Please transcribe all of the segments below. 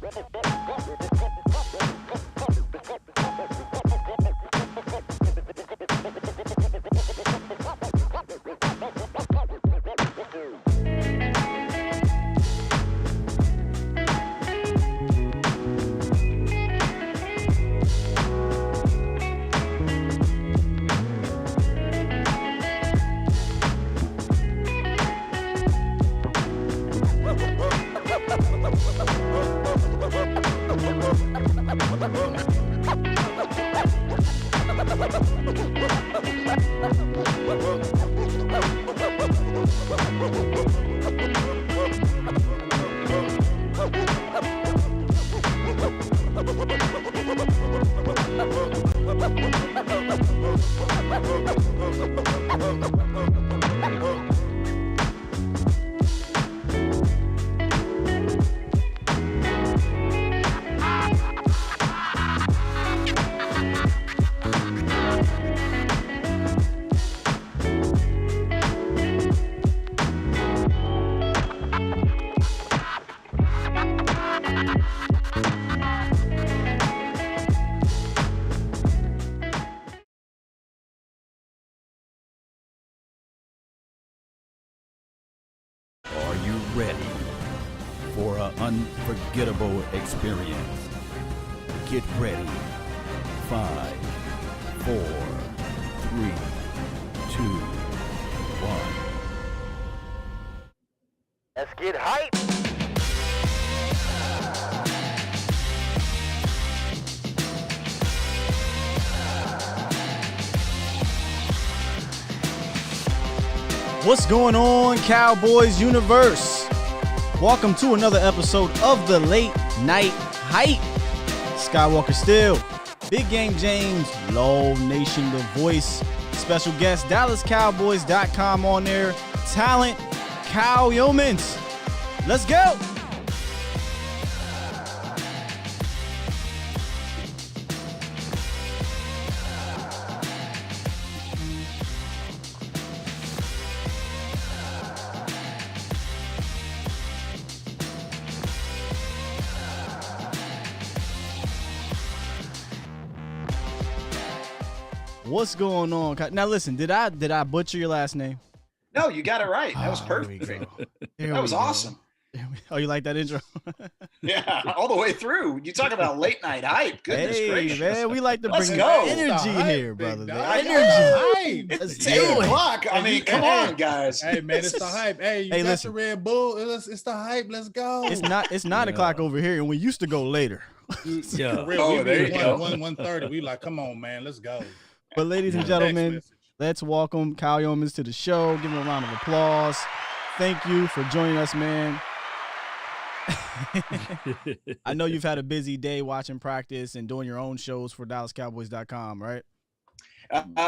Are you ready for an unforgettable experience? Get ready. 5, 4, 3, 2, 1. Let's get hype. What's going on, Cowboys universe? Welcome to another episode of the Late Night Hype. Skywalker Still, Big Game James, Low Nation the Voice, special guest DallasCowboys.com on there, talent Youmans. Let's go. What's going on? Now listen, did I butcher your last name? No, you got it right. That was perfect. That was awesome. Oh, you like that intro? Yeah, all the way through. You talk about late night hype. Goodness gracious. Man, we like to Let's bring go. energy Hype, here, big brother. dog. Energy. It's 8 o'clock. I mean, come on, guys. Hey man, it's the hype. Hey, you got listen. the Red Bull. It's the hype. Let's go. It's 9 o'clock over here, and we used to go later. Yeah. For real, Oh, we there be you go. 1:30. We like, come on, man, let's go. But ladies and Text gentlemen, message. let's welcome Kyle Youmans to the show. Give him a round of applause. Thank you for joining us, man. I know you've had a busy day watching practice and doing your own shows for DallasCowboys.com, right?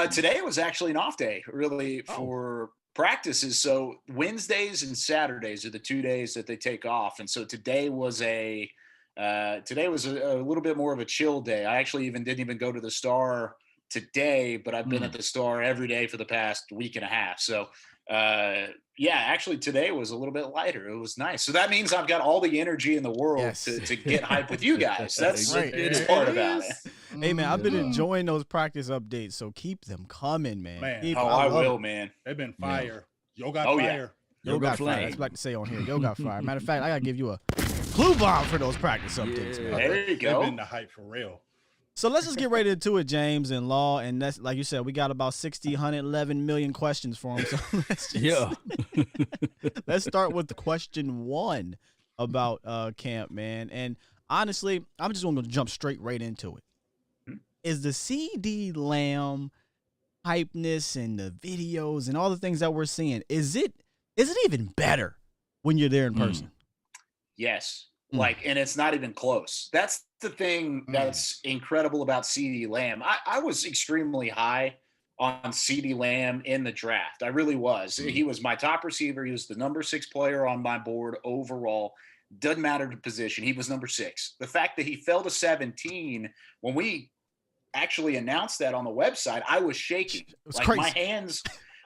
Today was actually an off day, really, for practices. So Wednesdays and Saturdays are the 2 days that they take off, and so today was a little bit more of a chill day. I actually didn't even go to the Star today, but I've been at the Star every day for the past week and a half. So actually today was a little bit lighter. It was nice. So that means I've got all the energy in the world to get hype with you guys. That's Right. the part about it. Hey, man, I've been enjoying those practice updates, so keep them coming, man. Man. I love will, it. man. They've been fire. Yo got Oh, yeah. fire. Yo got flame. fire. That's what I like to say on here. Yo got fire. Matter of fact, I got to give you a clue bomb for those practice updates, man. There you They've go. been the hype for real. So let's just get right into it, James and Law. And that's like you said, we got about 60, 111 million questions for him. So let's start with question 1 about camp, man. And honestly, I'm just going to jump straight right into it. Is the CeeDee Lamb hypeness and the videos and all the things that we're seeing, is it even better when you're there in person? Yes. And it's not even close. That's the thing that's incredible about CeeDee Lamb. I was extremely high on CeeDee Lamb in the draft. I really was. He was my top receiver. He was the number 6 player on my board overall. Doesn't matter the position. He was number 6. The fact that he fell to 17, when we actually announced that on the website, I was shaking. It was like crazy.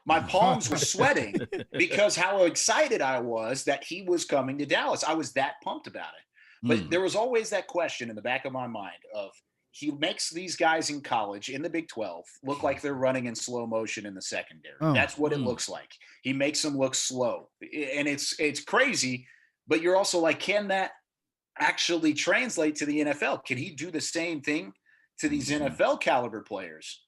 my palms were sweating because how excited I was that he was coming to Dallas. I was that pumped about it. But there was always that question in the back of my mind of he makes these guys in college in the Big 12 look like they're running in slow motion in the secondary. That's what it looks like. He makes them look slow. And it's crazy, but you're also like, can that actually translate to the NFL? Can he do the same thing to these NFL caliber players?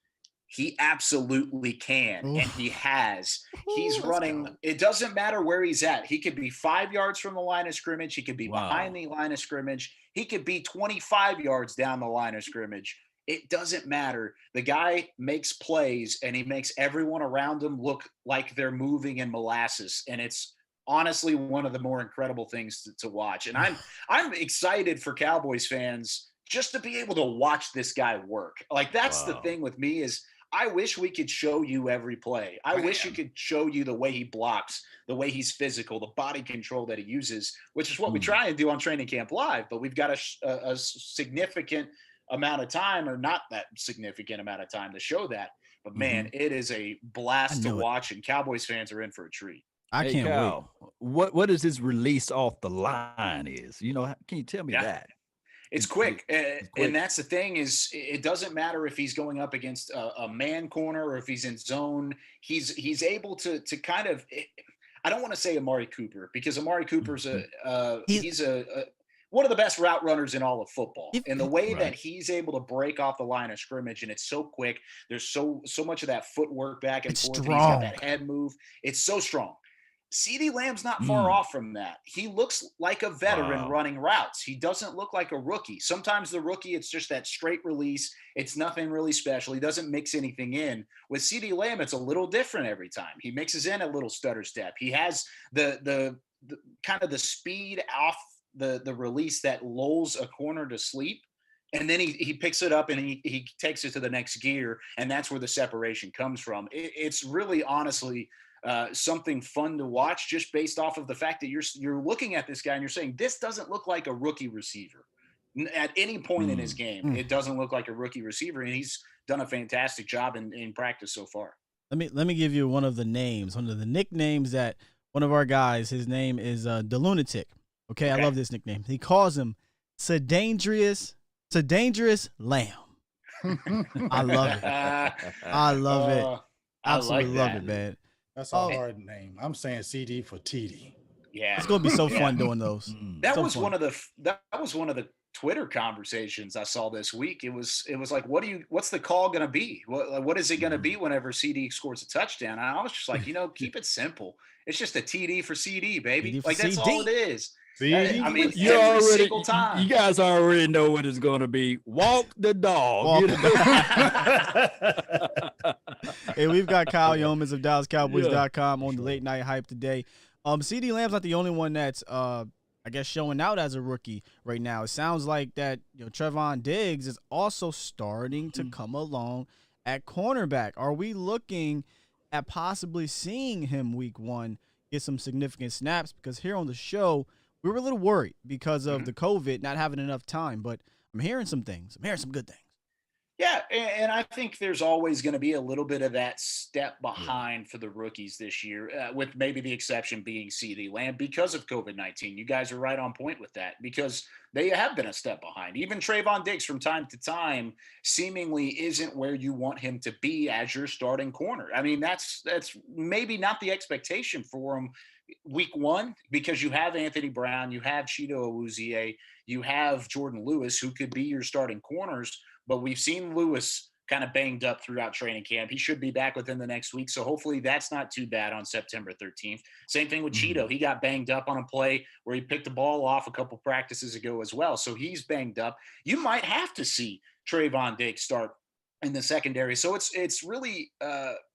He absolutely can, and he has. He's running. It doesn't matter where he's at. He could be 5 yards from the line of scrimmage. He could be behind the line of scrimmage. He could be 25 yards down the line of scrimmage. It doesn't matter. The guy makes plays, and he makes everyone around him look like they're moving in molasses, and it's honestly one of the more incredible things to watch. And I'm excited for Cowboys fans just to be able to watch this guy work. Like, that's the thing with me is I wish we could show you every play. I wish you could show you the way he blocks, the way he's physical, the body control that he uses, which is what we try and do on Training Camp Live. But we've got a significant amount of time, or not that significant amount of time to show that. But man, it is a blast to watch, and Cowboys fans are in for a treat. I can't wait. What is his release off the line is? You know, can you tell me that? It's quick. And that's the thing is it doesn't matter if he's going up against a man corner or if he's in zone. He's able to kind of – I don't want to say Amari Cooper because Amari Cooper's he's one of the best route runners in all of football. And the way that he's able to break off the line of scrimmage, and it's so quick. There's so much of that footwork back and forth. He's got that head move. It's so strong. CeeDee Lamb's not far off from that. He looks like a veteran running routes. He doesn't look like a rookie. Sometimes the rookie, it's just that straight release. It's nothing really special. He doesn't mix anything in. With CeeDee Lamb, it's a little different every time. He mixes in a little stutter step. He has the kind of the speed off the release that lulls a corner to sleep. And then he picks it up and he takes it to the next gear. And that's where the separation comes from. It's really honestly something fun to watch just based off of the fact that you're looking at this guy and you're saying, this doesn't look like a rookie receiver. At any point in his game, it doesn't look like a rookie receiver. And he's done a fantastic job in practice so far. Let me give you one of the nicknames that one of our guys, his name is the Lunatic. Okay, I love this nickname. He calls him Dangerous Lamb. I love it. I love it. Absolutely love it, man. That's a hard name. I'm saying CD for TD. Yeah, it's gonna be so fun doing those. That was one of the Twitter conversations I saw this week. It was like, what's the call gonna be? What is it gonna be whenever CD scores a touchdown? And I was just like, keep it simple. It's just a TD for CD, baby. Like that's all it is. I mean, single time. You guys already know what it's going to be. Walk the dog. Hey, we've got Kyle Youmans of DallasCowboys.com on the late night hype today. CeeDee Lamb's not the only one that's, I guess, showing out as a rookie right now. It sounds like that Trevon Diggs is also starting to come along at cornerback. Are we looking at possibly seeing him week one get some significant snaps? Because here on the show, we were a little worried because of the COVID, not having enough time, but I'm hearing some things. I'm hearing some good things. Yeah, and I think there's always going to be a little bit of that step behind for the rookies this year, with maybe the exception being CeeDee Lamb because of COVID-19. You guys are right on point with that because they have been a step behind. Even Trevon Diggs from time to time seemingly isn't where you want him to be as your starting corner. I mean, that's maybe not the expectation for him week one because you have Anthony Brown, you have Chido Awuzie, you have Jordan Lewis, who could be your starting corners. But we've seen Lewis kind of banged up throughout training camp. He should be back within the next week. So hopefully that's not too bad on September 13th. Same thing with Chido. He got banged up on a play where he picked the ball off a couple practices ago as well. So he's banged up. You might have to see Trevon Diggs start in the secondary. So it's really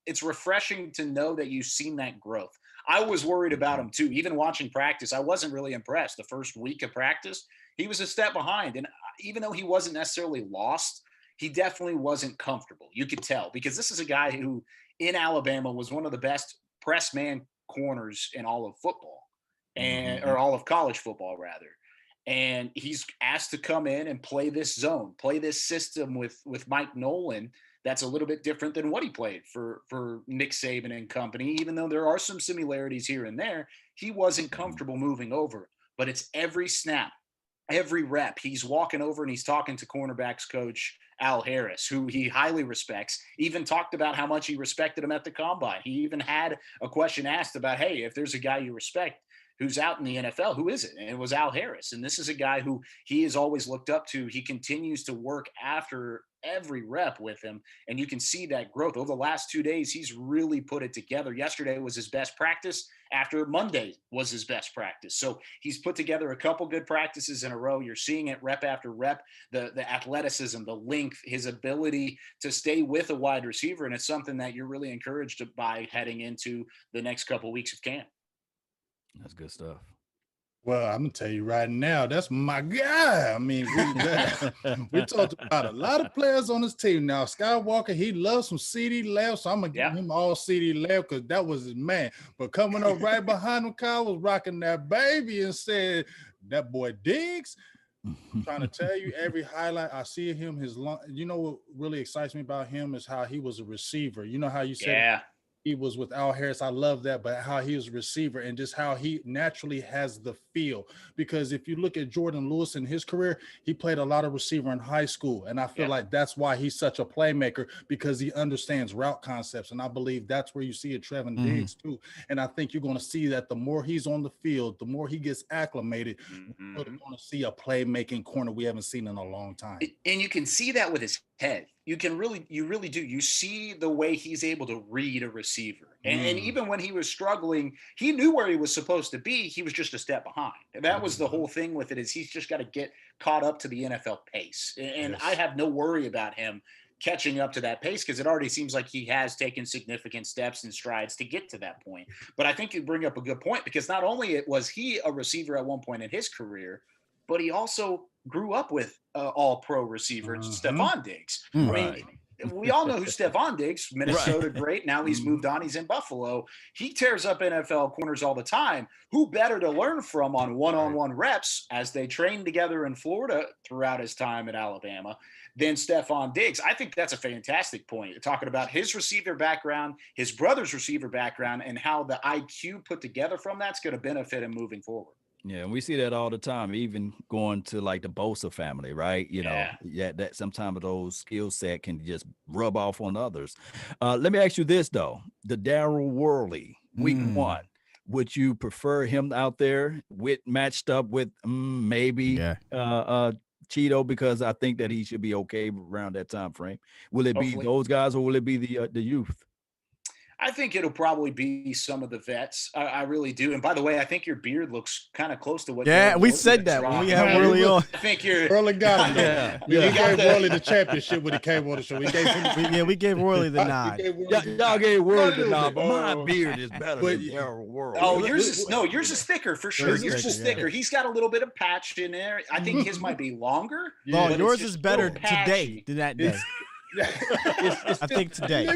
it's refreshing to know that you've seen that growth. I was worried about him too. Even watching practice, I wasn't really impressed. The first week of practice, he was a step behind. And even though he wasn't necessarily lost, he definitely wasn't comfortable. You could tell because this is a guy who in Alabama was one of the best press man corners in all of football or all of college football rather. And he's asked to come in and play this zone, play this system with Mike Nolan. That's a little bit different than what he played for Nick Saban and company. Even though there are some similarities here and there, he wasn't comfortable moving over. But it's every snap every rep, he's walking over and he's talking to cornerbacks coach Al Harris, who he highly respects, even talked about how much he respected him at the combine. He even had a question asked about, hey, if there's a guy you respect who's out in the NFL, who is it? And it was Al Harris. And this is a guy who he has always looked up to. He continues to work after every rep with him. And you can see that growth over the last 2 days. He's really put it together. Yesterday was his best practice. After Monday was his best practice. So he's put together a couple good practices in a row. You're seeing it rep after rep, the athleticism, the length, his ability to stay with a wide receiver. And it's something that you're really encouraged by heading into the next couple of weeks of camp. That's good stuff. Well, I'm gonna tell you right now, that's my guy. I mean, we talked about a lot of players on this team. Now, Skywalker, he loves some CeeDee Lamb, so I'm gonna give him all CeeDee Lamb because that was his man. But coming up right behind him, Kyle was rocking that baby and said, "That boy Diggs." I'm trying to tell you, every highlight I see him, his long. You know what really excites me about him is how he was a receiver. You know how you said he was with Al Harris. I love that, but how he was a receiver and just how he naturally has the feel. Because if you look at Jordan Lewis in his career, he played a lot of receiver in high school. And I feel like that's why he's such a playmaker, because he understands route concepts. And I believe that's where you see it, Trevon Diggs too. And I think you're going to see that the more he's on the field, the more he gets acclimated, we're going to see a playmaking corner we haven't seen in a long time. And you can see that with his head. You really do. You see the way he's able to read a receiver. And even when he was struggling, he knew where he was supposed to be. He was just a step behind. And that was the whole thing with it, is he's just got to get caught up to the NFL pace. And I have no worry about him catching up to that pace, because it already seems like he has taken significant steps and strides to get to that point. But I think you bring up a good point, because not only was he a receiver at one point in his career, but he also grew up with all-pro receiver Trevon Diggs. I mean, we all know who Trevon Diggs, Minnesota great. Now he's moved on. He's in Buffalo. He tears up NFL corners all the time. Who better to learn from on one-on-one reps as they trained together in Florida throughout his time at Alabama than Trevon Diggs? I think that's a fantastic point. You're talking about his receiver background, his brother's receiver background, and how the IQ put together from that's going to benefit him moving forward. Yeah, and we see that all the time, even going to like the Bosa family, right? You know, that sometimes those skill set can just rub off on others. Let me ask you this, though. The Daryl Worley, week 1, would you prefer him out there matched up with maybe Cheeto? Because I think that he should be okay around that time frame. Will it be those guys, or will it be the youth? I think it'll probably be some of the vets. I really do. And by the way, I think your beard looks kind of close to what. Yeah, we said that when we had Worley on. I think you're. Worley got him. We gave Worley the championship when he came on the show. We gave Worley the nod. Y'all gave Worley the nod, but my beard is better than Daryl Worley. Oh, yours is thicker for sure. Yours is thicker. He's got a little bit of patch in there. I think his might be longer. Oh, yours is better today than that day. I think today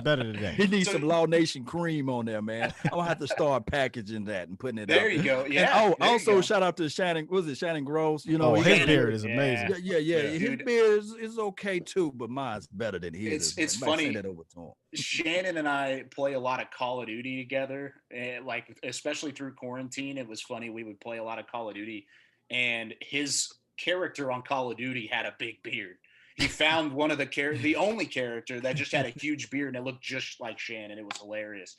better today. He needs some Law Nation cream on there, man. I'm gonna have to start packaging that and putting it there. You go. Yeah. And also shout out to Shannon. Was it Shannon Groves? You know, his beard is amazing. Yeah. His beard is okay too, but mine's better than his. It's funny. That over to him. Shannon and I play a lot of Call of Duty together, and like especially through quarantine. It was funny. We would play a lot of Call of Duty, and his character on Call of Duty had a big beard. He found one of the only character that just had a huge beard, and it looked just like Shannon. It was hilarious.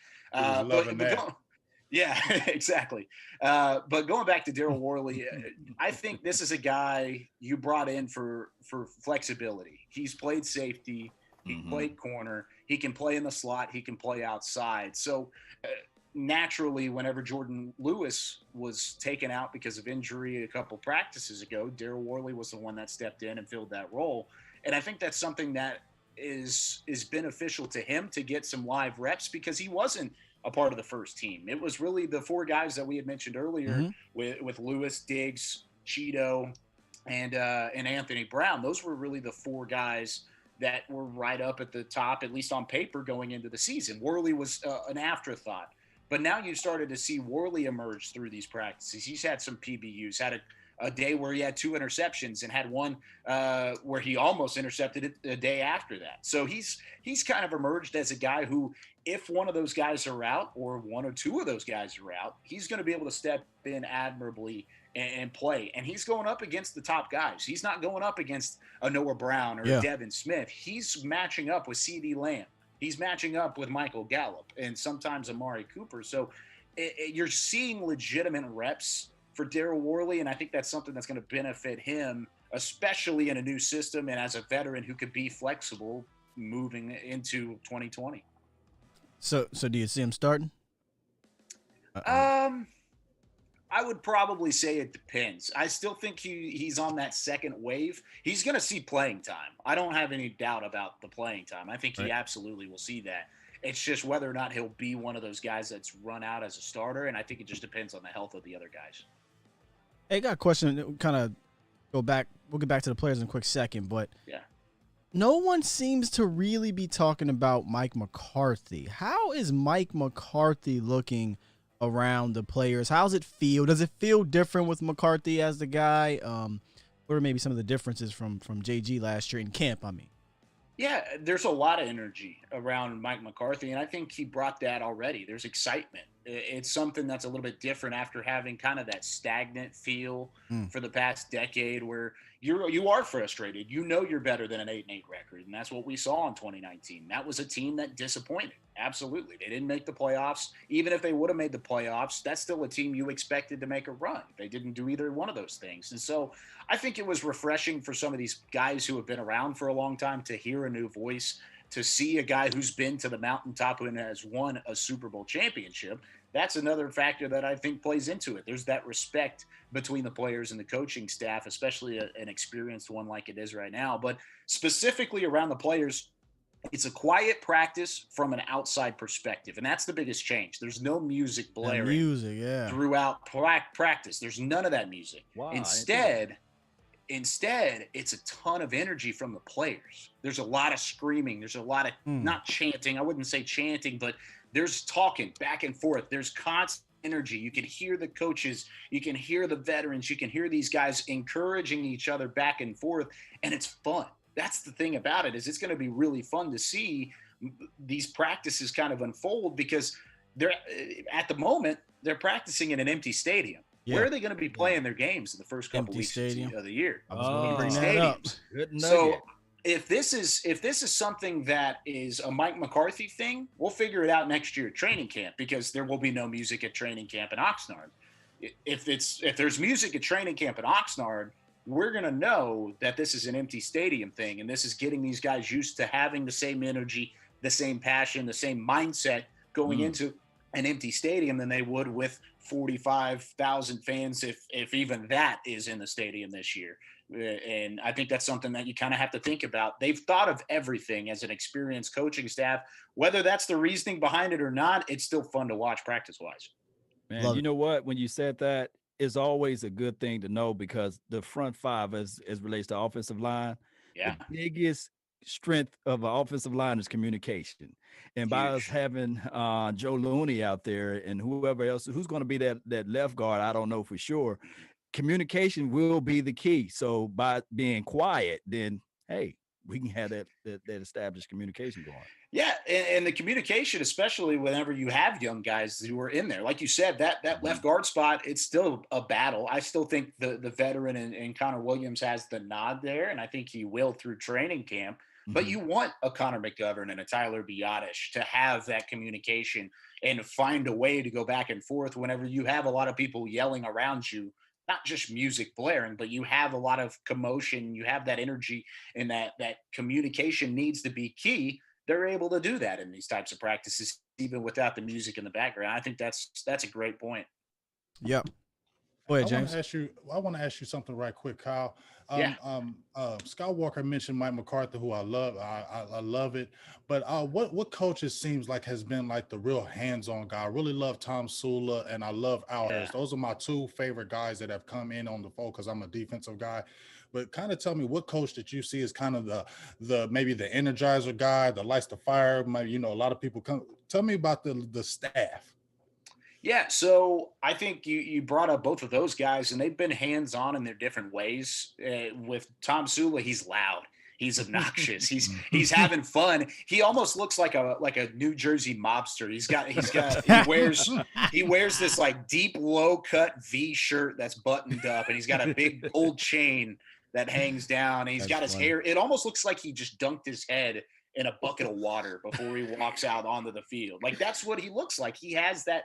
Yeah, exactly. But going back to Daryl Worley, I think this is a guy you brought in for flexibility. He's played safety. He played corner. He can play in the slot. He can play outside. So naturally, whenever Jordan Lewis was taken out because of injury a couple practices ago, Daryl Worley was the one that stepped in and filled that role. And I think that's something that is beneficial to him to get some live reps, because he wasn't a part of the first team. It was really the 4 guys that we had mentioned earlier with Lewis, Diggs, Cheeto, and Anthony Brown. Those were really the 4 guys that were right up at the top, at least on paper, going into the season. Worley was an afterthought. But now you started to see Worley emerge through these practices. He's had some PBUs, had a day where he had 2 interceptions, and had one where he almost intercepted it the day after that. So he's kind of emerged as a guy who, if one of those guys are out, or 1 or 2 of those guys are out, he's going to be able to step in admirably and play. And he's going up against the top guys. He's not going up against a Noah Brown or a Devin Smith. He's matching up with CeeDee Lamb. He's matching up with Michael Gallup and sometimes Amari Cooper. So you're seeing legitimate reps for Daryl Worley, and I think that's something that's going to benefit him, especially in a new system and as a veteran who could be flexible moving into 2020. So do you see him starting? I would probably say it depends. I still think he's on that second wave. He's going to see playing time. I don't have any doubt about the playing time. I think he absolutely will see that. It's just whether or not he'll be one of those guys that's run out as a starter, and I think it just depends on the health of the other guys. Hey, I got a question. Kind of go back. We'll get back to the players in a quick second, but no one seems to really be talking about Mike McCarthy. How is Mike McCarthy looking around the players? How's it feel? Does it feel different with McCarthy as the guy? What are maybe some of the differences from JG last year in camp? I mean, yeah, there's a lot of energy around Mike McCarthy, and I think he brought that already. There's excitement. It's something that's a little bit different after having kind of that stagnant feel for the past decade where you are frustrated. You know you're better than an 8-8 record, and that's what we saw in 2019. That was a team that disappointed. Absolutely. They didn't make the playoffs. Even if they would have made the playoffs, that's still a team you expected to make a run. They didn't do either one of those things. And so I think it was refreshing for some of these guys who have been around for a long time to hear a new voice, to see a guy who's been to the mountaintop and has won a Super Bowl championship. That's another factor that I think plays into it. There's that respect between the players and the coaching staff, especially an experienced one like it is right now. But specifically around the players, it's a quiet practice from an outside perspective, and that's the biggest change. There's no music blaring throughout practice. There's none of that music. Wow, Instead, it's a ton of energy from the players. There's a lot of screaming. There's a lot of not chanting. I wouldn't say chanting, but there's talking back and forth. There's constant energy. You can hear the coaches. You can hear the veterans. You can hear these guys encouraging each other back and forth, and it's fun. That's the thing about it, is it's going to be really fun to see these practices kind of unfold, because they're at the moment they're practicing in an empty stadium. Yeah. Where are they going to be playing their games in the first couple weeks of the year? I was going to bring that up. So if this is something that is a Mike McCarthy thing, we'll figure it out next year at training camp, because there will be no music at training camp in Oxnard. If there's music at training camp in Oxnard, we're going to know that this is an empty stadium thing, and this is getting these guys used to having the same energy, the same passion, the same mindset going into an empty stadium than they would with 45,000 fans, if even that is in the stadium this year. And I think that's something that you kind of have to think about. They've thought of everything as an experienced coaching staff. Whether that's the reasoning behind it or not, it's still fun to watch practice-wise. Man, you know what? When you said that, it's always a good thing to know, because the front five, as relates to offensive line, the biggest strength of an offensive line is communication. And by us having Joe Looney out there and whoever else who's going to be that left guard, I don't know for sure. Communication will be the key. So by being quiet, then hey, we can have that established communication going. Yeah, and the communication, especially whenever you have young guys who are in there. Like you said, that left guard spot, it's still a battle. I still think the veteran and Connor Williams has the nod there, and I think he will through training camp. But you want a Connor McGovern and a Tyler Biotish to have that communication and find a way to go back and forth whenever you have a lot of people yelling around you. Not just music blaring, but you have a lot of commotion, you have that energy, and that communication needs to be key. They're able to do that in these types of practices, even without the music in the background. I think that's a great point. Yep. Go ahead, James. I want to ask you something right quick, Kyle. Scott Walker mentioned Mike McCarthy, who I love. I love it. But what coaches seems like has been like the real hands-on guy? I really love Tom Sula, and I love Al Harris. Those are my two favorite guys that have come in on the fold, because I'm a defensive guy. But kind of tell me, what coach that you see is kind of the maybe the energizer guy that lights the fire? Maybe, a lot of people come. Tell me about the staff. Yeah, so I think you brought up both of those guys, and they've been hands-on in their different ways. With Tom Sula, he's loud. He's obnoxious. He's having fun. He almost looks like a New Jersey mobster. He wears this like deep low cut V shirt that's buttoned up, and he's got a big gold chain that hangs down. And he's got his hair. It almost looks like he just dunked his head in a bucket of water before he walks out onto the field. Like that's what he looks like. He has that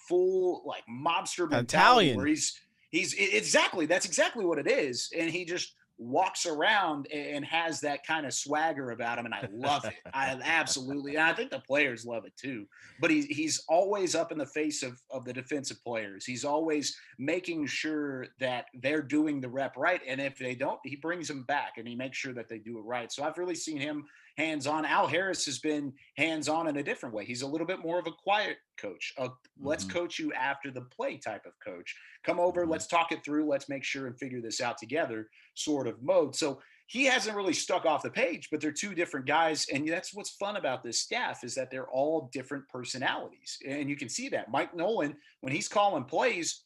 full like mobster mentality where he's exactly, that's exactly what it is. And he just walks around and has that kind of swagger about him. And I love it. I absolutely, and I think the players love it too, but he's always up in the face of the defensive players. He's always making sure that they're doing the rep right. And if they don't, he brings them back and he makes sure that they do it right. So I've really seen him hands-on. Al Harris has been hands-on in a different way. He's a little bit more of a quiet coach. Let's coach you after the play type of coach. Come over, let's talk it through. Let's make sure and figure this out together sort of mode. So he hasn't really stuck off the page, but they're two different guys. And that's what's fun about this staff is that they're all different personalities. And you can see that. Mike Nolan, when he's calling plays,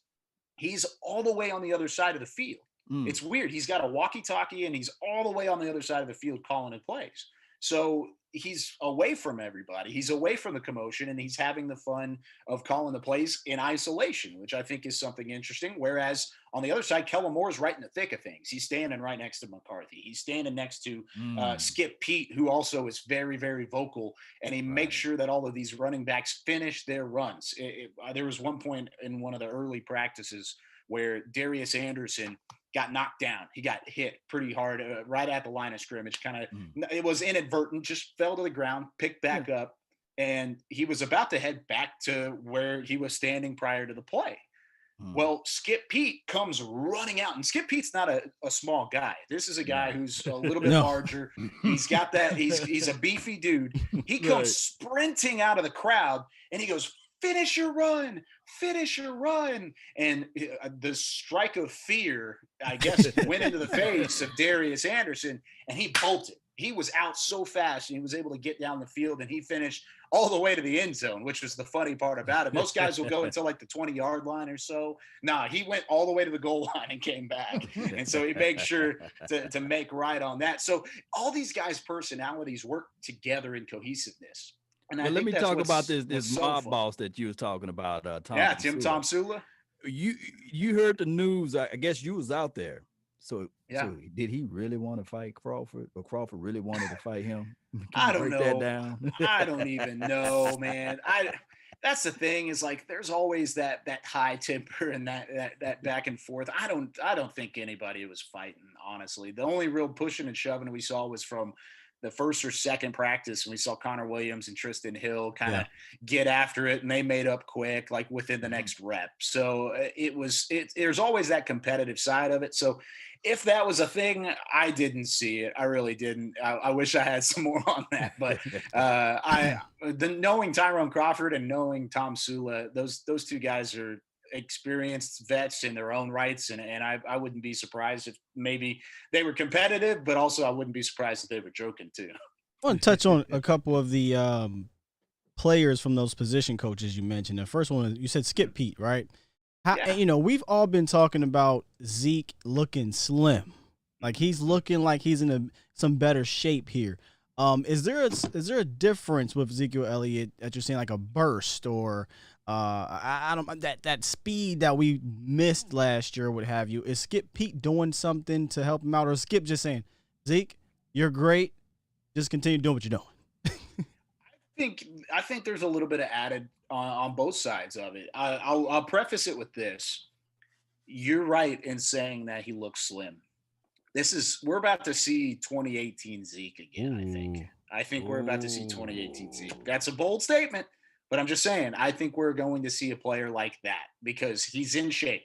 he's all the way on the other side of the field. It's weird. He's got a walkie-talkie and he's all the way on the other side of the field calling in plays. So he's away from everybody. He's away from the commotion, and he's having the fun of calling the plays in isolation, which I think is something interesting. Whereas on the other side, Kellen Moore's right in the thick of things. He's standing right next to McCarthy. He's standing next to Skip Pete, who also is very, very vocal, and he makes sure that all of these running backs finish their runs. There was one point in one of the early practices where Darius Anderson got knocked down. He got hit pretty hard right at the line of scrimmage. It was inadvertent, just fell to the ground, picked back up, and he was about to head back to where he was standing prior to the play. Well, Skip Pete comes running out, and Skip Pete's not a small guy. This is a guy who's a little bit larger. He's got that. He's a beefy dude. He comes sprinting out of the crowd, and he goes, finish your run. And the strike of fear, I guess, went into the face of Darius Anderson, and he bolted. He was out so fast, and he was able to get down the field, and he finished all the way to the end zone, which was the funny part about it. Most guys will go until like the 20-yard line or so. Nah, he went all the way to the goal line and came back. And so he made sure to make right on that. So all these guys' personalities work together in cohesiveness. And let me talk about this mob boss that you was talking about, Tom. Yeah, Tom Sula. You heard the news. I guess you was out there. So did he really want to fight Crawford, or Crawford really wanted to fight him? I don't know. That down? I don't even know, man. That's the thing is like there's always that high temper and that back and forth. I don't think anybody was fighting, honestly. The only real pushing and shoving we saw was from the first or second practice, and we saw Connor Williams and Tristan Hill kind of get after it, and they made up quick, like within the next rep. So there's always that competitive side of it. So if that was a thing, I didn't see it. I really didn't. I wish I had some more on that, but knowing Tyrone Crawford and knowing Tom Sula, those two guys are experienced vets in their own rights, and I wouldn't be surprised if maybe they were competitive, but also I wouldn't be surprised if they were joking too. I want to touch on a couple of the players from those position coaches you mentioned. The first one, you said Skip Pete, right? We've all been talking about Zeke looking slim, like he's looking like he's in some better shape here. Is there a difference with Ezekiel Elliott that you're seeing, like a burst or I don't that speed that we missed last year? What have you? Is Skip Pete doing something to help him out, or Skip just saying, Zeke, you're great, just continue doing what you're doing? I think there's a little bit of added on both sides of it. I'll preface it with this. You're right in saying that he looks slim. We're about to see 2018 Zeke again. I think we're about to see 2018 Zeke. That's a bold statement, but I'm just saying, I think we're going to see a player like that because he's in shape.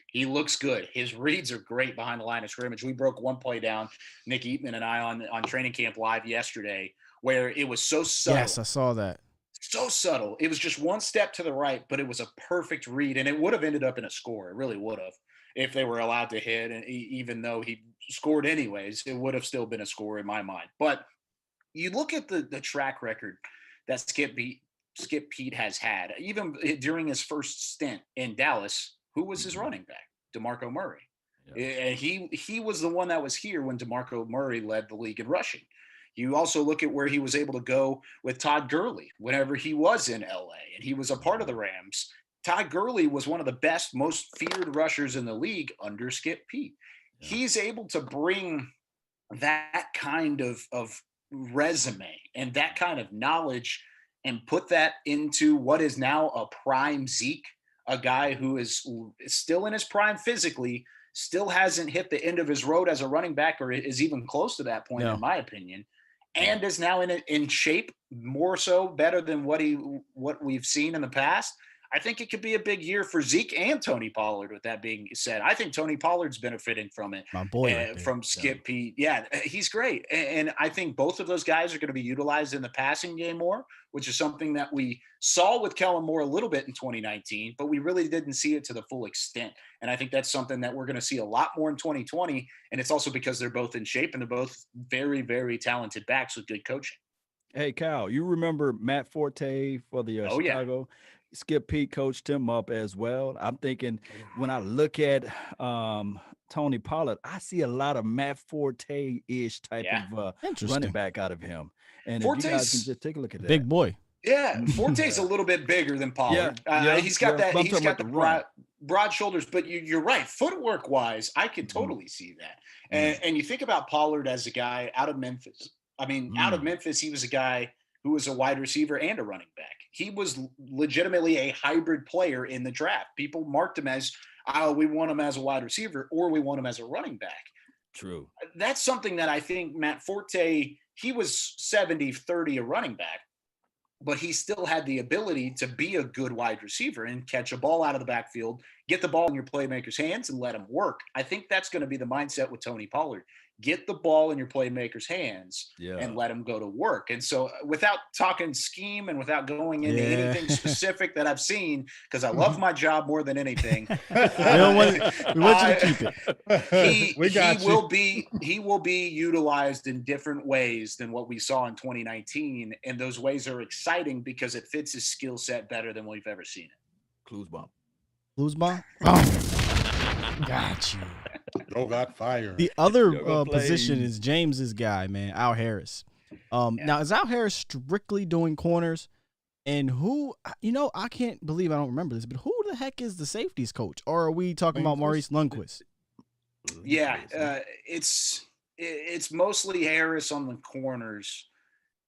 He looks good. His reads are great behind the line of scrimmage. We broke one play down, Nick Eatman and I, on Training Camp Live yesterday, where it was so subtle. Yes, I saw that. So subtle. It was just one step to the right, but it was a perfect read, and it would have ended up in a score. It really would have, if they were allowed to hit. And even though he scored anyways, it would have still been a score in my mind. But you look at the track record that Skip Pete has had, even during his first stint in Dallas. Who was his running back? DeMarco Murray. And he was the one that was here when DeMarco Murray led the league in rushing. You also look at where he was able to go with Todd Gurley whenever he was in LA and he was a part of the Rams. Todd Gurley was one of the best, most feared rushers in the league under Skip Pete. Yeah. He's able to bring that kind of resume and that kind of knowledge and put that into what is now a prime Zeke, a guy who is still in his prime physically, still hasn't hit the end of his road as a running back or is even close to that point, in my opinion, and is now in shape more so better than what we've seen in the past. I think it could be a big year for Zeke and Tony Pollard. With that being said, I think Tony Pollard's benefiting from it. My boy, from Skip Pete. Yeah, he's great. And I think both of those guys are going to be utilized in the passing game more, which is something that we saw with Kellen Moore a little bit in 2019, but we really didn't see it to the full extent. And I think that's something that we're going to see a lot more in 2020. And it's also because they're both in shape and they're both very, very talented backs with good coaching. Hey, Kyle, you remember Matt Forte for the Chicago? Yeah. Skip Pete coached him up as well. I'm thinking when I look at Tony Pollard, I see a lot of Matt Forte-ish type of running back out of him. And if you guys can just take a look at that. Big boy. Yeah, Forte's a little bit bigger than Pollard. He's got that. He's got the broad shoulders. But you're right. Footwork wise, I can totally see that. And you think about Pollard as a guy out of Memphis. I mean, out of Memphis, he was a guy who was a wide receiver and a running back. He was legitimately a hybrid player in the draft. People marked him as, we want him as a wide receiver or we want him as a running back. True. That's something that I think Matt Forte, he was 70-30 a running back, but he still had the ability to be a good wide receiver and catch a ball out of the backfield, get the ball in your playmaker's hands and let him work. I think that's going to be the mindset with Tony Pollard. Get the ball in your playmaker's hands and let him go to work. And so without talking scheme and without going into anything specific that I've seen, because I love my job more than anything. We want you to keep it. He will be utilized in different ways than what we saw in 2019. And those ways are exciting because it fits his skill set better than we've ever seen it. Klusbaum. Oh, got you. Got fired. The other position is James's guy, man, Al Harris. Now, is Al Harris strictly doing corners? And who, I can't believe I don't remember this, but who the heck is the safeties coach? Or are we talking about Maurice Lundquist? Yeah, it's mostly Harris on the corners,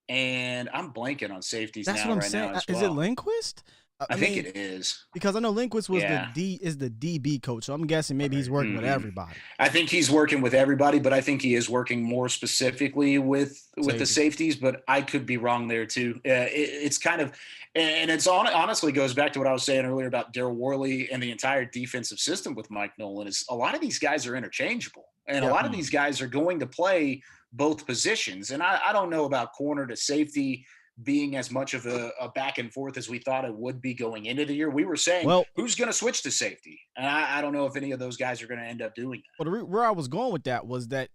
and I'm blanking on safeties. That's what I'm saying. Is it Lundquist? I think it is, because I know Lindquist was the DB coach, so I'm guessing maybe he's working with everybody. I think he's working with everybody, but I think he is working more specifically with the safeties. But I could be wrong there too. It's kind of, and it's honestly goes back to what I was saying earlier about Daryl Worley and the entire defensive system with Mike Nolan. Is a lot of these guys are interchangeable, and a lot of these guys are going to play both positions. And I don't know about corner to safety being as much of a back and forth as we thought it would be going into the year. We were saying, who's going to switch to safety? And I don't know if any of those guys are going to end up doing that. Well, where I was going with that was that,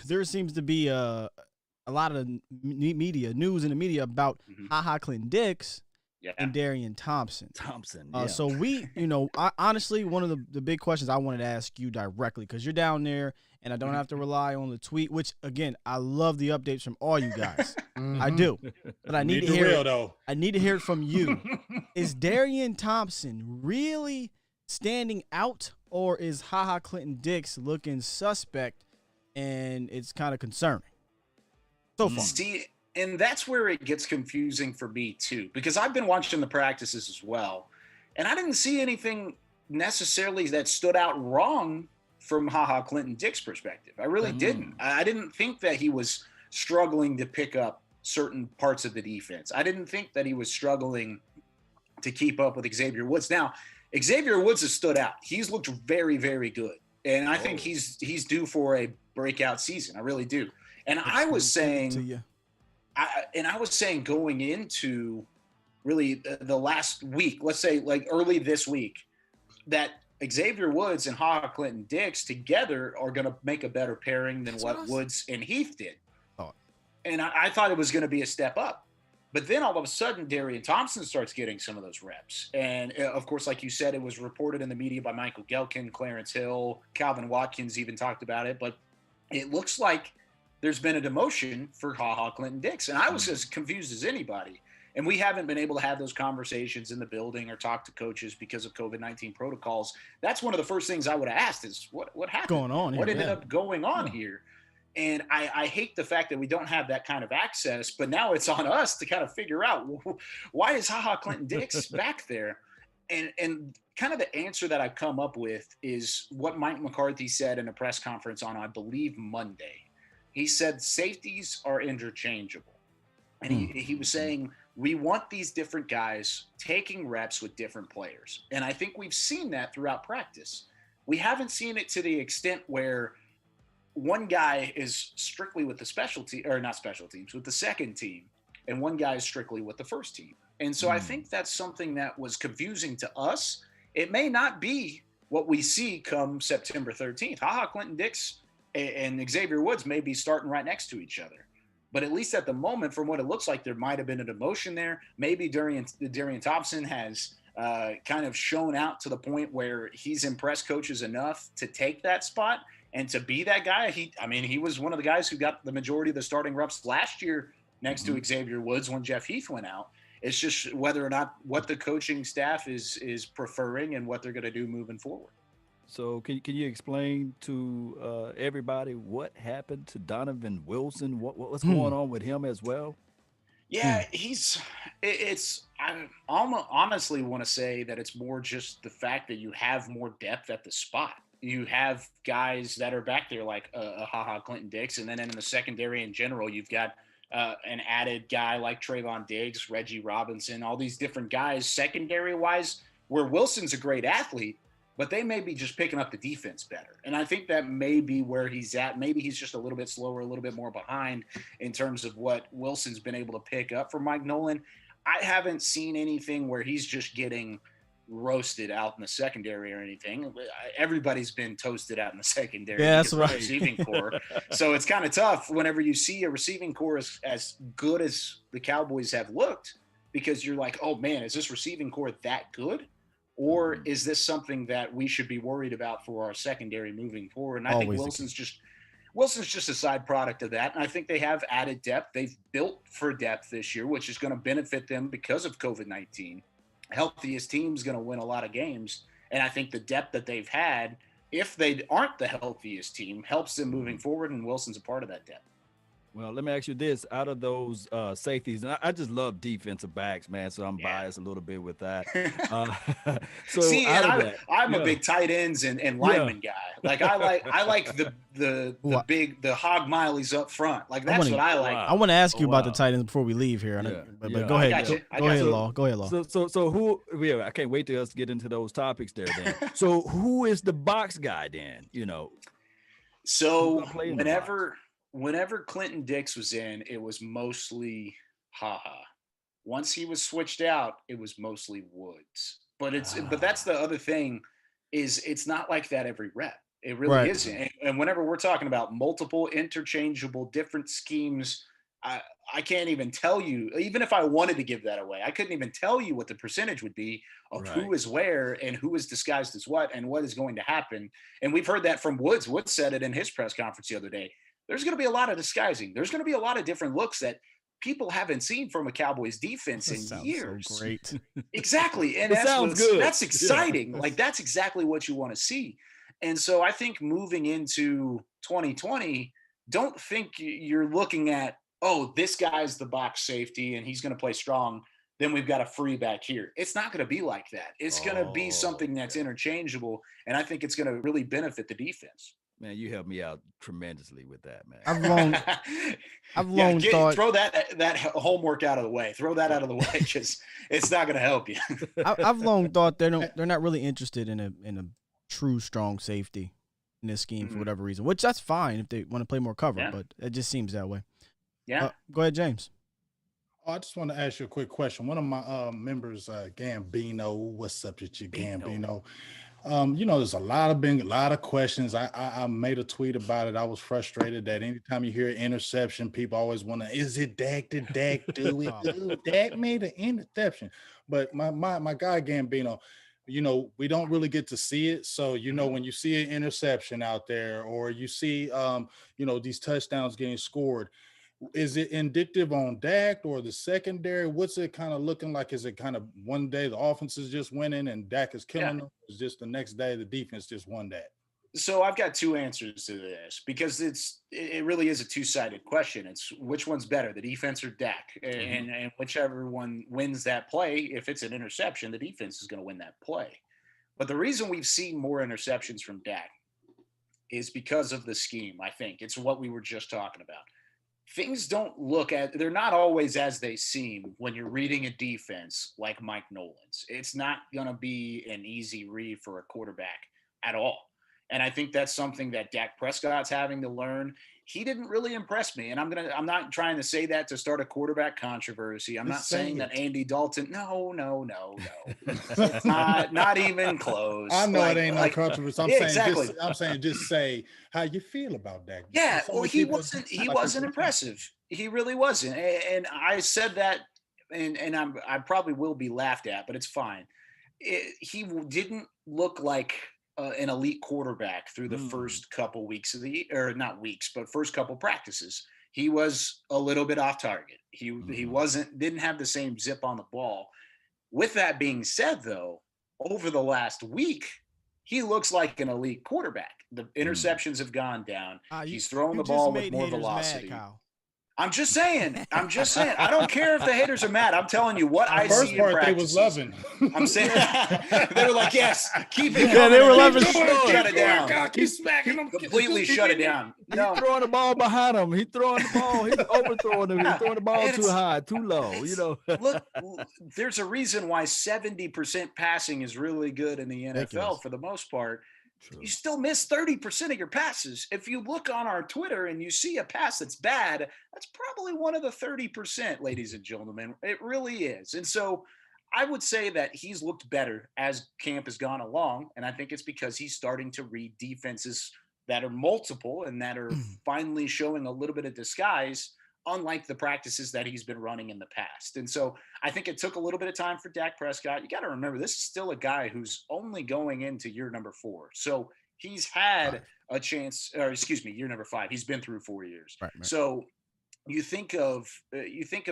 there seems to be a lot of news in the media about HaHa Clinton Dix and Darian Thompson. So we, honestly, one of the big questions I wanted to ask you directly, because you're down there and I don't have to rely on the tweet, which, again, I love the updates from all you guys. I do. But I need to hear it. I need to hear it from you. Is Darian Thompson really standing out, or is HaHa Clinton Dix looking suspect and it's kind of concerning so far? See, and that's where it gets confusing for me too, because I've been watching the practices as well, and I didn't see anything necessarily that stood out wrong from HaHa Clinton Dix' perspective. I really didn't. I didn't think that he was struggling to pick up certain parts of the defense. I didn't think that he was struggling to keep up with Xavier Woods. Now, Xavier Woods has stood out. He's looked very, very good. And I think he's due for a breakout season. I really do. And I was saying going into really the last week, let's say like early this week, that Xavier Woods and HaHa Clinton Dix together are going to make a better pairing than what Woods and Heath did. And I thought it was going to be a step up. But then all of a sudden, Darian Thompson starts getting some of those reps. And of course, like you said, it was reported in the media by Michael Gelkin, Clarence Hill, Calvin Watkins even talked about it. But it looks like there's been a demotion for Clinton Diggs. And I was as confused as anybody. And we haven't been able to have those conversations in the building or talk to coaches because of COVID-19 protocols. That's one of the first things I would have asked is what happened? Going on what here, ended up going on here? And I hate the fact that we don't have that kind of access, but now it's on us to kind of figure out why is Clinton Diggs back there? And kind of the answer that I've come up with is what Mike McCarthy said in a press conference on, I believe, Monday. He said safeties are interchangeable. And he was saying, we want these different guys taking reps with different players. And I think we've seen that throughout practice. We haven't seen it to the extent where one guy is strictly with the with the second team, and one guy is strictly with the first team. And so I think that's something that was confusing to us. It may not be what we see come September 13th. Clinton Diggs and Xavier Woods may be starting right next to each other. But at least at the moment, from what it looks like, there might have been a demotion there. Maybe Darian Thompson has kind of shown out to the point where he's impressed coaches enough to take that spot and to be that guy. He was one of the guys who got the majority of the starting reps last year next to Xavier Woods when Jeff Heath went out. It's just whether or not what the coaching staff is preferring and what they're going to do moving forward. So can you explain to everybody what happened to Donovan Wilson? What's going on with him as well? Yeah, I honestly want to say that it's more just the fact that you have more depth at the spot. You have guys that are back there like Clinton Diggs, and then in the secondary in general, you've got an added guy like Trevon Diggs, Reggie Robinson, all these different guys secondary-wise, where Wilson's a great athlete, but they may be just picking up the defense better. And I think that may be where he's at. Maybe he's just a little bit slower, a little bit more behind in terms of what Wilson's been able to pick up from Mike Nolan. I haven't seen anything where he's just getting roasted out in the secondary or anything. Everybody's been toasted out in the secondary. Yeah, that's right. Receiving core. So it's kind of tough whenever you see a receiving core as good as the Cowboys have looked, because you're like, oh man, is this receiving core that good? Or is this something that we should be worried about for our secondary moving forward? And I think Wilson's just a side product of that. And I think they have added depth. They've built for depth this year, which is going to benefit them because of COVID-19. Healthiest team's going to win a lot of games. And I think the depth that they've had, if they aren't the healthiest team, helps them moving forward. And Wilson's a part of that depth. Well, let me ask you this. Out of those safeties, and I just love defensive backs, man, so I'm biased a little bit with that. So see, I'm a big tight ends and lineman guy. Like I like the hog mileys up front. Like that's what I like. I want to ask you about the tight ends before we leave here. But go ahead. Go ahead, Law. Go ahead, Law. So who? Yeah, I can't wait till us to get into those topics there. Then, so who is the box guy? Then So whenever Clinton Diggs was in, it was mostly Once he was switched out, it was mostly Woods. But that's the other thing, is it's not like that every rep. It really isn't. And whenever we're talking about multiple interchangeable different schemes, I can't even tell you, even if I wanted to give that away, I couldn't even tell you what the percentage would be of who is where and who is disguised as what and what is going to happen. And we've heard that from Woods. Woods said it in his press conference the other day. There's going to be a lot of disguising. There's going to be a lot of different looks that people haven't seen from a Cowboys defense in years. So great. Exactly. And that's exciting. Yeah. Like that's exactly what you want to see. And so I think moving into 2020, don't think you're looking at, oh, this guy's the box safety and he's going to play strong. Then we've got a free back here. It's not going to be like that. It's going to be something that's interchangeable. And I think it's going to really benefit the defense. Man, you helped me out tremendously with that, man. I've long thought. Throw that homework out of the way. Throw that out of the way, because it's not going to help you. I've long thought they're not really interested in a true strong safety in this scheme for whatever reason. Which that's fine if they want to play more cover, but it just seems that way. Yeah. Go ahead, James. I just want to ask you a quick question. One of my members, Gambino, what's up with you, Gambino? There's a lot of questions. I made a tweet about it. I was frustrated that anytime you hear interception, people always want to, is it Dak? Did Dak do it? Dak made an interception. But my guy Gambino, we don't really get to see it. So, when you see an interception out there, or you see, these touchdowns getting scored, is it indicative on Dak or the secondary? What's it kind of looking like? Is it kind of one day the offense is just winning and Dak is killing them? Is just the next day the defense just won that? So I've got two answers to this, because it really is a two-sided question. It's which one's better, the defense or Dak, and whichever one wins that play, if it's an interception, the defense is going to win that play. But the reason we've seen more interceptions from Dak is because of the scheme. I think it's what we were just talking about. Things they're not always as they seem when you're reading a defense like Mike Nolan's. It's not going to be an easy read for a quarterback at all. And I think that's something that Dak Prescott's having to learn. He didn't really impress me. And I'm not trying to say that to start a quarterback controversy. I'm not saying that Andy Dalton. No. It's not even close. I know it ain't no controversy. I'm saying just say how you feel about Dak. Yeah. Well, he wasn't impressive. He really wasn't. And I said that, and I probably will be laughed at, but it's fine. He didn't look like an elite quarterback through the first couple weeks of first couple practices. He was a little bit off target. He didn't have the same zip on the ball. With that being said, though, over the last week, he looks like an elite quarterback. The interceptions have gone down. He's throwing the ball with more velocity. I'm just saying. I don't care if the haters are mad. I'm telling you what I see in practice. They was loving. I'm saying they were like, yes, keep it. Yeah, they were loving. Shut it down. God, keep smacking them. Completely shut it down. No. He's throwing the ball behind him. He's throwing the ball. He's overthrowing him. He's throwing the ball too high, too low. Look, there's a reason why 70% passing is really good in the NFL for the most part. True. You still miss 30% of your passes. If you look on our Twitter and you see a pass that's bad, that's probably one of the 30%, ladies and gentlemen. It really is. And so I would say that he's looked better as camp has gone along. And I think it's because he's starting to read defenses that are multiple and that are finally showing a little bit of disguise, unlike the practices that he's been running in the past. And so I think it took a little bit of time for Dak Prescott. You got to remember, this is still a guy who's only going into year number 4. So he's had a chance, year number 5. He's been through 4 years. Right. So you think of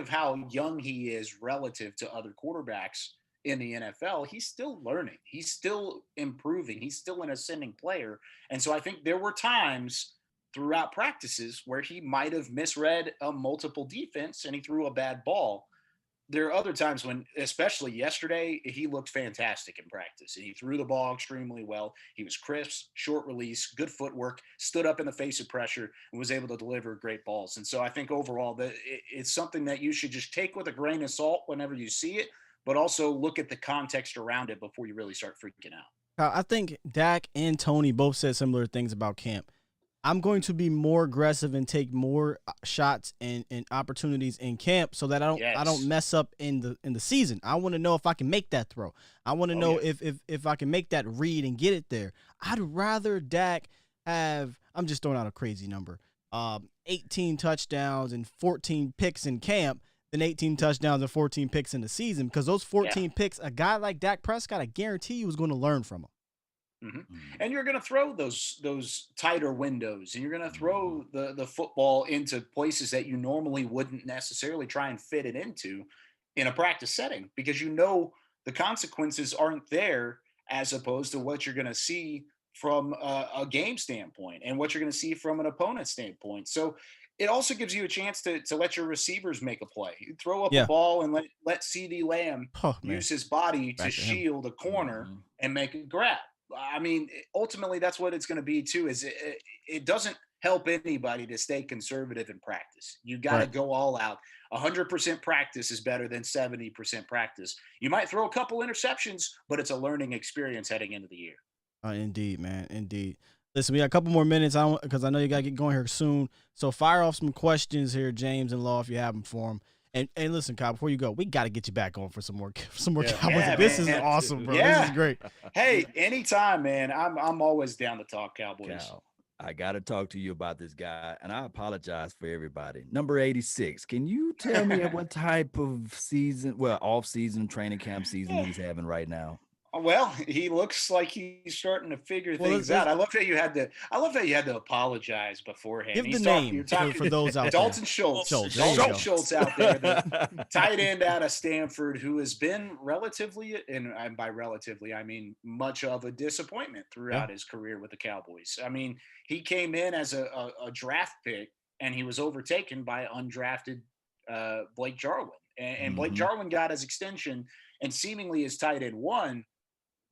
how young he is relative to other quarterbacks in the NFL. He's still learning. He's still improving. He's still an ascending player. And so I think there were times throughout practices where he might have misread a multiple defense and he threw a bad ball. There are other times when, especially yesterday, he looked fantastic in practice and he threw the ball extremely well. He was crisp, short release, good footwork, stood up in the face of pressure and was able to deliver great balls. And so I think overall that it's something that you should just take with a grain of salt whenever you see it, but also look at the context around it before you really start freaking out. I think Dak and Tony both said similar things about camp. I'm going to be more aggressive and take more shots and opportunities in camp so that I don't mess up in the season. I want to know if I can make that throw. I want to know if I can make that read and get it there. I'd rather Dak have, I'm just throwing out a crazy number, 18 touchdowns and 14 picks in camp than 18 touchdowns and 14 picks in the season, because those 14 picks, a guy like Dak Prescott, I guarantee you, is going to learn from him. Mm-hmm. And you're going to throw those tighter windows, and you're going to throw the football into places that you normally wouldn't necessarily try and fit it into in a practice setting, because the consequences aren't there, as opposed to what you're going to see from a game standpoint and what you're going to see from an opponent's standpoint. So it also gives you a chance to let your receivers make a play. You throw up a ball and let CeeDee Lamb use his body to shield a corner and make a grab. I mean, ultimately, that's what it's going to be, too, is it doesn't help anybody to stay conservative in practice. You got to go all out. 100% practice is better than 70% practice. You might throw a couple interceptions, but it's a learning experience heading into the year. Indeed, man. Indeed. Listen, we got a couple more minutes because I know you got to get going here soon. So fire off some questions here, James and Law, if you have them for them. And listen, Kyle, before you go, we got to get you back on for some more Cowboys. Yeah, This man. is awesome, bro. Yeah. This is great. Hey, anytime, man. I'm always down to talk Cowboys. Cal, I got to talk to you about this guy, and I apologize for everybody. Number 86. Can you tell me what type of off-season training camp season he's having right now? Well, he looks like he's starting to figure things out. I love that you had to apologize beforehand. Give the name for those out Dalton there. Schultz. Dalton Schultz out there, the tight end out of Stanford, who has been relatively, and by relatively, I mean much of a disappointment throughout his career with the Cowboys. I mean, he came in as a draft pick, and he was overtaken by undrafted Blake Jarwin. And Blake Jarwin got his extension and seemingly his tight end one.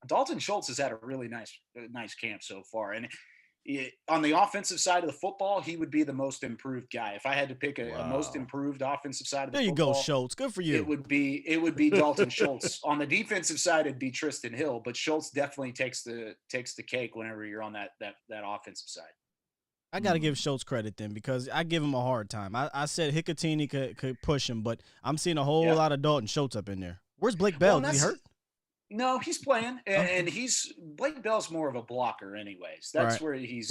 Dalton Schultz has had a really nice camp so far. And on the offensive side of the football, he would be the most improved guy. If I had to pick a most improved offensive side of the football. There you go, Schultz. Good for you. It would be Dalton Schultz. On the defensive side, it'd be Tristan Hill, but Schultz definitely takes the cake whenever you're on that offensive side. I got to give Schultz credit then, because I give him a hard time. I said Hicatini could push him, but I'm seeing a whole lot of Dalton Schultz up in there. Where's Blake Bell? Is he hurt? No, he's playing, and Blake Bell's more of a blocker, anyways. That's where he's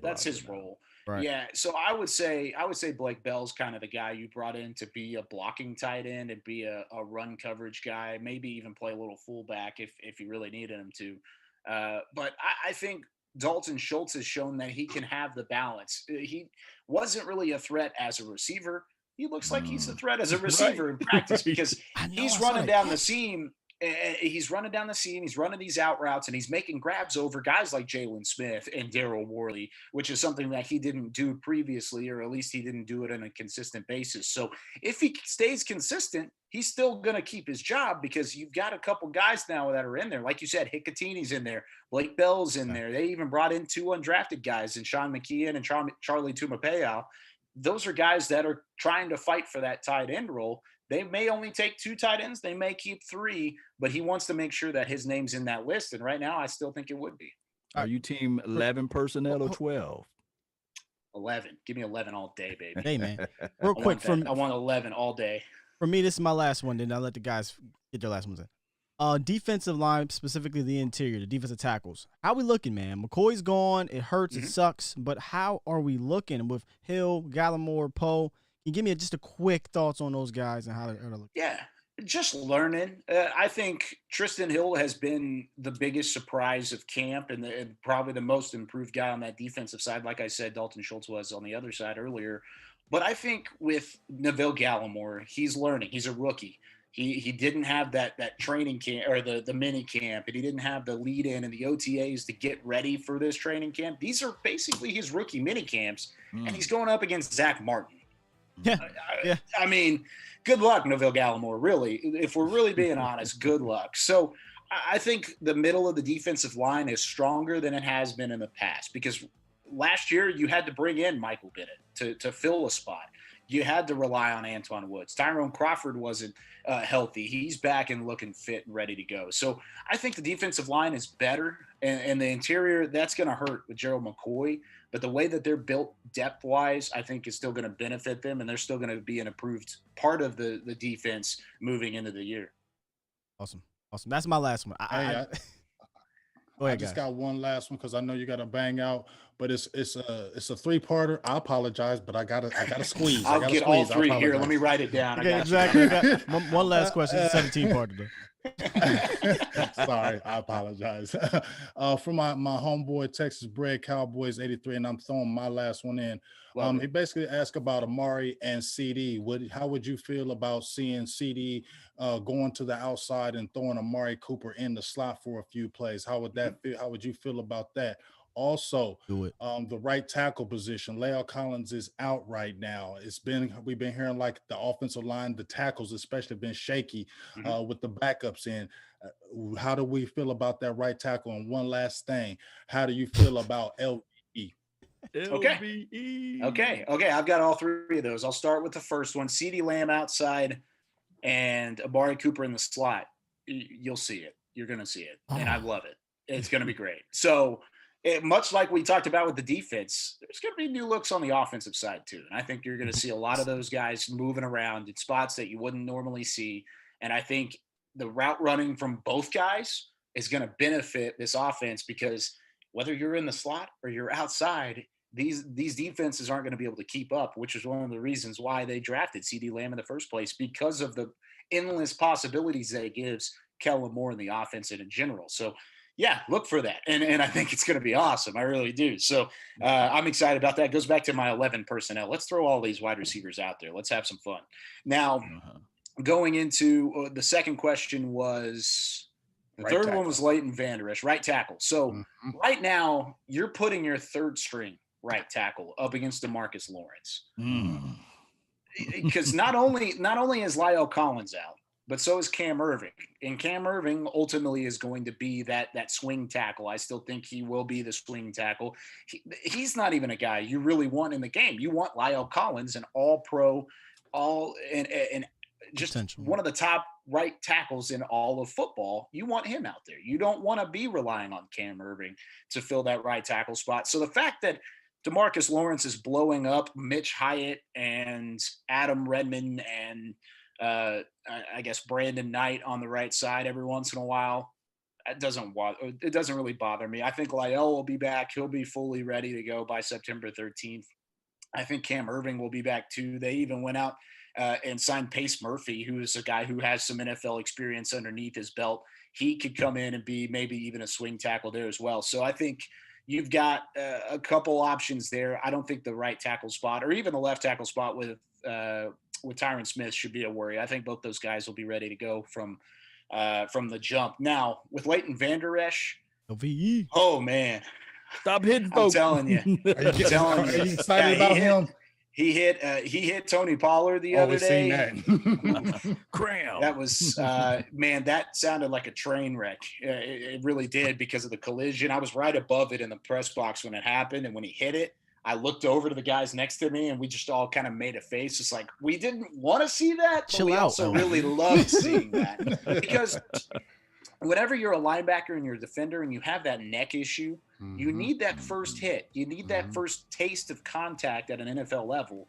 that's his role. Right. Yeah, so I would say Blake Bell's kind of the guy you brought in to be a blocking tight end and be a run coverage guy, maybe even play a little fullback if you really needed him to. But I think Dalton Schultz has shown that he can have the balance. He wasn't really a threat as a receiver. He looks like he's a threat as a receiver in practice, because he's running down the seam. He's running down the seam. He's running these out routes, and he's making grabs over guys like Jalen Smith and Daryl Worley, which is something that he didn't do previously, or at least he didn't do it on a consistent basis. So if he stays consistent, he's still going to keep his job, because you've got a couple guys now that are in there. Like you said, Hicatini's in there. Blake Bell's in there. They even brought in 2 undrafted guys, and Sean McKeon and Charlie Tumapeo. Those are guys that are trying to fight for that tight end role. They may only take 2 tight ends. They may keep 3, but he wants to make sure that his name's in that list. And right now, I still think it would be. Are you team 11 personnel or 12? 11. Give me 11 all day, baby. Hey, man. Real quick. I want 11 all day. For me, this is my last one. Then I'll let the guys get their last ones in. Defensive line, specifically the interior, the defensive tackles. How we looking, man? McCoy's gone. It hurts. It sucks. But how are we looking with Hill, Gallimore, Poe? Can you give me just a quick thoughts on those guys and how they're looking? Yeah, just learning. I think Tristan Hill has been the biggest surprise of camp, and probably the most improved guy on that defensive side. Like I said, Dalton Schultz was on the other side earlier. But I think with Neville Gallimore, he's learning. He's a rookie. He didn't have that training camp, or the mini camp, and he didn't have the lead in and the OTAs to get ready for this training camp. These are basically his rookie mini camps, and he's going up against Zach Martin. Yeah. I mean, good luck, Neville Gallimore, really. If we're really being honest, good luck. So I think the middle of the defensive line is stronger than it has been in the past, because last year you had to bring in Michael Bennett to fill a spot. You had to rely on Antoine Woods. Tyrone Crawford wasn't healthy. He's back and looking fit and ready to go. So I think the defensive line is better, and the interior, that's going to hurt with Gerald McCoy. But the way that they're built depth-wise, I think is still going to benefit them, and they're still going to be an improved part of the defense moving into the year. Awesome. That's my last one. Go ahead, I just got one last one, because I know you got to bang out, but it's a 3-parter. I apologize, but I gotta squeeze. I'll get all 3 here. Let me write it down. Okay, exactly. One last question. It's a 17-parter. Sorry, I apologize. From my homeboy Texas bred Cowboys 83, and I'm throwing my last one in. He basically asked about Amari and CeeDee. How would you feel about seeing CeeDee going to the outside and throwing Amari Cooper in the slot for a few plays? How would that feel? How would you feel about that? Also, the right tackle position, La'el Collins is out right now. We've been hearing like the offensive line, the tackles especially, been shaky with the backups in. How do we feel about that right tackle? And one last thing, how do you feel about LVE? Okay. I've got all 3 of those. I'll start with the first one. CeeDee Lamb outside and Amari Cooper in the slot. You'll see it. You're going to see it. And I love it. It's going to be great. So much like we talked about with the defense, there's going to be new looks on the offensive side too. And I think you're going to see a lot of those guys moving around in spots that you wouldn't normally see. And I think the route running from both guys is going to benefit this offense, because whether you're in the slot or you're outside, these defenses aren't going to be able to keep up, which is one of the reasons why they drafted CeeDee Lamb in the first place, because of the endless possibilities that it gives Kellen Moore in the offense and in general. So yeah, look for that. And I think it's going to be awesome. I really do. So I'm excited about that. It goes back to my 11 personnel. Let's throw all these wide receivers out there. Let's have some fun. Now, going into the second question was – the Right third tackle. one was Leighton Vander Esch, right tackle. So right now, you're putting your third string right tackle up against DeMarcus Lawrence. Because not only is La'el Collins out, but so is Cam Erving. And Cam Erving ultimately is going to be that swing tackle. I still think he will be the swing tackle. He's not even a guy you really want in the game. You want La'el Collins, an all-pro, and just one of the top right tackles in all of football. You want him out there. You don't want to be relying on Cam Erving to fill that right tackle spot. So the fact that DeMarcus Lawrence is blowing up Mitch Hyatt and Adam Redmond and I guess Brandon Knight on the right side every once in a while, it doesn't really bother me. I think La'el will be back. He'll be fully ready to go by September 13th. I think Cam Erving will be back too. They even went out and signed Pace Murphy, who is a guy who has some NFL experience underneath his belt. He could come in and be maybe even a swing tackle there as well. So I think you've got a couple options there. I don't think the right tackle spot or even the left tackle spot with Tyron Smith should be a worry. I think both those guys will be ready to go from the jump. Now, with Leighton Vander Esch, oh, man. Stop hitting I'm folks. telling you. Are you excited about him? He hit Tony Pollard the other day. That. Cram. That was man, that sounded like a train wreck. It really did, because of the collision. I was right above it in the press box when it happened, and when he hit it, I looked over to the guys next to me, and we just all kind of made a face. It's like, we didn't want to see that, but we also really loved seeing that, because whenever you're a linebacker and you're a defender and you have that neck issue, you need that first hit. You need that first taste of contact at an NFL level.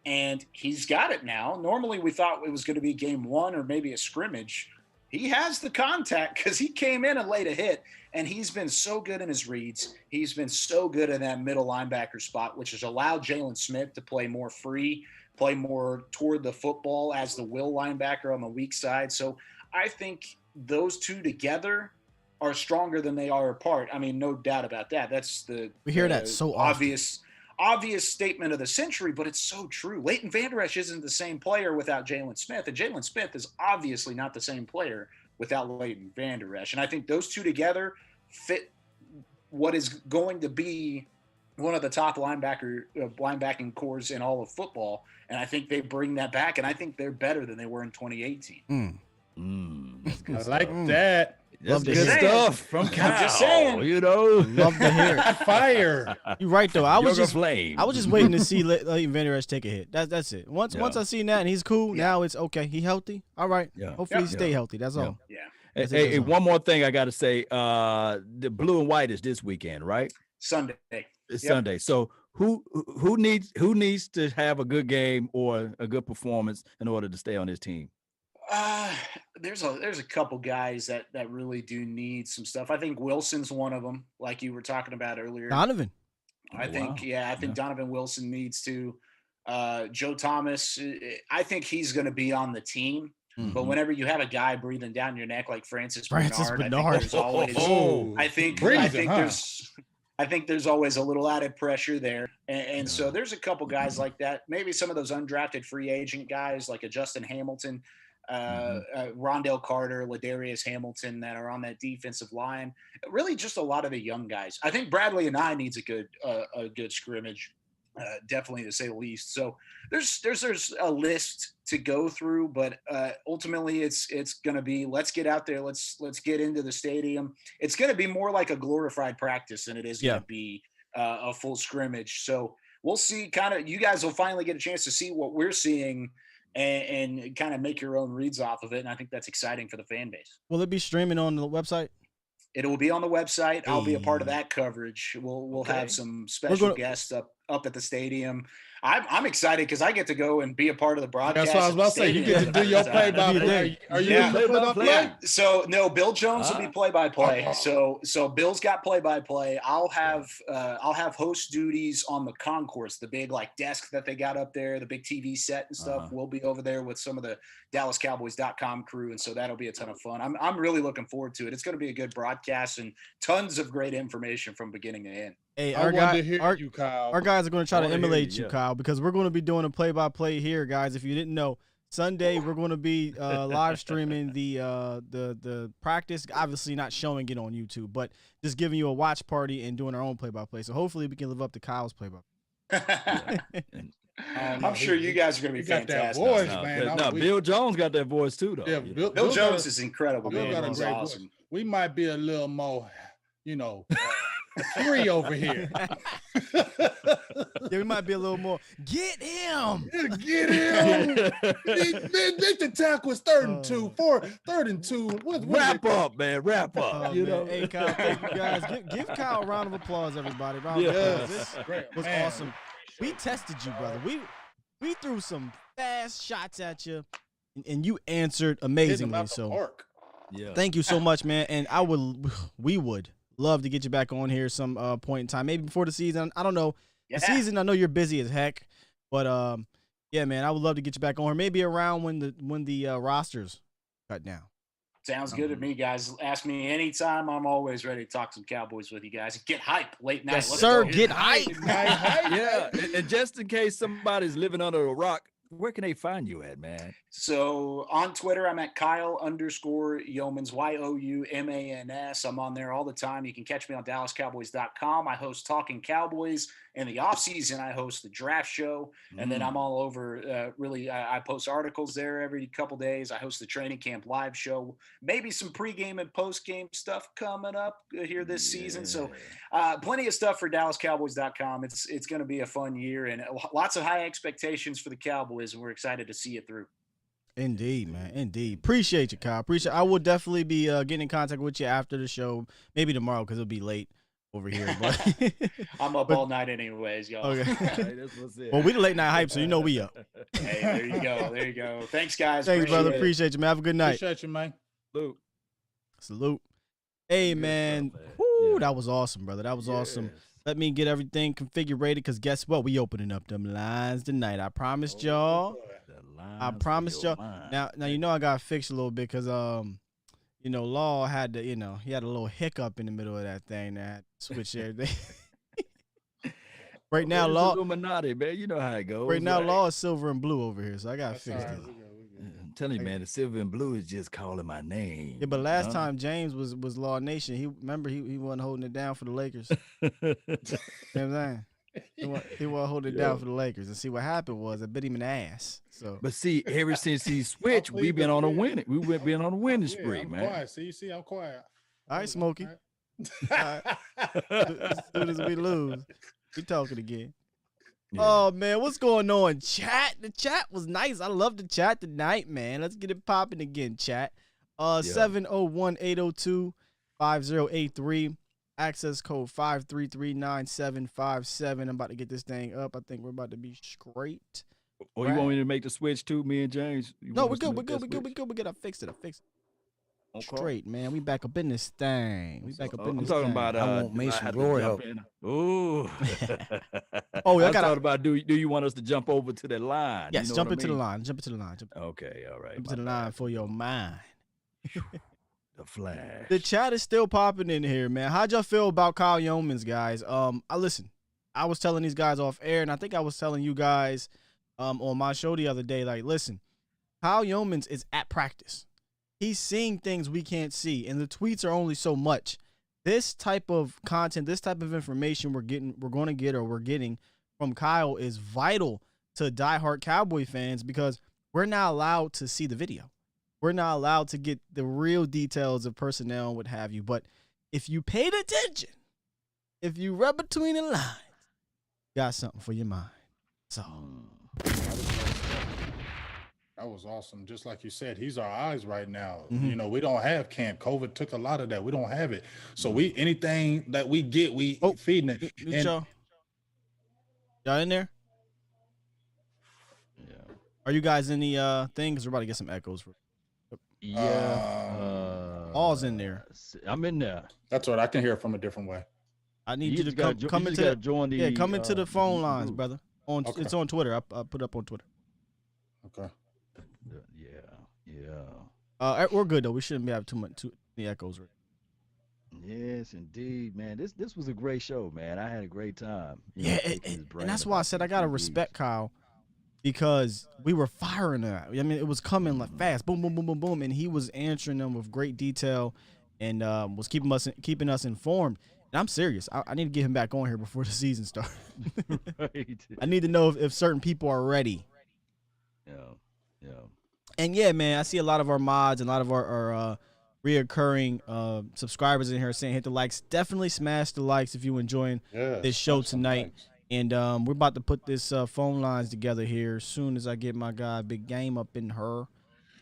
And he's got it now. Normally we thought it was going to be game one or maybe a scrimmage. He has the contact because he came in and laid a hit, and he's been so good in his reads. He's been so good in that middle linebacker spot, which has allowed Jalen Smith to play more free, play more toward the football as the will linebacker on the weak side. So I think those two together are stronger than they are apart. I mean, no doubt about that. That's we hear that so often. Obvious statement of the century, but it's so true. Leighton Vander Esch isn't the same player without Jalen Smith, and Jalen Smith is obviously not the same player without Leighton Vander Esch. And I think those two together fit what is going to be one of the top linebacking cores in all of football. And I think they bring that back, and I think they're better than they were in 2018. I like that. That's good stuff from Kyle. I'm just saying. Love to hear it. Fire. You're right though. I was just waiting to see Leighton Vander Esch take a hit. That's it. Once I seen that and he's cool, now it's okay. He healthy. All right. Yeah. Hopefully he stay healthy. That's all. Yeah. Hey, one more thing I got to say. The blue and white is this weekend, right? Sunday. It's Sunday. So who needs to have a good game or a good performance in order to stay on this team? There's a couple guys that really do need some stuff. I think Wilson's one of them, like you were talking about earlier. Donovan. I think Donovan Wilson needs to. Joe Thomas, I think he's going to be on the team. But whenever you have a guy breathing down your neck like Francis Bernard, I think there's always a little added pressure there. And so there's a couple guys like that. Maybe some of those undrafted free agent guys like a Justin Hamilton, Rondell Carter, Ladarius Hamilton that are on that defensive line. Really just a lot of the young guys. I think Bradley and I needs a good scrimmage. Definitely, to say the least. So there's a list to go through, but ultimately it's going to be, let's get out there, let's get into the stadium. It's going to be more like a glorified practice than it is going to be a full scrimmage. So we'll see. Kind of, you guys will finally get a chance to see what we're seeing and kind of make your own reads off of it. And I think that's exciting for the fan base. Will it be streaming on the website? It will be on the website. I'll be a part of that coverage. We'll have some special guests up at the stadium. I'm excited because I get to go and be a part of the broadcast. That's what I was about to say. You get to do your play-by-play. Are you doing play-by-play? So no, Bill Jones will be play-by-play. So Bill's got play-by-play. I'll have host duties on the concourse, the big like desk that they got up there, the big TV set and stuff. We'll be over there with some of the DallasCowboys.com crew, and so that'll be a ton of fun. I'm really looking forward to it. It's going to be a good broadcast and tons of great information from beginning to end. Hey, our guys are going to try to emulate you, Kyle, because we're going to be doing a play-by-play here, guys. If you didn't know, Sunday we're going to be live streaming the practice. Obviously, not showing it on YouTube, but just giving you a watch party and doing our own play-by-play. So hopefully, we can live up to Kyle's play-by-play. I'm sure you guys are going to be fantastic. That voice, man. Bill Jones got that voice too, though. Yeah, Bill Jones is incredible. Bill got a great voice. We might be a little more, free over here. Yeah, we might be a little more. Get him. Get him. The tackle was 3rd and 2, 3rd and 2. Wrap up, man. Wrap up. Man. Hey, Kyle, thank you guys. Give Kyle a round of applause, everybody. Round of applause. This was awesome. We tested you, brother. We threw some fast shots at you, and you answered amazingly. So, thank you so much, man. And we would love to get you back on here some point in time, maybe before the season. I don't know. The season, I know you're busy as heck, but yeah, man, I would love to get you back on here. Maybe around when the rosters cut down. Sounds good to me, guys. Ask me anytime. I'm always ready to talk some Cowboys with you guys. Get hype late night. Yes, sir. Get hype. Yeah, and just in case somebody's living under a rock, where can they find you at, man? So on Twitter, I'm at Kyle_Youmans, YOUMANS. I'm on there all the time. You can catch me on DallasCowboys.com. I host Talking Cowboys. In the offseason, I host the draft show, and then I'm all over. I post articles there every couple days. I host the training camp live show, maybe some pregame and postgame stuff coming up here this season. So plenty of stuff for DallasCowboys.com. It's going to be a fun year and lots of high expectations for the Cowboys, and we're excited to see it through. Indeed, man. Indeed. Appreciate you, Kyle. I will definitely be getting in contact with you after the show, maybe tomorrow because it'll be late over here. But I'm up all night anyways, y'all. Okay. Well, we the late night hype, so we up. Hey, there you go. There you go. Thanks, guys. Thanks, brother. Appreciate you, man. Have a good night. Appreciate you, man. Salute. Hey, man. Woo, that was awesome, brother. That was awesome. Let me get everything configured because guess what? We opening up them lines tonight. I promised y'all. Now I got to fix a little bit because Law had to, he had a little hiccup in the middle of that thing that switched everything. Right now, Law Illuminati, man. You know how it goes. Right now, Law is silver and blue over here, so I got to fix this. I'm telling you, man, the silver and blue is just calling my name. Yeah, but last time James was Law Nation, he wasn't holding it down for the Lakers. You know what I'm saying? He wasn't holding it down for the Lakers. And see what happened was I bit him in the ass. So, but see, ever since he switched, we've been on a winning. We've been on a winning spree, man. Quiet. See, I'm quiet. All right, Smokey. All right. As soon as we lose, we talking again. Yeah. Oh man, what's going on, chat? The chat was nice. I love the chat tonight, man. Let's get it popping again, chat. 701-802-5083. Access code 5339757. I'm about to get this thing up. I think we're about to be straight. Or you want me to make the switch too, me and James? No, we're good. We're good. I fixed it. Okay. Straight, man. We back up in this thing. I'm talking about I want Mason Glory up. Ooh. I got thought about do you want us to jump over to the line? Yes, jump into the line. Okay, all right. Jump into the line for your mind. The Flash. The chat is still popping in here, man. How'd y'all feel about Kyle Youmans, guys? I was telling these guys off air, and I think I was telling you guys on my show the other day, like, listen, Kyle Youmans is at practice. He's seeing things we can't see, and the tweets are only so much. This type of content, this type of information we're getting from Kyle is vital to diehard Cowboy fans because we're not allowed to see the video. We're not allowed to get the real details of personnel and what have you. But if you paid attention, if you read between the lines, got something for your mind. So That was awesome. Just like you said, he's our eyes right now. Mm-hmm. You know, we don't have camp. COVID took a lot of that. We don't have it. So we anything that we get, we feeding it. And y'all in there? Yeah. Are you guys in the thing? Because we're about to get some echoes. Yeah. All's in there. I'm in there. That's right. I can hear it from a different way. I need you to come into the join the come into the phone lines, brother. Okay. It's on Twitter. I put up on Twitter. Okay. Yeah. We're good though. We shouldn't be having too many echoes. Right? Yes, indeed, man. This was a great show, man. I had a great time. And that's why I said I gotta respect Kyle, because we were firing that. I mean, it was coming like fast, boom, boom, boom, boom, boom, and he was answering them with great detail, and was keeping us informed. And I'm serious. I need to get him back on here before the season starts. Right. I need to know if certain people are ready. Yeah. And yeah, man, I see a lot of our mods and a lot of our reoccurring subscribers in here saying hit the likes. Definitely smash the likes if you're enjoying this show tonight. And we're about to put this phone lines together here as soon as I get my guy Big Game up in her.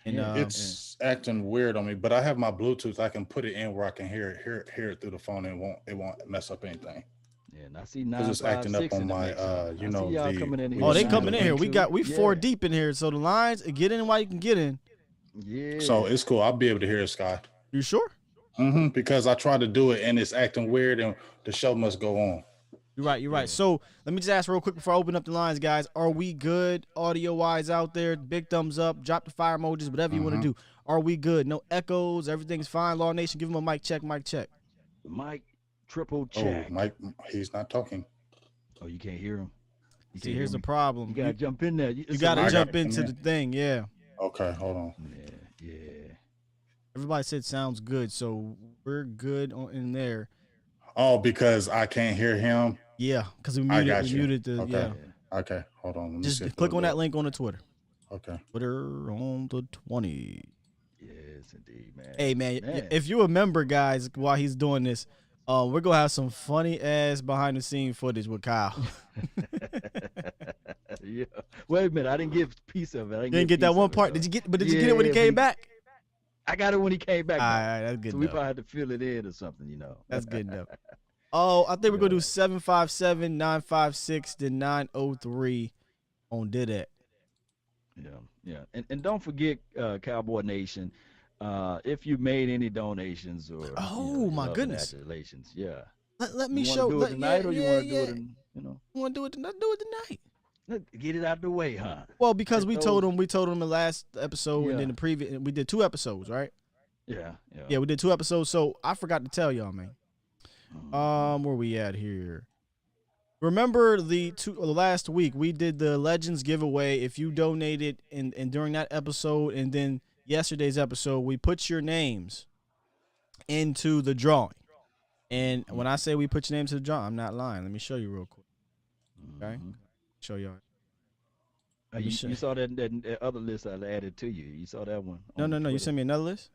And it's acting weird on me, but I have my Bluetooth. I can put it in where I can hear it through the phone. And it won't mess up anything. Yeah, and I see 9, Because it's acting up on my y'all coming in here. Oh, they coming in here. We 4 deep. deep in here. So the lines, get in while you can get in. Yeah. So it's cool. I'll be able to hear it, Sky. You sure? Mm-hmm. Because I tried to do it and it's acting weird, and the show must go on. You're right. Yeah. So let me just ask real quick before I open up the lines, guys. Are we good audio-wise out there? Big thumbs up. Drop the fire emojis, whatever you want to do. Are we good? No echoes. Everything's fine. Law Nation, give him a mic check. Mic check. Mike, triple check. Oh, Mike, he's not talking. Oh, you can't hear him. See, here's the problem. You gotta jump in there. You gotta jump into the thing. Yeah. Okay, hold on. Yeah. Everybody said sounds good, so we're good in there. Oh, because I can't hear him. Yeah, because we got you. muted the Okay. Okay, hold on. Let me Just see if click it'll on that work. link on the Twitter. Okay. Twitter on the 20. Yes, indeed, man. Hey, man, if you remember, guys, while he's doing this, we're gonna have some funny ass behind the scene footage with Kyle. Yeah. Wait a minute, I didn't get a piece of it. You didn't get that one part. Did you get it when he came back? I got it when he came back. All right, that's good. So we probably had to fill it in or something, That's good enough. Oh, I think we're gonna do 757-956 to 903 on Did It. Yeah. And don't forget, Cowboy Nation, if you made any donations or my goodness, congratulations. Yeah. Let me you show. Do it tonight, or you want to do it? You want to do it tonight? Do it tonight. Get it out the way, huh? Well, because we told him the last episode, and then the previous. We did 2 episodes, right? Yeah. Yeah, we did 2 episodes. So I forgot to tell y'all, man. Where we at here? Remember the last week we did the Legends giveaway. If you donated and during that episode, and then yesterday's episode, we put your names into the drawing. And when I say we put your names to the drawing, I'm not lying. Let me show you real quick. Okay, show y'all. You saw that other list I added to you. You saw that one? No. You sent me another list.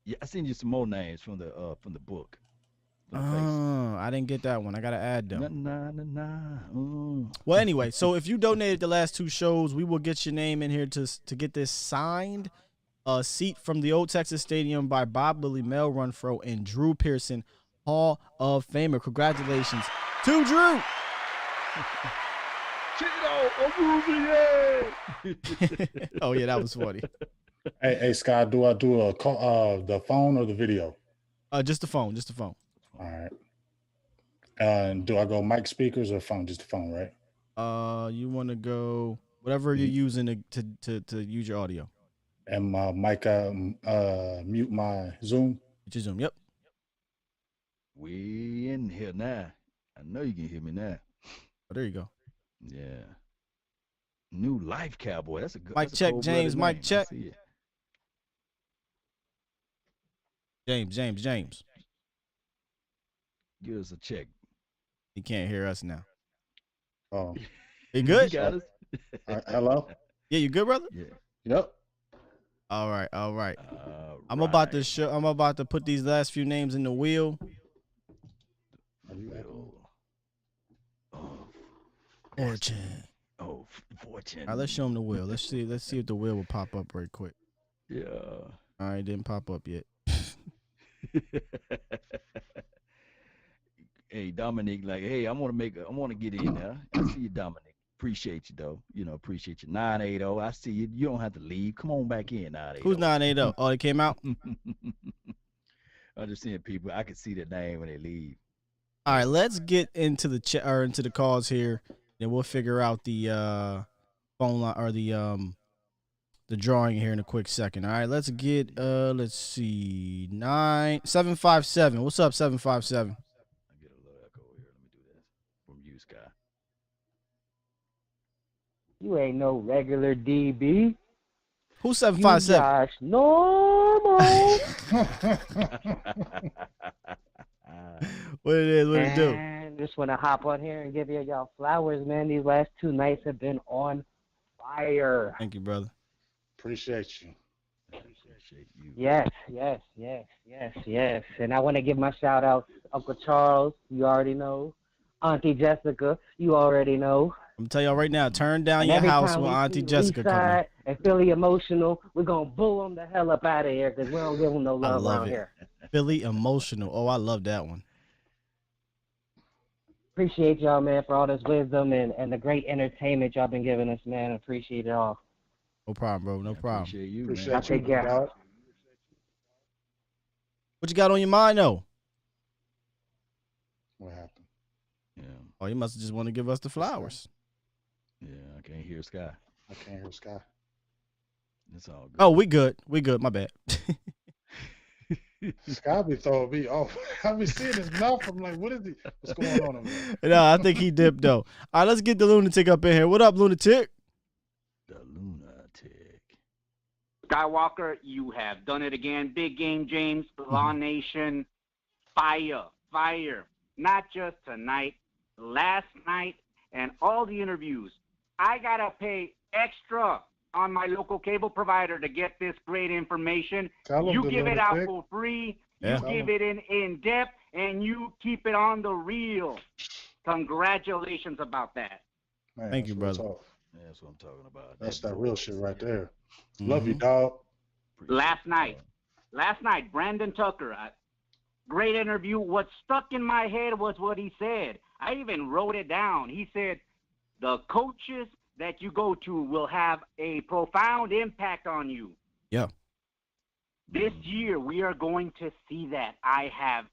Yeah, I sent you some more names from the book. I didn't get that one. I gotta add them. Nah. Well, anyway, so if you donated the last 2 shows, we will get your name in here to get this signed. A seat from the old Texas Stadium by Bob Lilly, Mel Renfro, and Drew Pearson, Hall of Famer. Congratulations to Drew. Oh yeah, that was funny. Hey, Scott, do I do a call, the phone or the video? Just the phone. All right. And do I go mic speakers or phone? Just the phone, right? You want to go whatever you're using to use your audio. And my mic, mute my Zoom. Mute your Zoom. Yep. We in here now. I know you can hear me now. Oh, there you go. Yeah. New Life Cowboy. That's a good mic check, James. Mic check. James. Give us a check. He can't hear us now. Oh. You good? You got us? Hello? Yeah, you good, brother? Yeah. Yep. All right. I'm about to put these last few names in the wheel. Oh, Origin. Oh, Fortune. All right, let's show him the wheel. Let's see if the wheel will pop up very quick. Yeah. All right, didn't pop up yet. Hey, Dominic, like, hey, I want to get in there. I see you, Dominic. Appreciate you, though. Appreciate you. 980. I see you. You don't have to leave. Come on back in, 980. Who's 980? Oh, it came out? I'm just seeing people. I can see their name when they leave. All right, let's get into the into the calls here. Then we'll figure out the phone line or the drawing here in a quick second. All right, let's get let's see 757. What's up, 757? I get a little echo here. Let me do this from you, Sky. You ain't no regular DB. Who's 757? Josh Normal. What it is? What it do? Man, just want to hop on here and give y'all flowers, man. These last 2 nights have been on fire. Thank you, brother. Appreciate you. Appreciate you. Yes. And I want to give my shout out to Uncle Charles, you already know. Auntie Jessica, you already know. I'm gonna tell y'all right now, turn down And your every house time when we Auntie see Jessica comes in. Eastside and Philly Emotional, we're going to bull them the hell up out of here because we don't give them no love love around it. here. Philly Emotional. Oh, I love that one. Appreciate y'all, man, for all this wisdom and the great entertainment y'all been giving us, man. Appreciate it all. No problem, bro. No problem. Appreciate you, Appreciate man. I'll take care. dog. What you got on your mind, though? What happened? Yeah. Oh, you must have just want to give us the flowers. Yeah, I can't hear Sky. I can't hear Sky. It's all good. Oh, we good. We good. My bad. Sky be throwing me off. I be seeing his mouth. I'm like, what is he? What's going on over there? No, I think he dipped, though. All right, let's get the lunatic up in here. What up, lunatic? The lunatic. Skywalker, you have done it again. Big game, James. Law Nation, fire. Not just tonight, last night, and all the interviews. I got to pay extra on my local cable provider to get this great information. Tell him You the give it out lunatic. for free. Yeah. You give it in depth, and you keep it on the real. Congratulations about that. Man, Thank you, that's brother. what's up. Yeah, that's what I'm talking about. That's that real shit right there. Mm-hmm. Love you, dog. Last night, Brandon Tucker, great interview. What stuck in my head was what he said. I even wrote it down. He said, the coaches that you go to will have a profound impact on you. Yeah. This year, we are going to see that. I have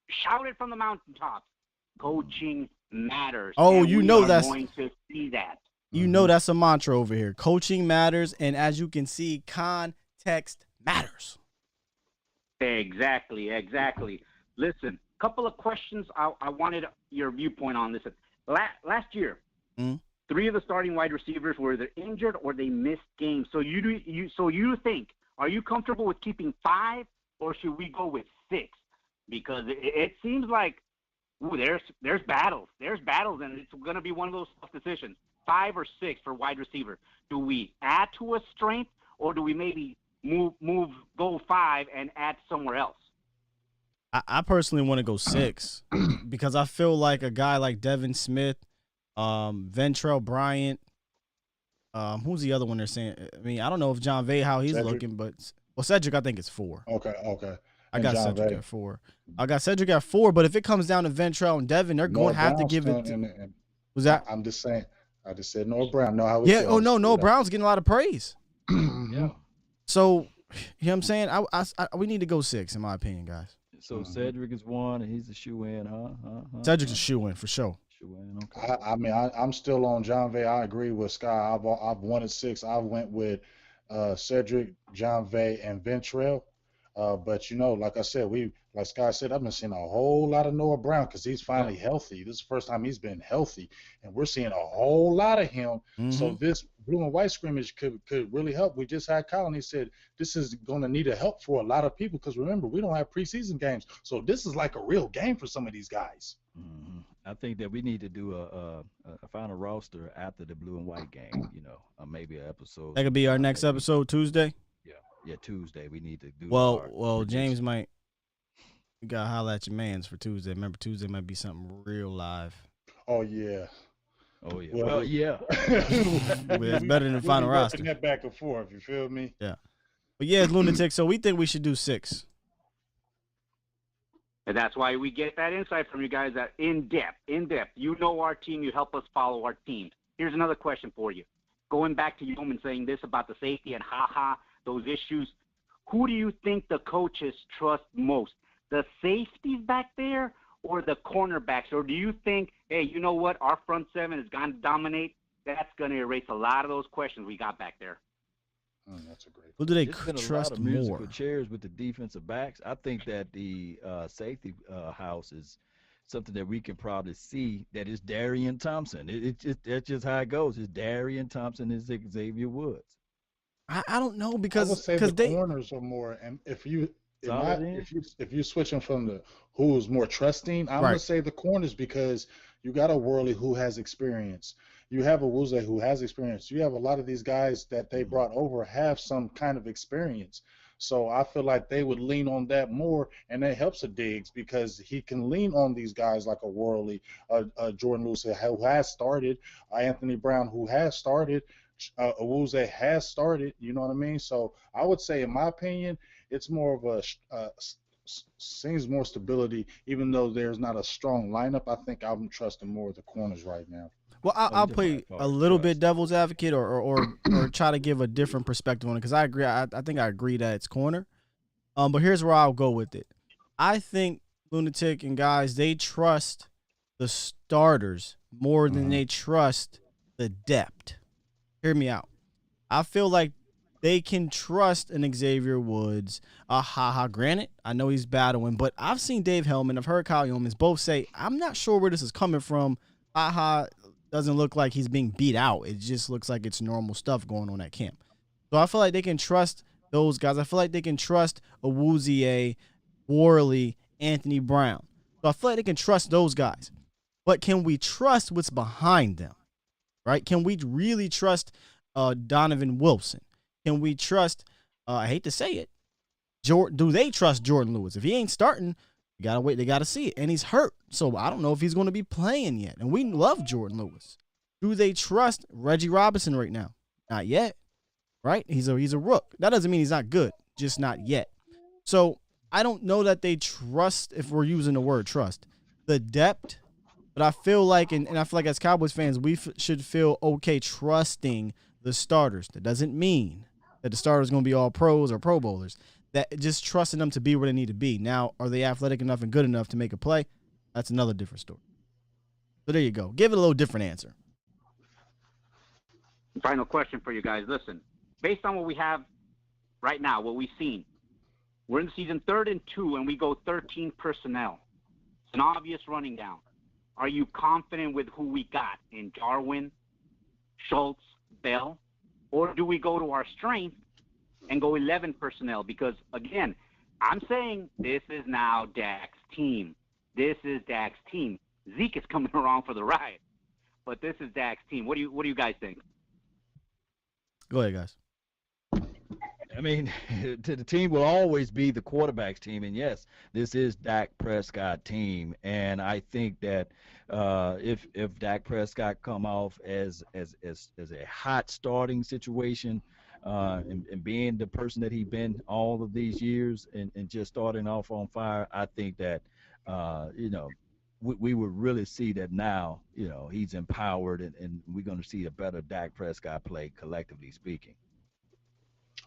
shouted from the mountaintops, coaching matters. Oh, and you we know are that's- going to see that. You know that's a mantra over here. Coaching matters, and as you can see, context matters. Exactly. Listen, couple of questions. I wanted your viewpoint on this. Last year, 3 of the starting wide receivers were either injured or they missed games. So you think, are you comfortable with keeping 5, or should we go with 6? Because it seems like there's battles. There's battles, and it's going to be one of those tough decisions. 5 or 6 for wide receiver. Do we add to a strength, or do we maybe go 5 and add somewhere else? I personally want to go 6 because I feel like a guy like Devin Smith, Ventrell Bryant, who's the other one they're saying? I mean, I don't know if John Vay, how he's Cedric. looking, but Cedric, I think it's 4. Okay. I got Cedric at 4. I got Cedric at 4, but if it comes down to Ventrell and Devin, they're going to have to give it. Was that? I'm just saying. I just said Noah Brown. Know how Yeah. Oh no, Noah Brown's getting a lot of praise. Yeah. So, you know what I'm saying? We need to go 6, in my opinion, guys. So Cedric is 1, and he's a shoe-in, huh? Cedric's a shoe-in for sure. Shoe-in, okay. I mean, I'm still on John Vay. I agree with Sky. I've wanted 6. I went with Cedric, John Vay, and Ventrell. But like I said, like Sky said, I've been seeing a whole lot of Noah Brown because he's finally healthy. This is the first time he's been healthy, and we're seeing a whole lot of him. Mm-hmm. So this blue and white scrimmage could really help. We just had Colin. He said this is going to need a help for a lot of people because remember, we don't have preseason games. So this is like a real game for some of these guys. Mm-hmm. I think that we need to do a final roster after the blue and white game, maybe an episode. That could be our next episode Tuesday. Yeah, Tuesday. We need to do. Well, James might. You gotta holler at your mans for Tuesday. Remember, Tuesday might be something real live. Oh yeah. Oh yeah. Well, yeah. It's better than the final roster. That back and forth. You feel me? Yeah. But yeah, it's lunatic. So we think we should do 6. And that's why we get that insight from you guys that in depth. You know our team. You help us follow our team. Here's another question for you. Going back to Youmans saying this about the safety and those issues, who do you think the coaches trust most? The safeties back there or the cornerbacks? Or do you think, hey, you know what? Our front seven is going to dominate. That's going to erase a lot of those questions we got back there. That's a great. Who do they trust a lot of musical more? chairs with the defensive backs. I think that the safety house is something that we can probably see that is Darian Thompson. That's just how it goes. It's Darian Thompson and Xavier Woods. I don't know I would because say the corners are more, and if you switch them from the who's more trusting, I'm gonna say the corners because you got a Worley who has experience. You have a Wuze who has experience. You have a lot of these guys that they brought over have some kind of experience. So I feel like they would lean on that more, and that helps a Diggs because he can lean on these guys like a Worley, Jordan Lewis who has started, Anthony Brown who has started, Wuze has started. You know what I mean? So I would say, in my opinion, it's more of a seems more stability, even though there's not a strong lineup. I think I'm trusting more of the corners right now. Well, I'll play a little bit devil's advocate or try to give a different perspective on it because I agree. I think I agree that it's corner. But here's where I'll go with it. I think Lunatic and guys, they trust the starters more than they trust the depth. Hear me out. I feel like they can trust an Xavier Woods, Granted, I know he's battling, but I've seen Dave Hellman, I've heard Kyle Youmans both say, I'm not sure where this is coming from. Doesn't look like he's being beat out. It just looks like it's normal stuff going on at camp. So I feel like they can trust those guys. I feel like they can trust Awuzie, Worley, Anthony Brown. So I feel like they can trust those guys. But can we trust what's behind them? Right? Can we really trust Donovan Wilson? Can we trust, I hate to say it, do they trust Jordan Lewis? If he ain't starting, you got to wait. They got to see it. And he's hurt. So I don't know if he's going to be playing yet. And we love Jordan Lewis. Do they trust Reggie Robinson right now? Not yet. Right? He's a rook. That doesn't mean he's not good. Just not yet. So I don't know that they trust, if we're using the word trust, the depth. But I feel like, and I feel like as Cowboys fans, we should feel okay trusting the starters. That doesn't mean that the starters are going to be all pros or pro bowlers. That just trusting them to be where they need to be. Now, are they athletic enough and good enough to make a play? That's another different story. So there you go. Give it a little different answer. Final question for you guys. Listen, based on what we have right now, what we've seen, we're in the season 3rd and 2, and we go 13 personnel. It's an obvious running down. Are you confident with who we got in Jarwin, Schultz, Bell? Or do we go to our strength and go 11 personnel? Because, again, I'm saying this is now Dak's team. This is Dak's team. Zeke is coming around for the ride, but this is Dak's team. What do you guys think? Go ahead, guys. I mean, the team will always be the quarterback's team, and yes, this is Dak Prescott's team, and I think that if Dak Prescott come off as a hot starting situation, and being the person that he's been all of these years, and just starting off on fire, I think that we would really see that now. He's empowered, and we're going to see a better Dak Prescott play, collectively speaking.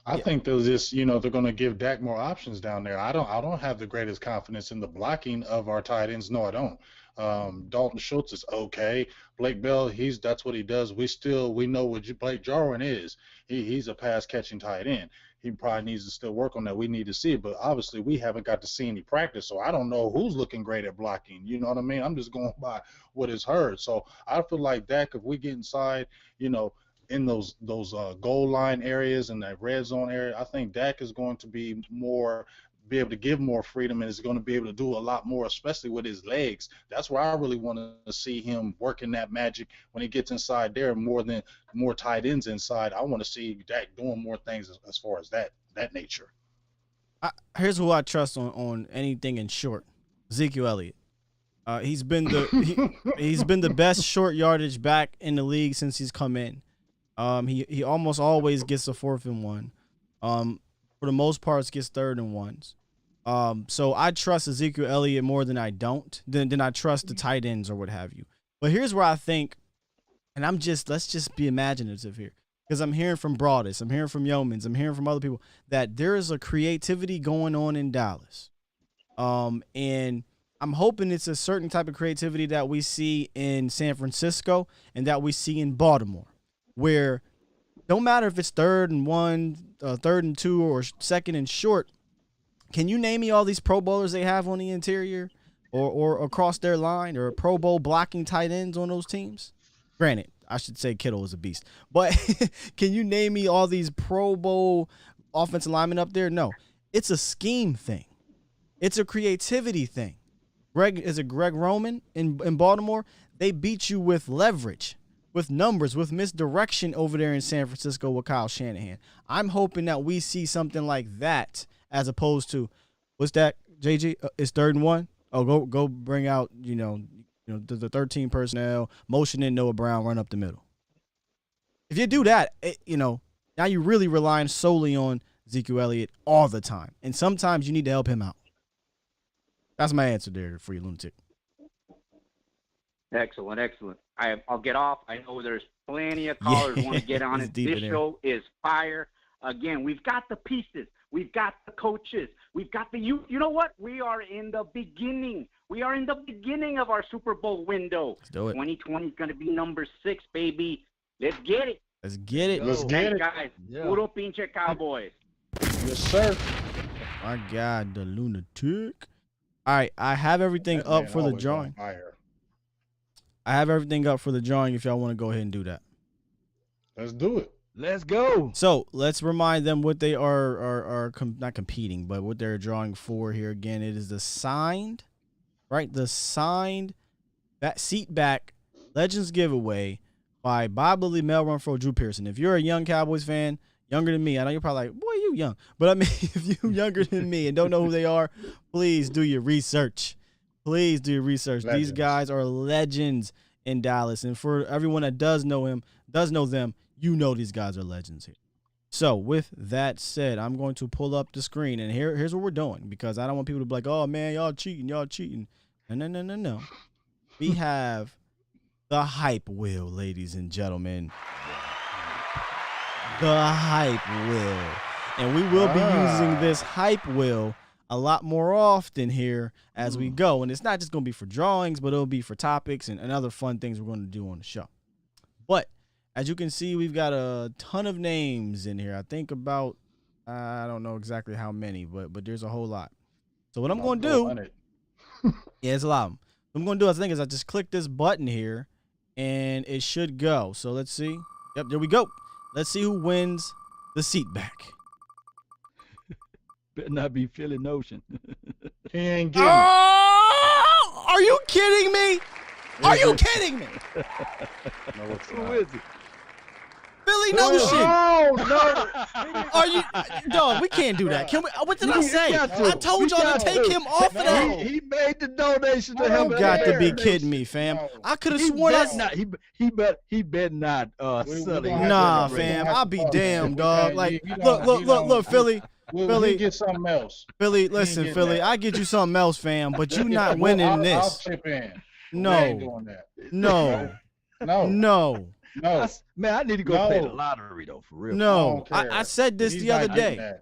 I think they'll just, they're going to give Dak more options down there. I don't have the greatest confidence in the blocking of our tight ends. No, I don't. Dalton Schultz is okay. Blake Bell, that's what he does. We know what Blake Jarwin is. He's a pass catching tight end. He probably needs to still work on that. We need to see it, but obviously we haven't got to see any practice, so I don't know who's looking great at blocking. You know what I mean? I'm just going by what is heard. So I feel like Dak, if we get inside, in those goal line areas and that red zone area, I think Dak is going to be able to give more freedom and is going to be able to do a lot more, especially with his legs. That's where I really want to see him working that magic when he gets inside there, more tight ends inside. I want to see Dak doing more things as far as that nature. Here's who I trust on anything in short. Ezekiel Elliott. He's been the best short yardage back in the league since he's come in. He almost always gets a 4th and 1. For the most part, gets 3rd and 1s. So I trust Ezekiel Elliott more than I trust the tight ends or what have you. But here's where I think, and let's just be imaginative here, because I'm hearing from Broadus, I'm hearing from Youmans, I'm hearing from other people that there is a creativity going on in Dallas. And I'm hoping it's a certain type of creativity that we see in San Francisco and that we see in Baltimore, where don't matter if it's 3rd and 1, 3rd and 2, or 2nd and short. Can you name me all these Pro Bowlers they have on the interior or across their line, or Pro Bowl blocking tight ends on those teams? Granted, I should say Kittle is a beast, but can you name me all these Pro Bowl offensive linemen up there? No, it's a scheme thing. It's a creativity thing. Greg Roman in Baltimore? They beat you with leverage, with numbers, with misdirection over there in San Francisco with Kyle Shanahan. I'm hoping that we see something like that, as opposed to, what's that, JG? It's 3rd and 1. Oh, go bring out the 13 personnel, motion in Noah Brown, run up the middle. If you do that, now you're really relying solely on Ezekiel Elliott all the time, and sometimes you need to help him out. That's my answer there for you, lunatic. Excellent. I'll get off. I know there's plenty of callers want to get on it. This show is fire. Again, we've got the pieces. We've got the coaches. We've got you know what? We are in the beginning. We are in the beginning of our Super Bowl window. Let's do it. 2020 is going to be number 6, baby. Let's get it. Let's get it. Let's get it. Guys, puro pinche Cowboys. Yes, sir. My God, the lunatic. All right, I have everything up for the drawing. I have everything up for the drawing if y'all want to go ahead and do that. Let's do it. Let's go. So let's remind them what they are not competing, but what they're drawing for here. Again, it is the signed that seat back Legends giveaway by Bob Lilly, Mel Renfro, Drew Pearson. If you're a young Cowboys fan, younger than me, I know you're probably like, boy, you young. But I mean, if you're younger than me and don't know who they are, please do your research. Please do your research. Legends. These guys are legends in Dallas. And for everyone that does know them, you know these guys are legends here. So with that said, I'm going to pull up the screen. And here's what we're doing, because I don't want people to be like, oh, man, y'all cheating. No. We have the hype wheel, ladies and gentlemen. The hype wheel. And we will be using this hype wheel a lot more often here as we go. And it's not just going to be for drawings, but it'll be for topics and other fun things we're going to do on the show. But as you can see, we've got a ton of names in here. I think about, I don't know exactly how many, but there's a whole lot. So what I'm going to do, it's a lot of them. What I'm going to do, I think, is I just click this button here, and it should go. So let's see. Yep, there we go. Let's see who wins the seat back. Better not be Philly Notion. He ain't getting Oh! Are you kidding me? Are you kidding me? No, Who is it? Philly Notion. Oh, no. Are you, dog? We can't do that. Can we? What did I say? I told y'all to take him off of that. He made the donation to him. You got to be kidding me, fam. I could have sworn that's not. He bet not. Sully. Nah, fam. I'll be damned, dog. Like, look, Philly. Philly, get something else. Philly, listen, Philly. I get you something else, fam. But you not winning this. I'll chip in. No. Man, I need to go play the lottery though, for real. No, I said this the other day.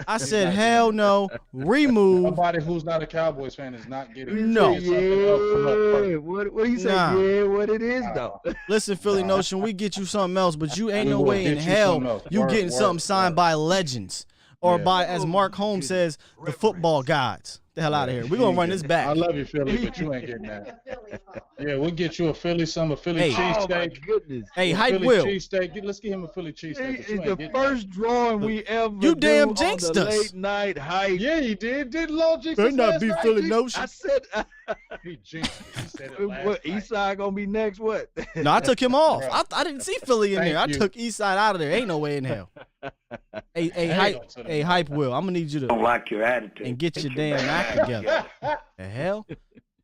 I said, hell no. Remove. Somebody who's not a Cowboys fan is not getting. No. Yeah. What do you say? Nah. Yeah, what it is though. Listen, Philly Notion, we get you something else, but you ain't no way in hell you getting something signed by legends or by, as Mark Holmes says, the football gods. The hell out of here. We're going to run this back. I love you, Philly, but you ain't getting that. Yeah, we'll get you a Philly Philly cheesesteak. Oh, my goodness. Hey, hype Philly will. Cheesesteak. Let's get him a Philly cheesesteak. It's the first drawing we ever You damn do jinxed on the us. late night hype. Yeah, he did. Did Lord jinx Better us not last be night, Philly G? Notion. I said, He jinxed it. He said it last what, night. Eastside going to be next? What? No, I took him off. I didn't see Philly in Thank there. I you. took Eastside out of there. Ain't no way in hell. Hey, hype will. I'm going to need you to Don't like your attitude. and get your damn act together. The hell?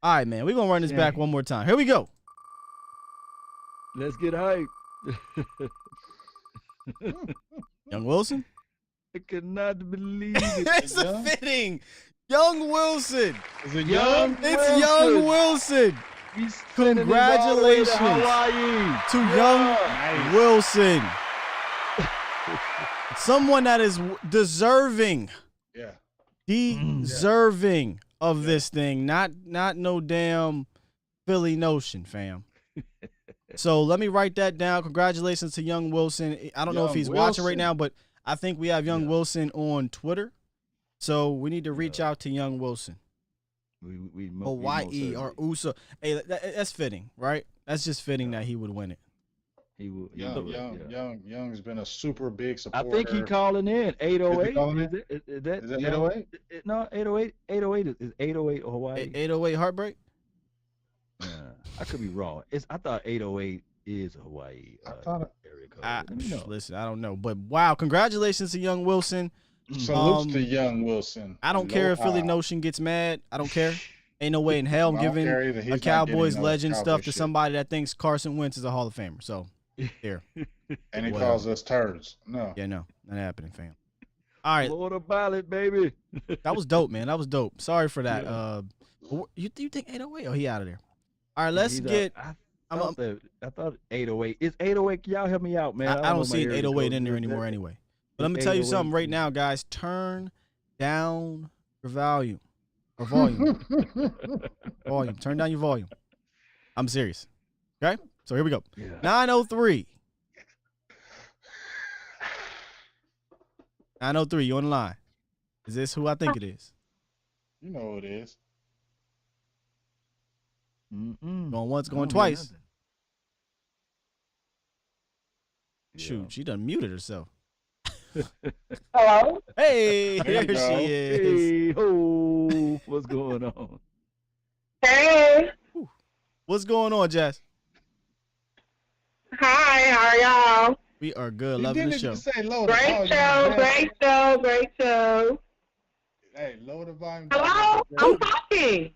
All right, man. We're going to run this back one more time. Here we go. Let's get hype. Young Wilson? I cannot believe it. It's a fitting. Young Wilson. Is it young? It's Young Wilson. Congratulations to Young Wilson. Someone that is deserving. Yeah. Deserving of this thing. Not no damn Philly notion, fam. So let me write that down. Congratulations to Young Wilson. I don't know if he's watching right now, but I think we have Young Wilson on Twitter. So we need to reach out to Young Wilson. Hawaii or USA. Hey, that's fitting, right? That's just fitting that he would win it. He would. Young's been a super big supporter. I think he calling in 808. Is that 808? No, 808. 808 is 808 Hawaii. 808 Heartbreak. I could be wrong. I thought 808 is Hawaii. I thought area code. Listen, I don't know, but wow, congratulations to Young Wilson. Salutes to Young Wilson. I don't care if Philly Notion gets mad. I don't care. Ain't no way in hell I'm giving a Cowboys legend stuff to somebody that thinks Carson Wentz is a Hall of Famer. So, there. And he calls us turds. No. Yeah, no. Not happening, fam. All right. Florida ballot, baby. That was dope, man. That was dope. Sorry for that. Yeah. You think 808? Oh, he out of there. All right, let's get. I thought 808. It's 808. Can y'all help me out, man? I don't see an 808 in there anymore anyway. But let me tell you something right now, guys. Turn down your volume. Or volume. Volume. Turn down your volume. I'm serious. Okay? So here we go. Yeah. 903. 903, you on the line. Is this who I think it is? You know who it is. Going once, going twice. Shoot, she done muted herself. Hello? Hey, here she is. Hey, oh, what's going on? Hey. What's going on, Jess? Hi, how are y'all? We are good. Loving the show. Great show. Hey, lower the volume. Hello? I'm talking.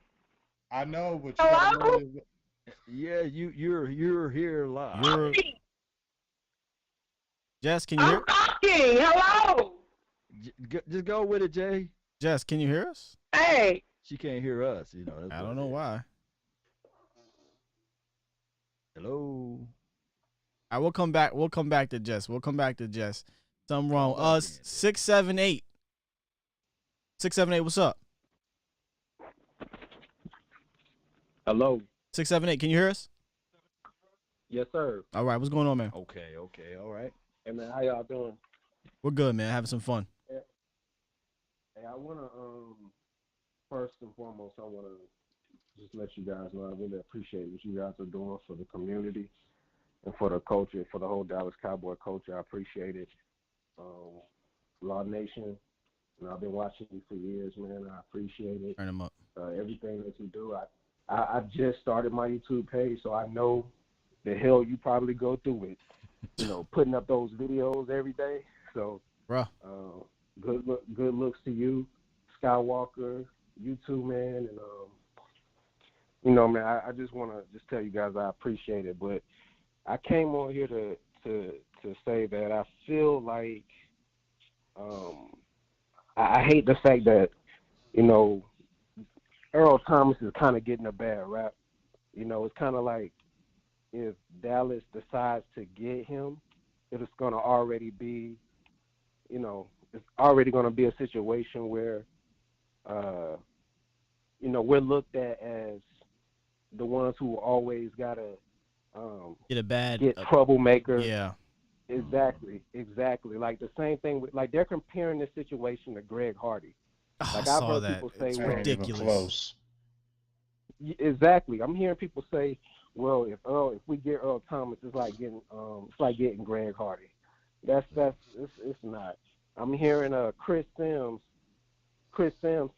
I know, but hello? Yeah, you're here live. Jess, can you hear? I'm talking. Hello. Just go with it, Jay. Jess, can you hear us? Hey. She can't hear us. I don't know why. Hello. All right, we'll come back. We'll come back to Jess. Something wrong. 678. 678. What's up? Hello. 678. Can you hear us? Yes, sir. All right. What's going on, man? Okay. All right. Hey, man, how y'all doing? We're good, man. Having some fun. Hey, I want to, first and foremost, I want to just let you guys know I really appreciate what you guys are doing for the community and for the culture, for the whole Dallas Cowboy culture. I appreciate it. Law Nation, I've been watching you for years, man. I appreciate it. Turn them up. Everything that you do. I just started my YouTube page, so I know the hell you probably go through with, putting up those videos every day. So, good looks to you, Skywalker, you too, man. And man, I just want to just tell you guys I appreciate it. But I came on here to say that I feel like I hate the fact that Earl Thomas is kind of getting a bad rap. It's kind of like if Dallas decides to get him, it's going to already be, it's already going to be a situation where, we're looked at as the ones who always got to get troublemaker. Yeah. Exactly. Like the same thing with, they're comparing this situation to Greg Hardy. I've heard people say, it's ridiculous. Exactly. I'm hearing people say, well, if we get Earl Thomas, it's like getting Greg Hardy. It's not. I'm hearing Chris Sims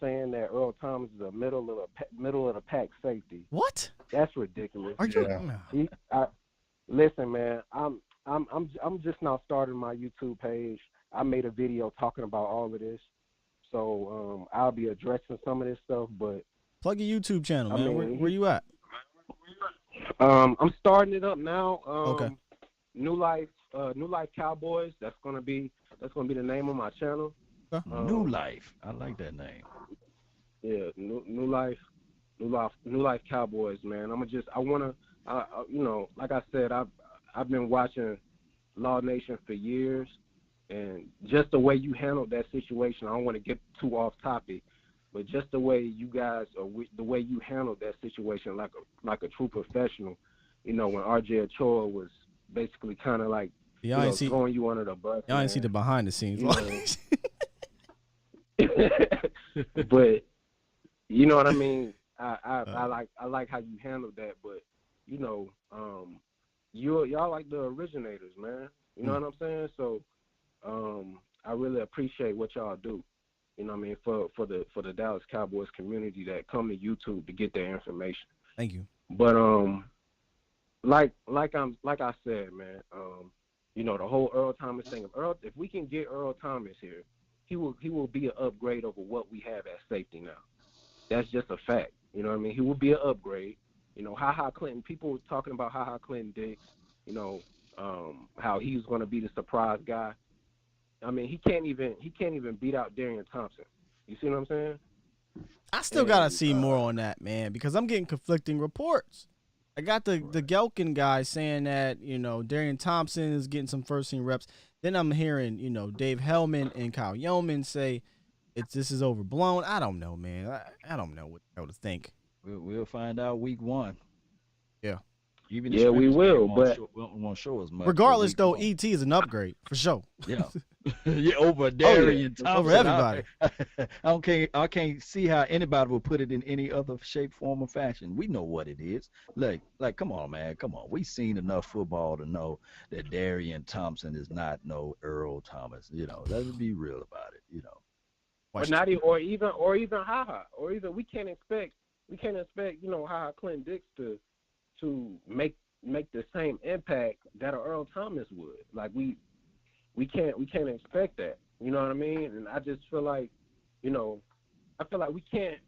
saying that Earl Thomas is a middle of the pack safety. What? That's ridiculous. Are you? Listen, man. I'm just now starting my YouTube page. I made a video talking about all of this, so I'll be addressing some of this stuff. But Plug your YouTube channel, man. Where you at? I'm starting it up now. Okay. New Life Cowboys. That's gonna be the name of my channel. New Life. I like that name. Yeah, New Life Cowboys, man. Like I said, I've been watching Law Nation for years, and just the way you handled that situation, I don't want to get too off topic, but just the way you guys, the way you handled that situation like a true professional, when RJ Ochoa was basically kind of like throwing you under the bus. Y'all ain't see the behind the scenes. But you know what I mean? I like how you handled that, but y'all like the originators, man. You know what I'm saying? So I really appreciate what y'all do. You know what I mean, for the Dallas Cowboys community that come to YouTube to get their information. Thank you. But like I said, man, the whole Earl Thomas thing. If we can get Earl Thomas here, he will be an upgrade over what we have at safety now. That's just a fact. You know what I mean? He will be an upgrade. Ha Clinton. People were talking about Ha Clinton Diggs. How he's going to be the surprise guy. I mean, he can't even beat out Darian Thompson. You see what I'm saying? I still gotta see more on that, man, because I'm getting conflicting reports. I got the Gelkin guy saying that Darian Thompson is getting some first team reps. Then I'm hearing Dave Hellman and Kyle Youmans say this is overblown. I don't know, man. I don't know what to think. We'll find out week 1. Yeah. We will, but won't show us much. Regardless, though, ET is an upgrade for sure. Yeah, yeah, over Darian Thompson, over everybody. I can't see how anybody would put it in any other shape, form, or fashion. We know what it is. Like, come on, man, come on. We've seen enough football to know that Darian Thompson is not no Earl Thomas. Let's be real about it. Or even Ha, or even we can't expect Ha Clinton Diggs to make the same impact that Earl Thomas would. Like we can't expect that. You know what I mean? And I just feel like, we can't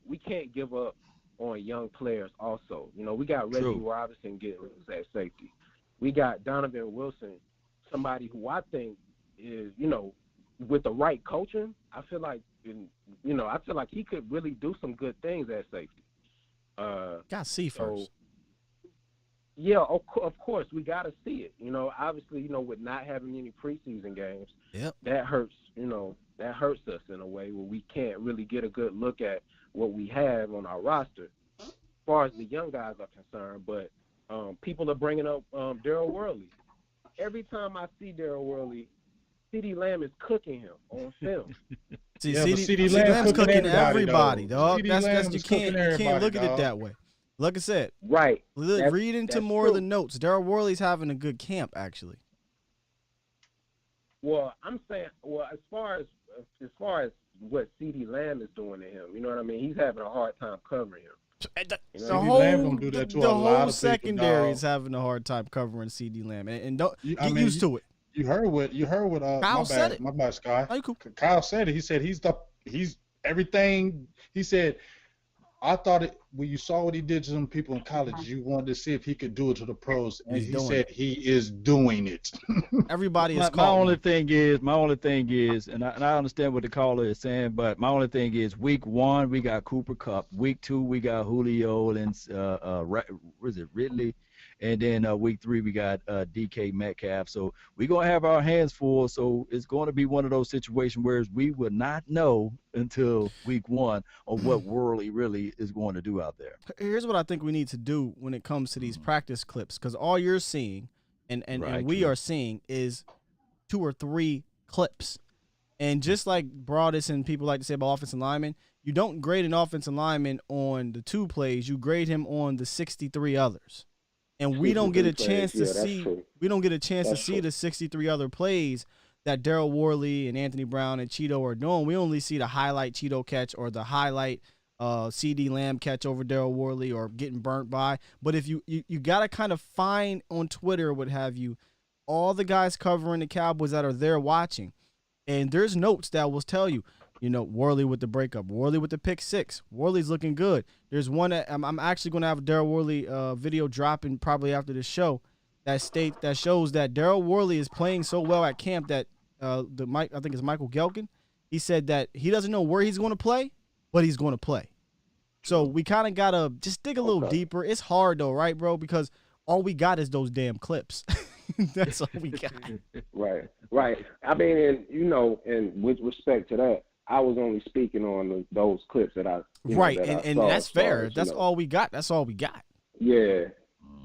give up on young players also. We got Reggie Robinson getting at safety. We got Donovan Wilson, somebody who I think is, with the right coaching, I feel like he could really do some good things at safety. Got to see first. Yeah, of course, we got to see it. Obviously, with not having any preseason games, that hurts. That hurts us in a way where we can't really get a good look at what we have on our roster, as far as the young guys are concerned. But people are bringing up Daryl Worley. Every time I see Daryl Worley, CeeDee Lamb is cooking him on film. CeeDee Lamb's cooking everybody, dog. You can't look at it that way. Like I said, right. Read into more of the notes. Daryl Worley's having a good camp, actually. Well, I'm saying, as far as what CeeDee Lamb is doing to him, you know what I mean? He's having a hard time covering him. The whole secondary is having a hard time covering CeeDee Lamb, and don't get used to it. You heard what Kyle said. My bad, Sky. Oh, cool. Kyle said it. He said he's everything. He said, I thought when you saw what he did to some people in college, you wanted to see if he could do it to the pros, and he said he is doing it. Everybody is. My only thing is, and I understand what the caller is saying, but my only thing is, week 1 we got Cooper Kupp, week 2 we got Julio and Ridley. And then week 3 we got DK Metcalf. So we're going to have our hands full. So it's going to be one of those situations where we will not know until week 1 of what Worley really is going to do out there. Here's what I think we need to do when it comes to these practice clips, because all you're seeing and we are seeing is 2 or 3 clips. And just like Broadus and people like to say about offensive linemen, you don't grade an offensive lineman on the 2 plays. You grade him on the 63 others. And we don't get a chance to see. We don't get a chance to see the 63 other plays that Daryl Worley and Anthony Brown and Cheeto are doing. We only see the highlight Cheeto catch or the highlight CeeDee Lamb catch over Daryl Worley or getting burnt by. But if you got to kind of find on Twitter or what have you, all the guys covering the Cowboys that are there watching, and there's notes that will tell you You know, Worley with the breakup, Worley with the pick 6. Worley's looking good. There's one that I'm actually going to have a Daryl Worley video dropping probably after the show that shows that Daryl Worley is playing so well at camp that I think it's Michael Gelkin. He said that he doesn't know where he's going to play, but he's going to play. So we kind of got to just dig a little deeper. It's hard though, right, bro? Because all we got is those damn clips. That's all we got. Right. I mean, and with respect to that, I was only speaking on those clips that I and that's fair. That's all we got. That's all we got. Yeah,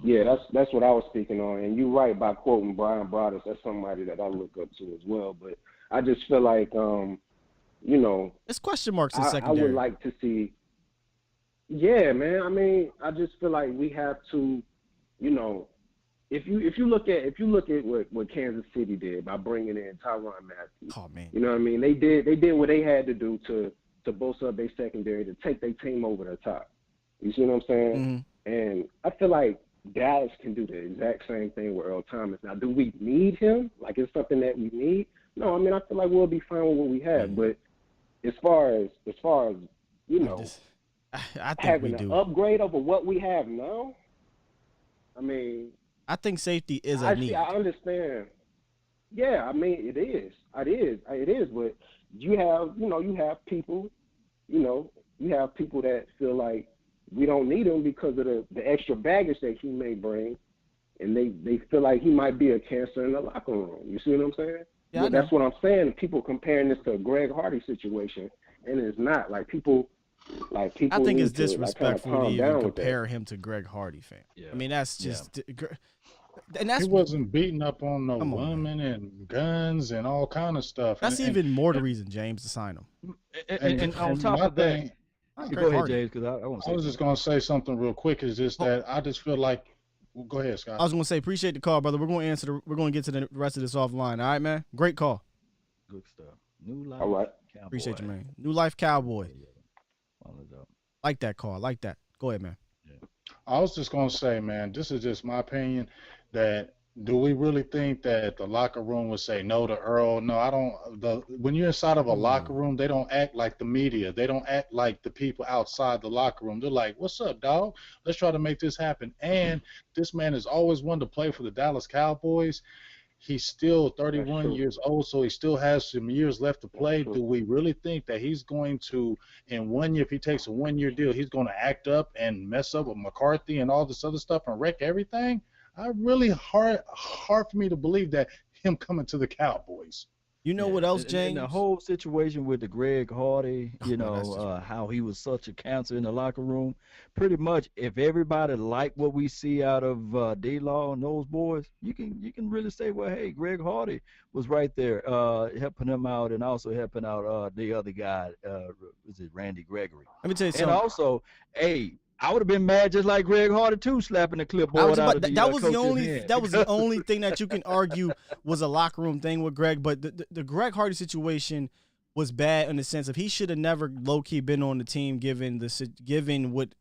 that's what I was speaking on. And you're right by quoting Brian Broaddus. That's somebody that I look up to as well. But I just feel like, it's question marks in secondary. I would like to see. Yeah, man. I mean, I just feel like we have to, if you look at what Kansas City did by bringing in Tyrann Mathieu. Oh man. You know what I mean? They did what they had to do to bolster up their secondary to take their team over the top. You see what I'm saying? Mm-hmm. And I feel like Dallas can do the exact same thing with Earl Thomas. Now, do we need him? Like, it's something that we need? No, I mean, I feel like we'll be fine with what we have. But as far as I think having we do. an upgrade over what we have now, I mean, I think safety is a need. I understand. Yeah, I mean, it is. It is. But you have people that feel like we don't need him because of the extra baggage that he may bring, and they feel like he might be a cancer in the locker room. You see what I'm saying? Yeah, but that's what I'm saying. People comparing this to a Greg Hardy situation, and it's not. I think it's disrespectful to even compare him to Greg Hardy, fam. Yeah. I mean, that's just and that's he wasn't beating up on no women and guns and all kind of stuff. That's even more the reason, James, to sign him. And on top of that, go ahead, James, because I was just going to say something real quick. Is just that I just feel like. Well, go ahead, Scott. I was going to say, appreciate the call, brother. We're going to we're going to get to the rest of this offline. All right, man. Great call. Good stuff. New Life. All right. Cowboy. Appreciate you, man. New Life Cowboy. Yeah. Like that call. Like that. Go ahead, man. Yeah. I was just going to say, man, this is just my opinion, that do we really think that the locker room would say no to Earl? No, I don't. When you're inside of a locker room, they don't act like the media. They don't act like the people outside the locker room. They're like, what's up, dog? Let's try to make this happen. And this man has always wanted to play for the Dallas Cowboys. He's still 31 years old, so he still has some years left to play. Do we really think that he's going to, in 1 year, if he takes a 1 year deal, he's going to act up and mess up with McCarthy and all this other stuff and wreck everything? I really hard for me to believe that him coming to the Cowboys. You know what else, James? And the whole situation with the Greg Hardy, how he was such a cancer in the locker room. Pretty much, if everybody like what we see out of D-Law and those boys, you can really say, well, hey, Greg Hardy was right there helping him out and also helping out the other guy, was it Randy Gregory? Let me tell you something. And also, hey, I would have been mad just like Greg Hardy too, slapping the clipboard out of the that was the only hand. thing that you can argue was a locker room thing with Greg. But the Greg Hardy situation was bad in the sense of he should have never low key been on the team given what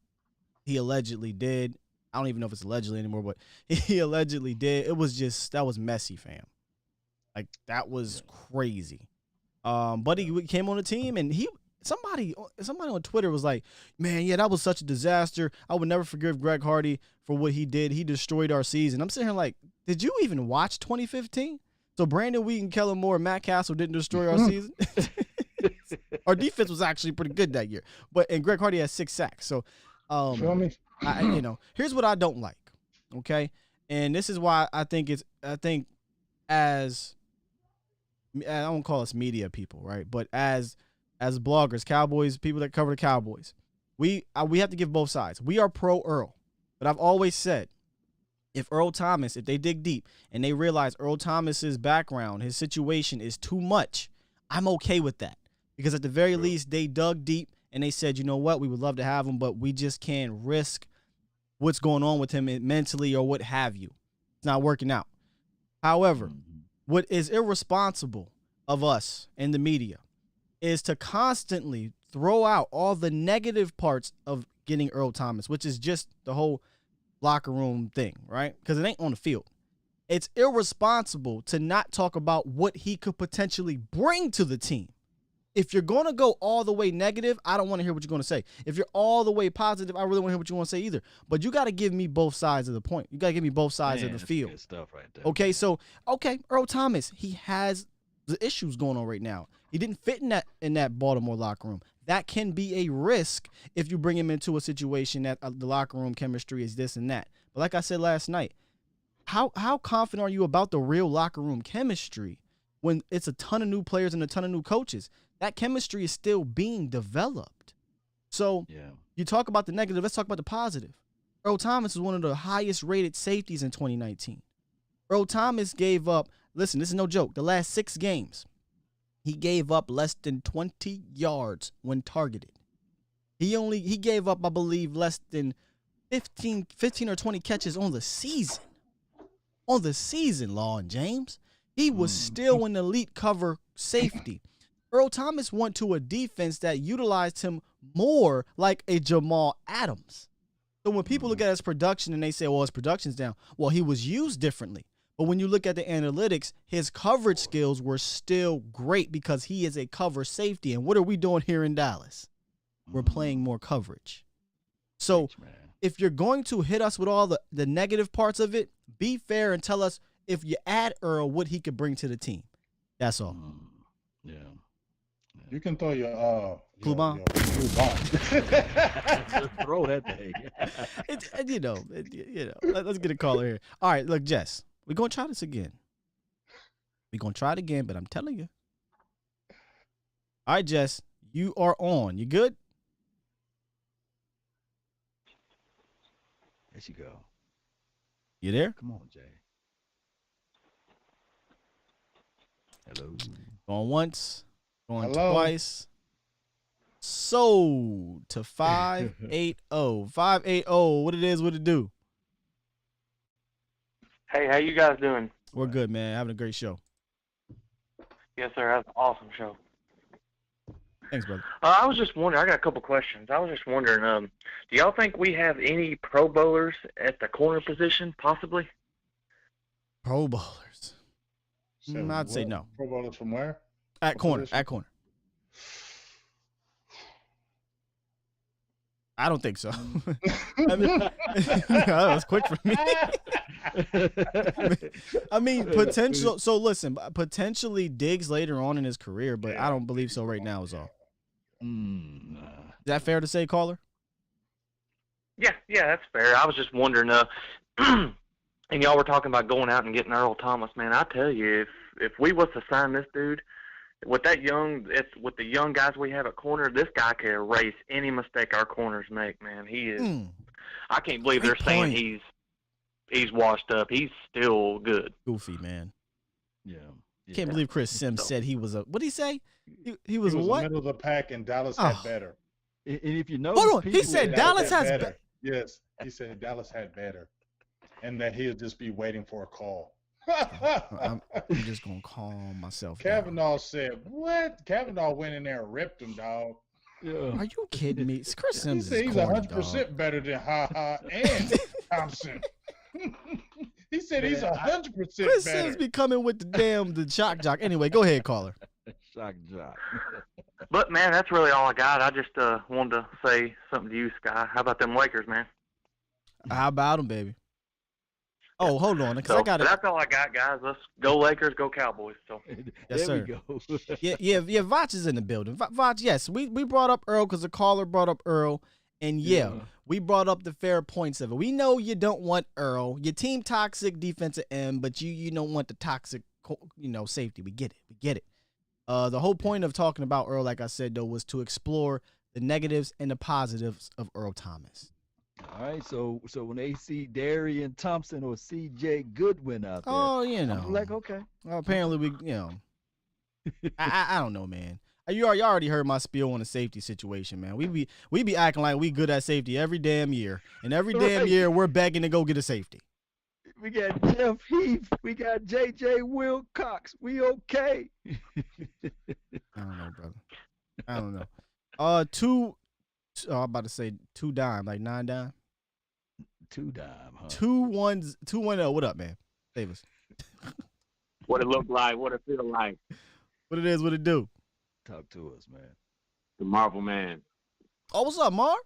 he allegedly did. I don't even know if it's allegedly anymore, but he allegedly did. It was just that was messy, fam. Like that was crazy. But he came on the team and Somebody on Twitter was like, man, yeah, that was such a disaster. I would never forgive Greg Hardy for what he did. He destroyed our season. I'm sitting here like, did you even watch 2015? So Brandon Wheaton, Kellen Moore, and Matt Castle didn't destroy our season? Our defense was actually pretty good that year. And Greg Hardy had 6 sacks. So, Feel me? Here's what I don't like, okay? And this is why I think as I don't call us media people, right? But as bloggers, Cowboys, people that cover the Cowboys, we have to give both sides. We are pro Earl, but I've always said if they dig deep and they realize Earl Thomas's background, his situation is too much, I'm okay with that because at the very least they dug deep and they said, you know what, we would love to have him, but we just can't risk what's going on with him mentally or what have you. It's not working out. However, what is irresponsible of us in the media is to constantly throw out all the negative parts of getting Earl Thomas, which is just the whole locker room thing, right? Because it ain't on the field. It's irresponsible to not talk about what he could potentially bring to the team if you're going to go all the way negative, I don't want to hear what you're going to say. If you're all the way positive, I really want to hear what you want to say either. But you got to give me both sides of the point. You got to give me both sides of the field. Good stuff right there. Okay, so Earl Thomas, he has the issues going on right now. He didn't fit in that Baltimore locker room. That can be a risk if you bring him into a situation that the locker room chemistry is this and that. But like I said last night, how confident are you about the real locker room chemistry when it's a ton of new players and a ton of new coaches? That chemistry is still being developed. So you talk about the negative, let's talk about the positive. Earl Thomas is one of the highest rated safeties in 2019. Earl Thomas gave up, listen, this is no joke, the last 6 games, he gave up less than 20 yards when targeted. He gave up, I believe, less than 15 or 20 catches on the season. On the season, Law and James. He was still an elite cover safety. Earl Thomas went to a defense that utilized him more like a Jamal Adams. So when people look at his production and they say, well, his production's down, well, he was used differently. But when you look at the analytics, his coverage skills were still great because he is a cover safety. And what are we doing here in Dallas? We're playing more coverage. So if you're going to hit us with all the negative parts of it, be fair and tell us if you add Earl, what he could bring to the team. That's all. Yeah. You can throw your Clue bomb. Just throw that thing. Let's get a caller here. All right, look, Jess, we're gonna try this again. We're gonna try it again, but I'm telling you. All right, Jess, you are on. You good? There you go. You there? Come on, Jay. Hello. Going once. Going twice. So to 580. 580. What it is, what it do? Hey, how you guys doing? We're good, man. Having a great show. Yes, sir. That's an awesome show. Thanks, brother. I was just wondering. I got a couple questions. I was just wondering. Do y'all think we have any Pro Bowlers at the corner position, possibly? Pro Bowlers. I'd say no. Pro Bowlers from where? At corner. At corner. I don't think so. That was quick for me. I mean, potential. So listen, potentially Diggs later on in his career, but I don't believe so right now is all. Is that fair to say, caller? Yeah, that's fair. I was just wondering. And y'all were talking about going out and getting Earl Thomas. Man, I tell you, if we was to sign this dude with the young guys we have at corner, this guy can erase any mistake our corners make. Man, he is. I can't believe they're saying he's washed up. He's still good. Goofy, man. Yeah. Can't believe Chris Sims said he was a. What did he say? He was what? Middle of the pack, and Dallas had better. And if you know, hold on, he said Dallas has better. Yes, he said Dallas had better, and that he'll just be waiting for a call. I'm just gonna calm myself. Kavanaugh said, "What?" Kavanaugh went in there and ripped him, dog. Yeah. Are you kidding me? Chris Sims he said he's 100% better than Ha and Thompson. He said he's 100% better. Chris Sims be coming with the shock jock. Anyway, go ahead, caller. Shock jock. But man, that's really all I got. I just wanted to say something to you, Sky. How about them Lakers, man? How about them, baby? Oh, hold on, because I got it. That's all I got, guys. Let's go Lakers, go Cowboys. So yes, sir. We go. yeah. Vach is in the building. Vach, yes, we brought up Earl because the caller brought up Earl, and we brought up the fair points of it. We know you don't want Earl. Your team toxic defensive end, but you don't want the toxic, safety. We get it. The whole point of talking about Earl, like I said, though, was to explore the negatives and the positives of Earl Thomas. All right, so when they see Darian Thompson or C.J. Goodwin out there, I'm like, okay. Well, apparently we, I don't know, man. You already heard my spiel on the safety situation, man. We be acting like we good at safety every damn year, and every damn year we're begging to go get a safety. We got Jeff Heath. We got J.J. Wilcox. We okay? I don't know, brother. I don't know. I'm about to say 2 dime, like 9 dime. 2 dime, huh? 210. What up, man? Davis. What it look like, what it feel like. What it is, what it do. Talk to us, man. The Marvel Man. Oh, what's up, Mark?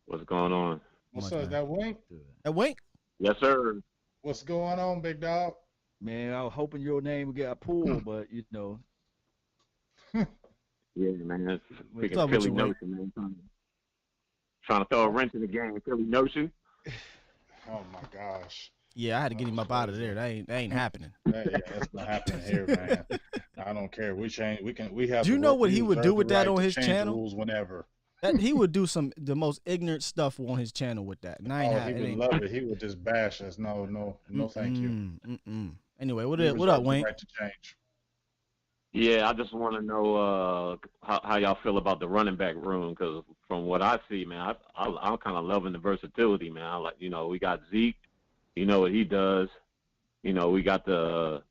What's going on? What's up, that Wink? That Wink? Yes, sir. What's going on, big dog? Man, I was hoping your name got pulled, but you know. Yeah, man. That's What's up with Philly you, Wink? Notion, man. Trying to throw a wrench in the game. Philly Notion. Oh my gosh. Yeah, I had to get him up out of there. That ain't happening. That's not happening here, man. I don't care. We change. We have. Do you know what he would do with that on his channel? Rules whenever. That he would do the most ignorant stuff on his channel with that. And he would love it. He would just bash us. No, thank you. Anyway, what up, Wayne? Right to change. Yeah, I just want to know how y'all feel about the running back room, because from what I see, man, I'm kind of loving the versatility, man. I like, we got Zeke, what he does. We got the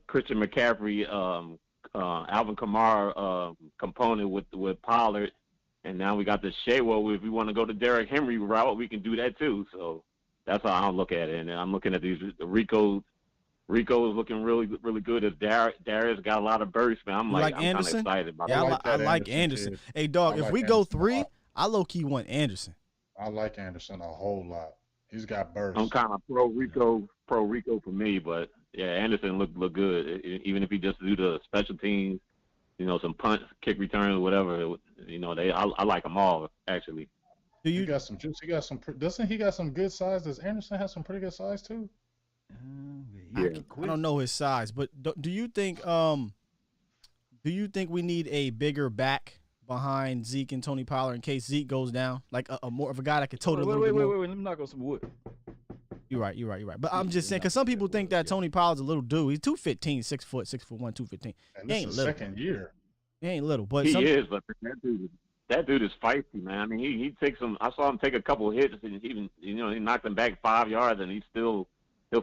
Christian McCaffrey, Alvin Kamara component with Pollard, and now we got the Shaywell. If we want to go the Derrick Henry route, we can do that too. So that's how I look at it. And I'm looking at these Rico is looking really, really good. As Darius got a lot of burst, man. I'm kind of excited about that. Yeah, I like Anderson. Hey, dog, if we go 3, I low-key want Anderson. I like Anderson a whole lot. He's got burst. I'm kind of pro Rico for me, but yeah, Anderson look good. Even if he just do the special teams, some punts, kick returns, whatever. I like them all actually. He got some juice. Doesn't he got some good size? Does Anderson have some pretty good size too? I don't know his size, but do you think we need a bigger back behind Zeke and Tony Pollard in case Zeke goes down? Like a more of a guy that could tote a little bit more. Wait. Let me knock on some wood. You're right. But I'm just saying, because some people think that Tony Pollard's a little dude. He's 215, 6'1", 215. And this is second year. He ain't little, but he is. But that dude is feisty, man. I mean, he takes some. I saw him take a couple of hits, and even he knocked him back 5 yards, and he'll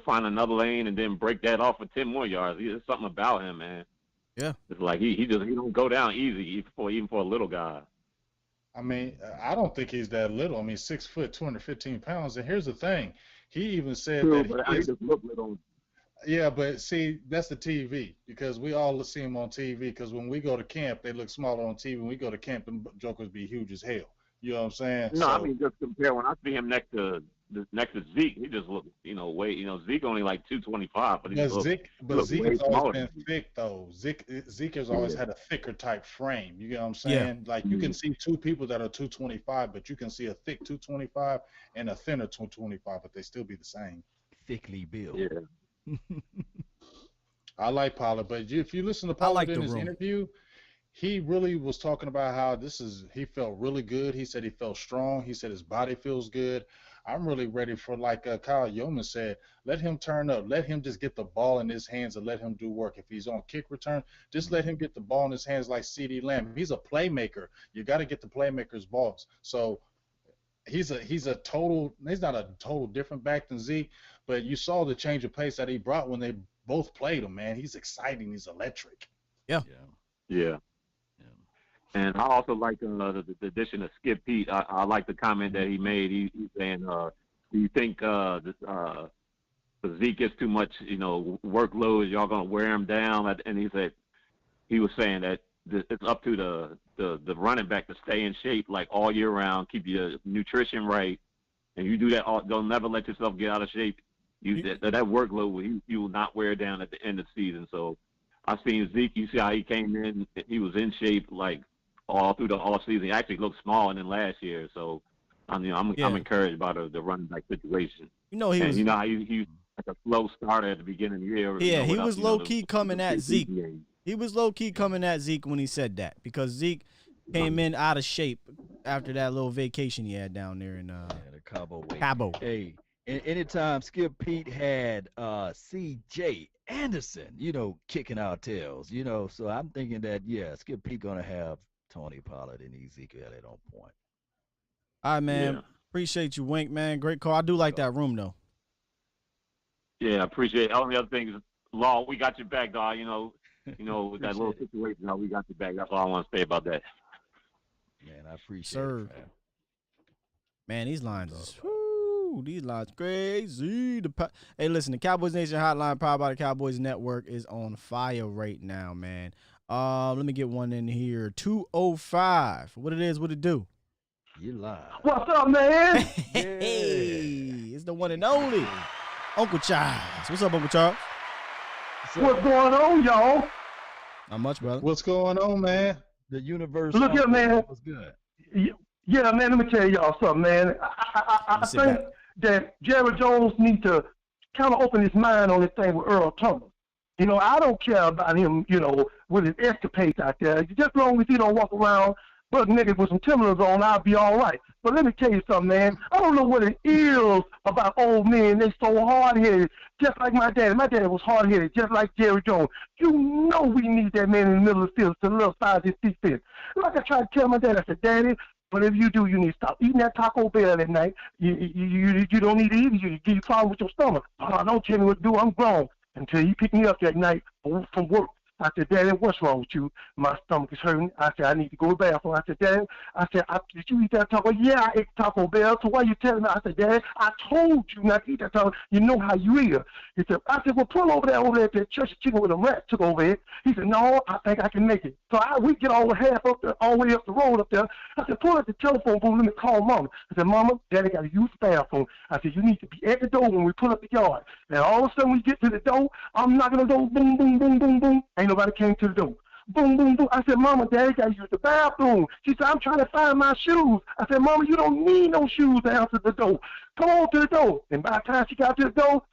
find another lane and then break that off for 10 more yards. There's something about him, man. Yeah, it's like he don't go down easy even for a little guy. I mean, I don't think he's that little. I mean, 6 foot, 215 pounds. And here's the thing. He even said that he just looked little. Yeah, but see, that's the TV, because we all see him on TV. Because when we go to camp, they look smaller on TV. When we go to camp, the jokers be huge as hell. You know what I'm saying? No, I mean, just compare. When I see him next to Zeke, he just looks, Zeke only like 225, but Zeke has always been thick though. Zeke has always had a thicker type frame. You get what I'm saying? Yeah. Like you can see two people that are 225, but you can see a thick 225 and a thinner 225, but they still be the same. Thickly built. Yeah. I like Pollard, but if you listen to Pollard in his interview, he really was talking about how he felt really good. He said he felt strong. He said his body feels good. I'm really ready for, like Kyle Youmans said, let him turn up. Let him just get the ball in his hands and let him do work. If he's on kick return, just let him get the ball in his hands like CeeDee Lamb. He's a playmaker. You got to get the playmakers' balls. So he's not a total different back than Zeke, but you saw the change of pace that he brought when they both played him, man. He's exciting. He's electric. Yeah. And I also like the addition of Skip Pete. I like the comment that he made. He's saying, do you think Zeke gets too much, workload? Y'all going to wear him down? And he was saying that it's up to the running back to stay in shape like all year round, keep your nutrition right, and you do that. Don't never let yourself get out of shape. That workload you will not wear down at the end of the season. So I've seen Zeke. You see how he came in. He was in shape like all through the all season. He actually looked smaller than last year. So I'm encouraged by the running back situation. He was like a slow starter at the beginning of the year. Yeah, he was low key coming at Zeke. He was low key coming at Zeke when he said that, because Zeke came in out of shape after that little vacation he had down there in the Cabo. Cabo. Hey, anytime Skip Pete had C.J. Anderson, kicking our tails, so I'm thinking that Skip Pete gonna have Tony Pollard and Ezekiel at on point. All right, man. Yeah. Appreciate you, Wink, man. Great call. I do like that room though. Yeah, I appreciate it. Only other thing is, Law, we got your back, dog. With that little situation, we got your back. That's all I want to say about that. Man, I appreciate it. Man, these lines is whoo. Ooh, these lines crazy. Hey, listen, the Cowboys Nation Hotline, powered by the Cowboys Network, is on fire right now, man. Let me get one in here. 205. What it is, what it do? You live. What's up, man? Hey, it's the one and only Uncle Charles. What's up, Uncle Charles? What's going on, y'all? Not much, brother. What's going on, man? The universe. Look here, man. Was good. Yeah, man, let me tell y'all something, man. I think that Jerry Jones needs to kind of open his mind on this thing with Earl Thomas. You know, I don't care about him, you know, with his escapades out there. Just as long as he don't walk around but niggas with some Timberlands on, I'll be all right. But let me tell you something, man. I don't know what it is about old men. They so hard-headed, just like my dad. My dad was hard-headed, just like Jerry Jones. You know we need that man in the middle of the field to little size his feet fit. Like I tried to tell my dad, I said, Daddy, whatever you do, you need to stop eating that Taco Bell at night. You don't need to eat it. You give you problem with your stomach. Don't tell me what to do. I'm grown. Until he picked me up that night from work. I said, Daddy, what's wrong with you? My stomach is hurting. I said, I need to go to the bathroom. I said, Daddy, did you eat that taco? Yeah, I ate Taco Bell. So why you telling me? I said, Daddy, I told you not to eat that taco. You know how you is. He said, I said, well, pull over there at that church of chicken with a rat took over it. He said, no, I think I can make it. So we get all the way up the road up there. I said, pull up the telephone booth. Let me call Mama. I said, Mama, Daddy got to use the bathroom. I said, you need to be at the door when we pull up the yard. And all of a sudden we get to the door. I'm knocking on the door. Boom, boom, boom, boom, boom. Ain't nobody came to the door. Boom, boom, boom. I said, Mama, Daddy got to use the bathroom. She said, I'm trying to find my shoes. I said, Mama, you don't need no shoes to answer the door. Come on to the door. And by the time she got to the door,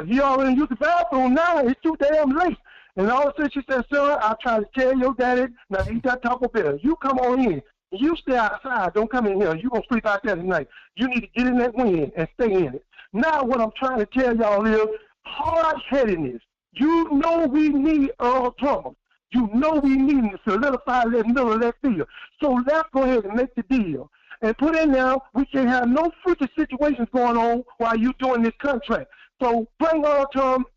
he already used the bathroom now. It's too damn late. And all of a sudden she said, son, I tried to tell your daddy not to eat that Taco Bell. You come on in. You stay outside. Don't come in here. You going to sleep out there tonight. You need to get in that wind and stay in it. Now what I'm trying to tell y'all is hard-headedness. You know we need Earl Thomas. You know we need him to solidify that middle of that field. So let's go ahead and make the deal. And put in there, we can't have no freaky situations going on while you're doing this contract. So bring Earl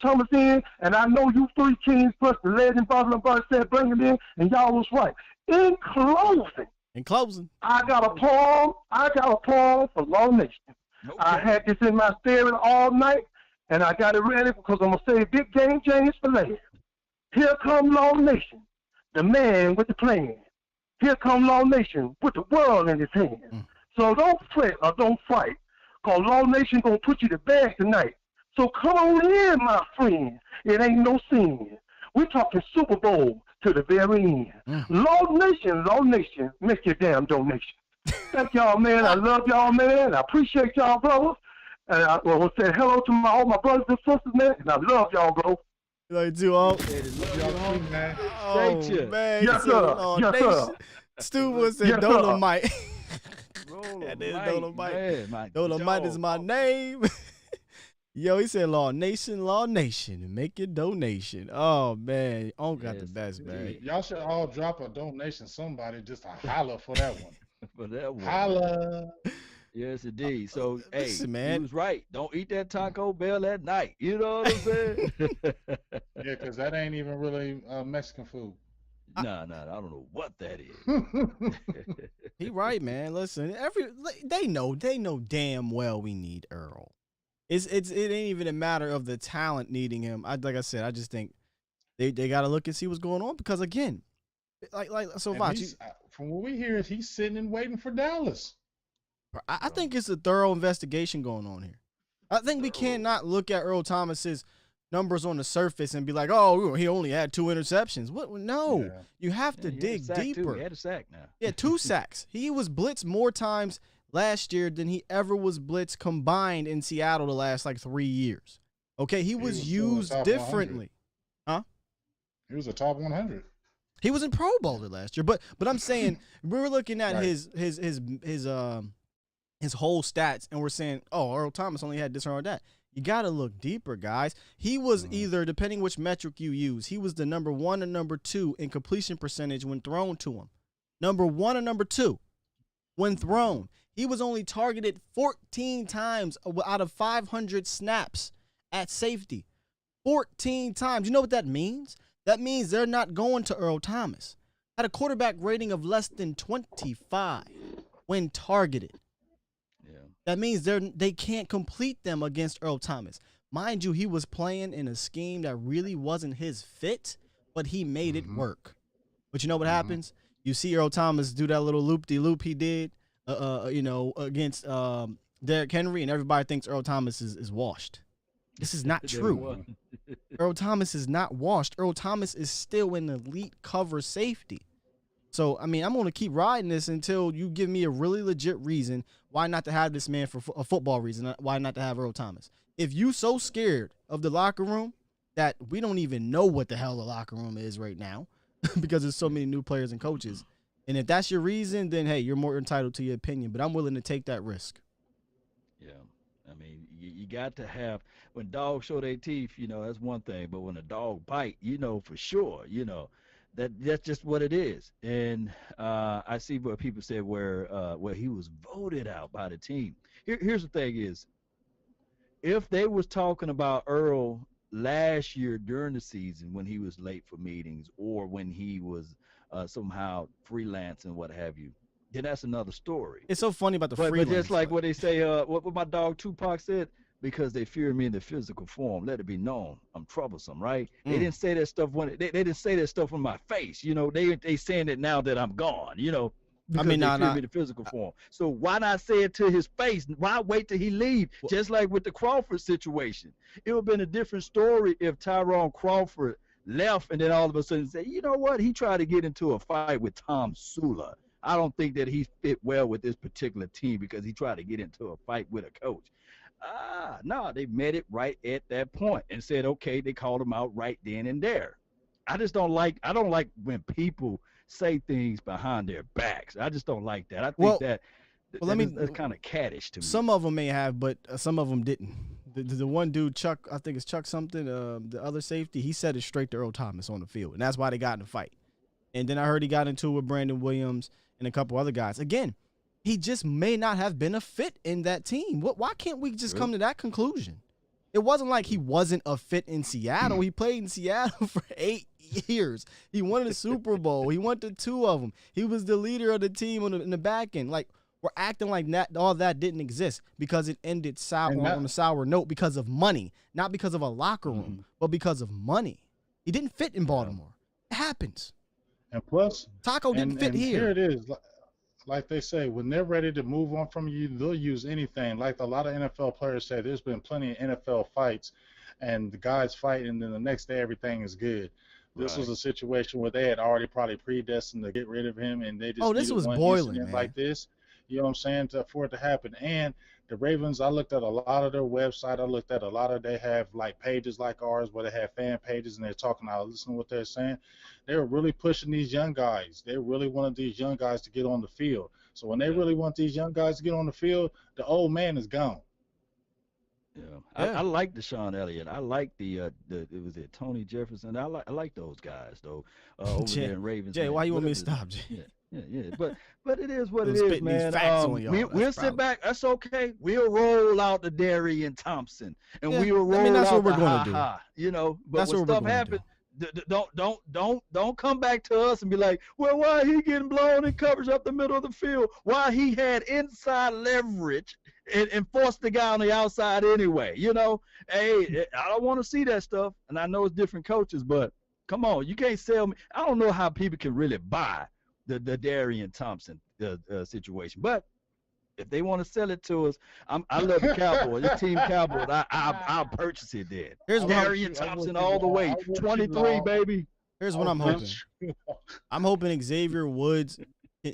Thomas in, and I know you three kings plus the legend Butler and Bud said bring him in, and y'all was right. In closing, I got a poem for Law Nation. Okay. I had this in my spirit all night, and I got it ready because I'm going to say Big Game James for later. Here come Law Nation, the man with the plan. Here come Law Nation with the world in his hand. So don't fret or don't fight, because Law Nation going to put you to bed tonight. So come on in, my friend. It ain't no sin. We're talking Super Bowl to the very end. Law Nation, make your damn donation. Thank y'all, man. I love y'all, man. I appreciate y'all, brothers. And I will say hello to all my brothers and sisters, man. And I love y'all, bro. Like you all. Y'all too, man. Oh, man. Yes, sir. Yes, sir. Stu was said Dolomite. That is Dolomite. Man, Dolomite is my name. Yo, he said, Law Nation, make your donation. Oh, man. Got the best, man. Y'all should all drop a donation, somebody, just to holler for that one. For that one. Holla. Yes, indeed. So, listen, hey, man. he was right. Don't eat that Taco Bell at night. You know what I'm saying? Yeah, because that ain't even really Mexican food. No, I don't know what that is. He right, man. Listen, they know damn well we need Earl. It ain't even a matter of the talent needing him. Like I said, I just think they got to look and see what's going on because again, so Vach, from what we hear, is he's sitting and waiting for Dallas. I think it's a thorough investigation going on here. I think we cannot look at Earl Thomas's numbers on the surface and be like, oh, he only had 2 interceptions. What? No, you have to dig deeper. He had a sack now. Yeah, 2 sacks. He was blitzed more times last year than he ever was blitzed combined in Seattle the last 3 years. Okay, he was used differently. 100. Huh? He was a top 100. He was in Pro Bowler last year, but I'm saying we were looking at his whole stats and we're saying, oh, Earl Thomas only had this or that. You got to look deeper, guys. He was either, depending which metric you use, he was the number 1 or number 2 in completion percentage when thrown to him. Number 1 or number 2 when thrown. He was only targeted 14 times out of 500 snaps at safety. 14 times. You know what that means? That means they're not going to Earl Thomas. Had a quarterback rating of less than 25 when targeted. That means they can't complete them against Earl Thomas. Mind you, he was playing in a scheme that really wasn't his fit, but he made it work. But you know what happens? You see Earl Thomas do that little loop-de-loop he did, against Derrick Henry, and everybody thinks Earl Thomas is washed. This is not true. Earl Thomas is not washed. Earl Thomas is still an elite cover safety. So, I mean, I'm going to keep riding this until you give me a really legit reason why not to have this man for a football reason, why not to have Earl Thomas. If you so scared of the locker room that we don't even know what the hell the locker room is right now because there's so many new players and coaches, and if that's your reason, then, hey, you're more entitled to your opinion, but I'm willing to take that risk. Yeah. I mean, you got to have, when dogs show their teeth, that's one thing, but when a dog bite, for sure, that's just what it is. And I see what people said where he was voted out by the team. Here's the thing is, if they was talking about Earl last year during the season when he was late for meetings or when he was somehow freelance and what have you, then that's another story. It's so funny about the freelance. But just like what they say, what my dog Tupac said, because they fear me in the physical form, let it be known I'm troublesome, right? They didn't say that stuff when they didn't say that stuff in my face, they saying it now that I'm gone, because they fear me in the physical form. So why not say it to his face? Why wait till he leave? Just like with the Crawford situation. It would have been a different story if Tyrone Crawford left and then all of a sudden say, you know what? He tried to get into a fight with Tom Sula. I don't think that he fit well with this particular team because he tried to get into a fight with a coach. No, they met it right at that point and said, okay, they called him out right then and there. I don't like when people say things behind their backs. I just don't like that. I think that's kind of caddish to me. Some of them may have, but some of them didn't. The one dude, Chuck, I think it's Chuck something, the other safety, he said it straight to Earl Thomas on the field, and that's why they got in a fight. And then I heard he got into it with Brandon Williams and a couple other guys. Again, he just may not have been a fit in that team. Why can't we just come to that conclusion? It wasn't like he wasn't a fit in Seattle. He played in Seattle for 8 years. He won a Super Bowl. He won to 2 of them. He was the leader of the team in the back end. Like, we're acting like all that didn't exist because it ended on a sour note because of money, not because of a locker room, but because of money. He didn't fit in Baltimore. It happens. And plus, Taco didn't fit here. Here it is. Like they say, when they're ready to move on from you, they'll use anything. Like a lot of NFL players say, there's been plenty of NFL fights, and the guys fight, and then the next day everything is good. This was a situation where they had already probably predestined to get rid of him, and they just this was boiling, man. Like this. You know what I'm saying? For it to happen. And the Ravens, I looked at a lot of their website. I looked at a lot of, they have like pages like ours where they have fan pages and they're talking. I listen to what they're saying. They're really pushing these young guys. They really wanted these young guys to get on the field. So when they really want these young guys to get on the field, the old man is gone. I like Deshaun Elliott. I like it was Tony Jefferson. I like those guys though. Over there in Ravens. Jay, why you want me to stop, Jay? Yeah. But it is what it is, man. We'll sit back. That's okay. We'll roll out the Darian Thompson, and we'll roll out what we're the going to do. But when stuff happens, don't come back to us and be like, well, why he getting blown in coverage up the middle of the field? Why he had inside leverage and forced the guy on the outside anyway? Hey, I don't want to see that stuff. And I know it's different coaches, but come on, you can't sell me. I don't know how people can really buy the Darian Thompson situation, but if they want to sell it to us, I love the Cowboys. The team Cowboys, I'll purchase it then. Here's Darian Thompson all the way, 23, baby. Here's what I'm hoping. I'm hoping Xavier Woods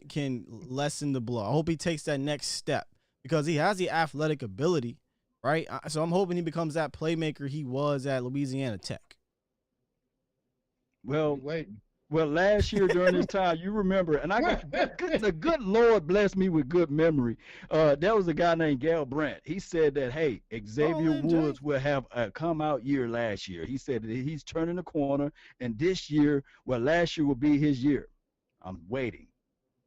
can lessen the blow. I hope he takes that next step because he has the athletic ability, right? So I'm hoping he becomes that playmaker he was at Louisiana Tech. Well, last year during this time, you remember, and the good Lord bless me with good memory. There was a guy named Gal Brandt. He said that, hey, Xavier Woods will have a come-out year last year. He said that he's turning the corner, and last year will be his year. I'm waiting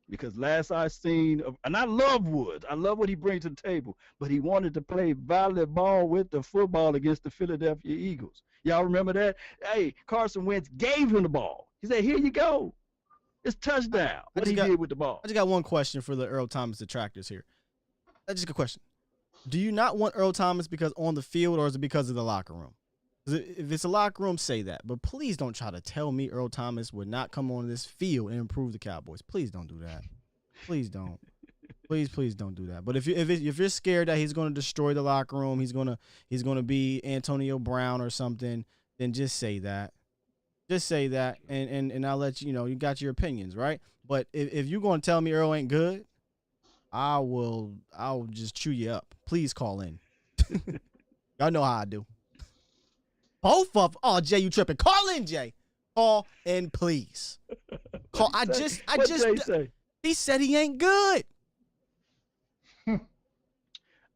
because last I seen, and I love Woods. I love what he brings to the table, but he wanted to play volleyball with the football against the Philadelphia Eagles. Y'all remember that? Hey, Carson Wentz gave him the ball. He said, here you go. It's touchdown. What he did with the ball. I just got one question for the Earl Thomas detractors here. That's just a question. Do you not want Earl Thomas because on the field, or is it because of the locker room? If it's a locker room, say that. But please don't try to tell me Earl Thomas would not come on this field and improve the Cowboys. Please don't do that. Please don't. Please don't do that. But if you're scared that he's going to destroy the locker room, he's gonna be Antonio Brown or something, then just say that. Just say that, and I'll let you know. You got your opinions, right? But if you're going to tell me Earl ain't good, I'll just chew you up. Please call in. Y'all know how I do. Both of them. Oh, Jay, you tripping. Call in, Jay. Call in, please. Call. He said he ain't good.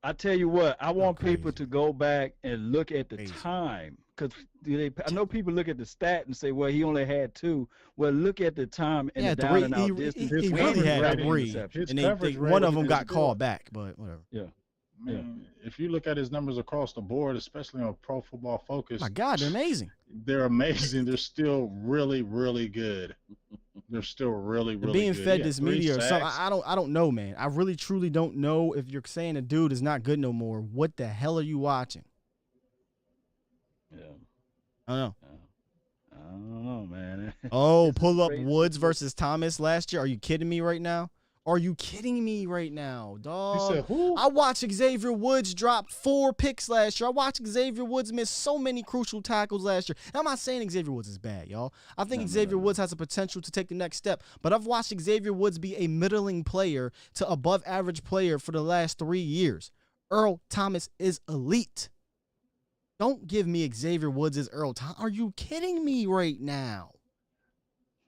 I tell you what, I want people to go back and look at the time, because I know people look at the stat and say, well, he only had 2. Well, look at the time and the down and out distance. He really had 3, and one of them got called back, but whatever. Yeah. Man, if you look at his numbers across the board, especially on Pro Football Focus, my God, they're amazing. They're amazing. They're still really, really good. They're still really, really being good. Fed this media or something. I don't know, man. I really, truly don't know. If you're saying a dude is not good no more, what the hell are you watching? Yeah, I don't know. I don't know, man. Oh, pull up Woods versus Thomas last year. Are you kidding me right now? Are you kidding me right now, dog? You said who? I watched Xavier Woods drop 4 picks last year. I watched Xavier Woods miss so many crucial tackles last year. And I'm not saying Xavier Woods is bad, y'all. I think Xavier Woods has the potential to take the next step. But I've watched Xavier Woods be a middling player to above average player for the last 3 years. Earl Thomas is elite. Don't give me Xavier Woods as Earl Thomas. Are you kidding me right now?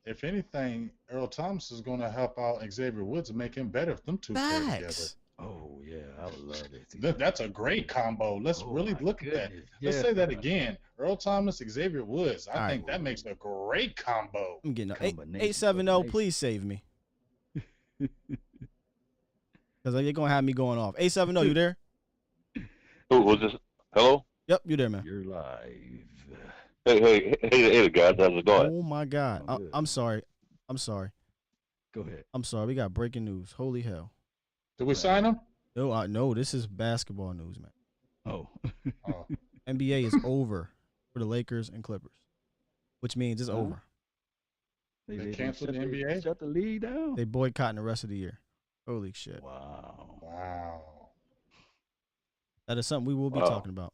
If anything, Earl Thomas is going to help out Xavier Woods and make him better if them two play together. Oh, yeah, I would love it. That's a great combo. Let's really look at that. Let's say that again. Earl Thomas, Xavier Woods. I think that makes a great combo. I'm getting 870. Please save me. Because you're going to have me going off. 870, you there? Who was this? Hello? Yep, you there, man. You're live. Hey, guys, how's it going? Oh my God, I'm sorry. Go ahead. I'm sorry. We got breaking news. Holy hell! Did we sign him? No. This is basketball news, man. Oh. NBA is over for the Lakers and Clippers, which means it's over. They canceled the NBA. Shut the league down. They boycotting the rest of the year. Holy shit! Wow. That is something we will be talking about.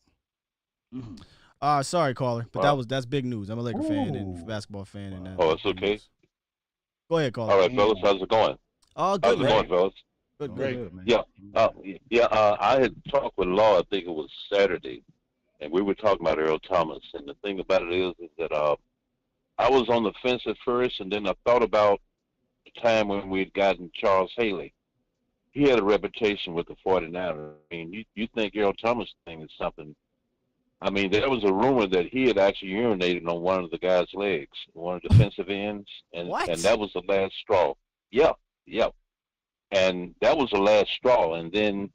Sorry, caller, but that's big news. I'm a Laker fan and basketball fan. And it's okay. Go ahead, caller. All right, fellas, how's it going? Oh, good. How's it going, fellas? Good, man. Yeah. I had talked with Law. I think it was Saturday, and we were talking about Earl Thomas. And the thing about it is that I was on the fence at first, and then I thought about the time when we'd gotten Charles Haley. He had a reputation with the 49ers. I mean, you think Earl Thomas thing is something. I mean, there was a rumor that he had actually urinated on one of the guy's legs, one of the defensive ends, and that was the last straw. Yep. And that was the last straw. And then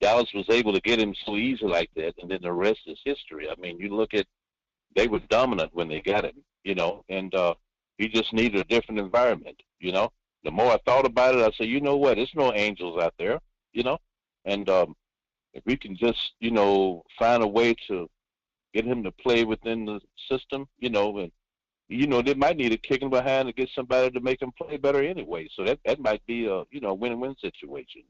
Dallas was able to get him so easy like that, and then the rest is history. I mean, you look at, they were dominant when they got him, and he just needed a different environment, The more I thought about it, I said, you know what, there's no angels out there, and if we can just, find a way to get him to play within the system, and, they might need a kicking behind to get somebody to make him play better anyway. So that might be a, win-win situation,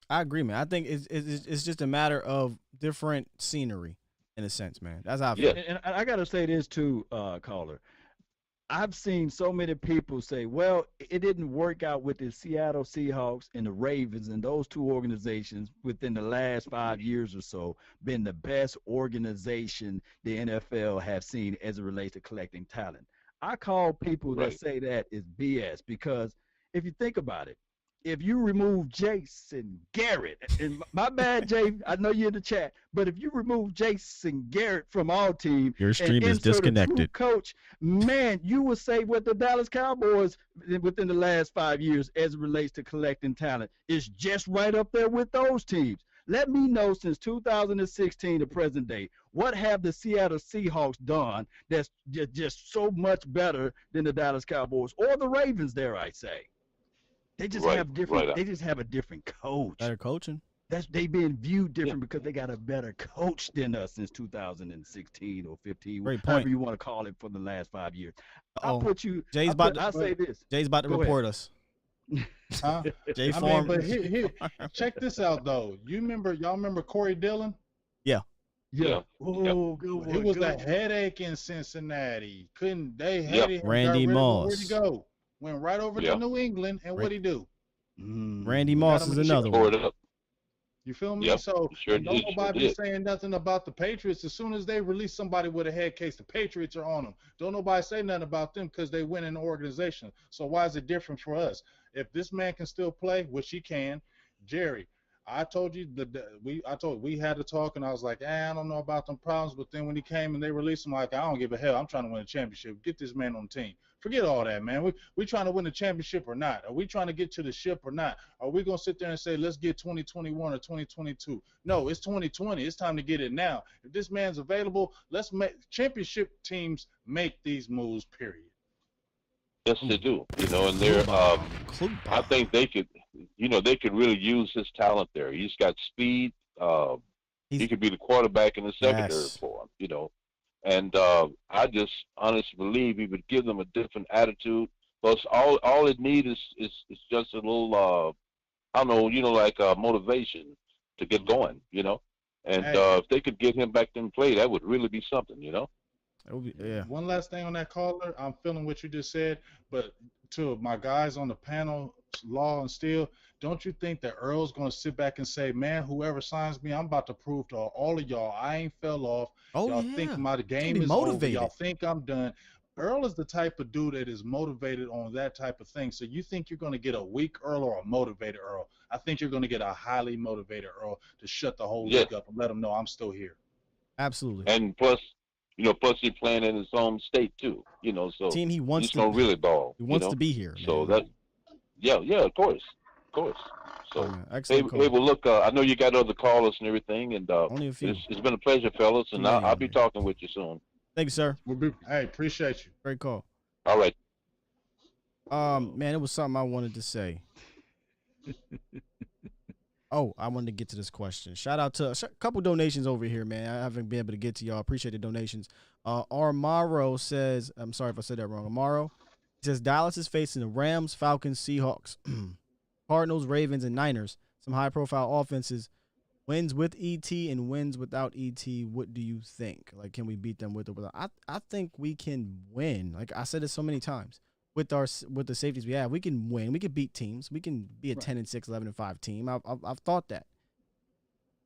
I agree, man. I think it's just a matter of different scenery in a sense, man. That's how I feel. Yeah. And I got to say this too, caller. I've seen so many people say, well, it didn't work out with the Seattle Seahawks and the Ravens, and those two organizations within the last 5 years or so been the best organization the NFL have seen as it relates to collecting talent. I call people that say that is BS, because if you think about it, if you remove Jason Garrett, and my bad, Jay, I know you're in the chat, but if you remove Jason Garrett from our team, your stream is disconnected. Coach, man, you would say what the Dallas Cowboys within the last 5 years as it relates to collecting talent is just right up there with those teams. Let me know, since 2016 to present day, what have the Seattle Seahawks done that's just so much better than the Dallas Cowboys or the Ravens, dare I say? They just have different. They just have a different coach. Better coaching. they've been viewed different because they got a better coach than us since 2016 or 15, however you want to call it, for the last 5 years. I'll put you. I'll say this. Jay's about to report us. Huh? Jay Farm. But here, check this out though. Y'all remember Corey Dillon? Yeah. Oh, good one. It was a headache in Cincinnati. They had him. Randy Moss. Where'd he go? Went right over to New England, and what'd he do? Randy Moss is another one. You feel me? Yep. So nobody saying nothing about the Patriots. As soon as they release somebody with a head case, the Patriots are on them. Don't nobody say nothing about them because they win in the organization. So why is it different for us? If this man can still play, which he can, Jerry, I told you we had to talk, and I was like, I don't know about them problems. But then when he came and they released him, like, I don't give a hell. I'm trying to win a championship. Get this man on the team. Forget all that, man. We trying to win a championship or not? Are we trying to get to the ship or not? Are we gonna sit there and say let's get 2021 or 2022? No, it's 2020. It's time to get it now. If this man's available, let's make championship teams make these moves. Period. Yes, they do. And they're. I think they could. They could really use his talent there. He's got speed. He could be the quarterback in the secondary for him. And I just honestly believe he would give them a different attitude. Plus, all it needs is just a little, I don't know, like motivation to get going. And if they could get him back in play, that would really be something. One last thing on that caller. I'm feeling what you just said, but to my guys on the panel, Law and Steel, don't you think that Earl's going to sit back and say, man, whoever signs me, I'm about to prove to all of y'all I ain't fell off. Y'all think my game is over. Y'all think I'm done. Earl is the type of dude that is motivated on that type of thing. So you think you're going to get a weak Earl or a motivated Earl? I think you're going to get a highly motivated Earl to shut the whole league up and let them know I'm still here. Absolutely. And plus he's playing in his home state too. So team he wants to really ball. He wants to be here. So that, of course. So, hey, well, look, I know you got other callers and everything, and only a few. It's been a pleasure, fellas, and I'll be talking with you soon. Thank you, sir. Hey, appreciate you. Great call. All right. Man, it was something I wanted to say. I wanted to get to this question. Shout out to a couple donations over here, man. I haven't been able to get to y'all. Appreciate the donations. Armaro says, I'm sorry if I said that wrong. Amaro says Dallas is facing the Rams, Falcons, Seahawks, Cardinals, Ravens, and Niners. Some high-profile offenses. Wins with ET and wins without ET. What do you think? Like, can we beat them with or without? I think we can win. Like I said it so many times. With the safeties we have, we can win. We can beat teams. We can be a 10-6, 11-5 team. I've thought that.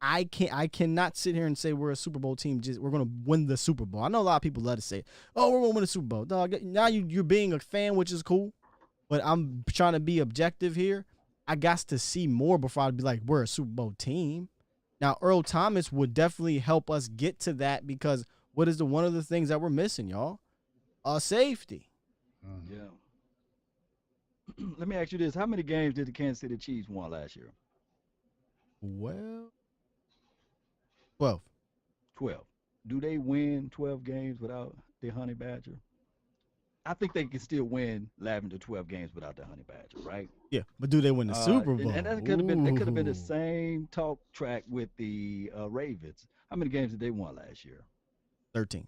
I cannot sit here and say we're a Super Bowl team. We're gonna win the Super Bowl. I know a lot of people love to say, "Oh, we're gonna win the Super Bowl." Dog, now you're being a fan, which is cool, but I'm trying to be objective here. I got to see more before I'd be like, we're a Super Bowl team. Now, Earl Thomas would definitely help us get to that because what is one of the things that we're missing, y'all? Safety. Yeah. Let me ask you this. How many games did the Kansas City Chiefs win last year? Well, 12. 12. Do they win 12 games without the Honey Badger? I think they can still win 11 to 12 games without the Honey Badger, right? Yeah, but do they win the Super Bowl? And that could have been the same talk track with the Ravens. How many games did they win last year? 13.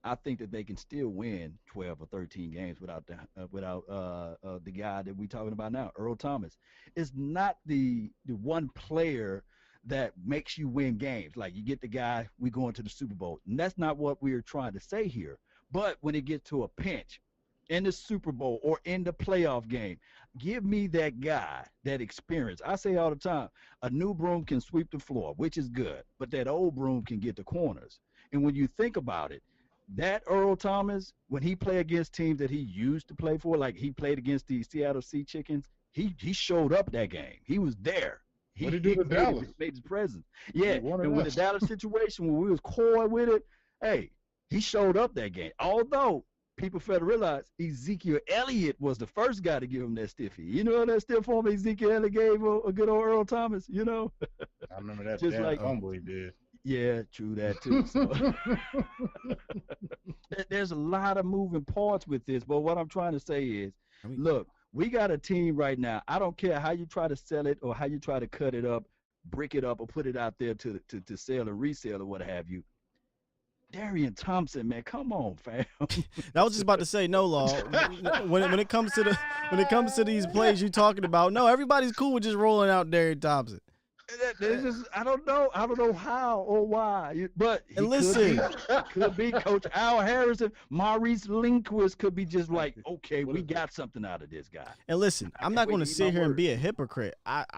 I think that they can still win 12 or 13 games without the guy that we're talking about now, Earl Thomas. It's not the one player that makes you win games. Like you get the guy, we going to the Super Bowl. And that's not what we're trying to say here. But when it gets to a pinch in the Super Bowl or in the playoff game, give me that guy, that experience. I say all the time, a new broom can sweep the floor, which is good, but that old broom can get the corners. And when you think about it, that Earl Thomas, when he played against teams that he used to play for, like he played against the Seattle Sea Chickens, he showed up that game. He was there. What did he do to Dallas? Made his presence. Yeah, and with the Dallas situation, when we was coy with it, hey, he showed up that game. Although people fail to realize Ezekiel Elliott was the first guy to give him that stiffy. You know that stiff form Ezekiel Elliott gave a good old Earl Thomas, you know? I remember that just like humble he did. Yeah, true that too. So. There's a lot of moving parts with this, but what I'm trying to say is, look, we got a team right now. I don't care how you try to sell it or how you try to cut it up. brick it up or put it out there to sell or resell or what have you. Darian Thompson, man, come on, fam. I was just about to say, no, Law. When it comes to these plays you talking about, no, everybody's cool with just rolling out Darian Thompson. I don't know how or why, but and listen, could be Coach Al Harrison, Maurice Linguist could be just like, okay, we got something out of this guy. And listen, I'm not going to sit here and be a hypocrite.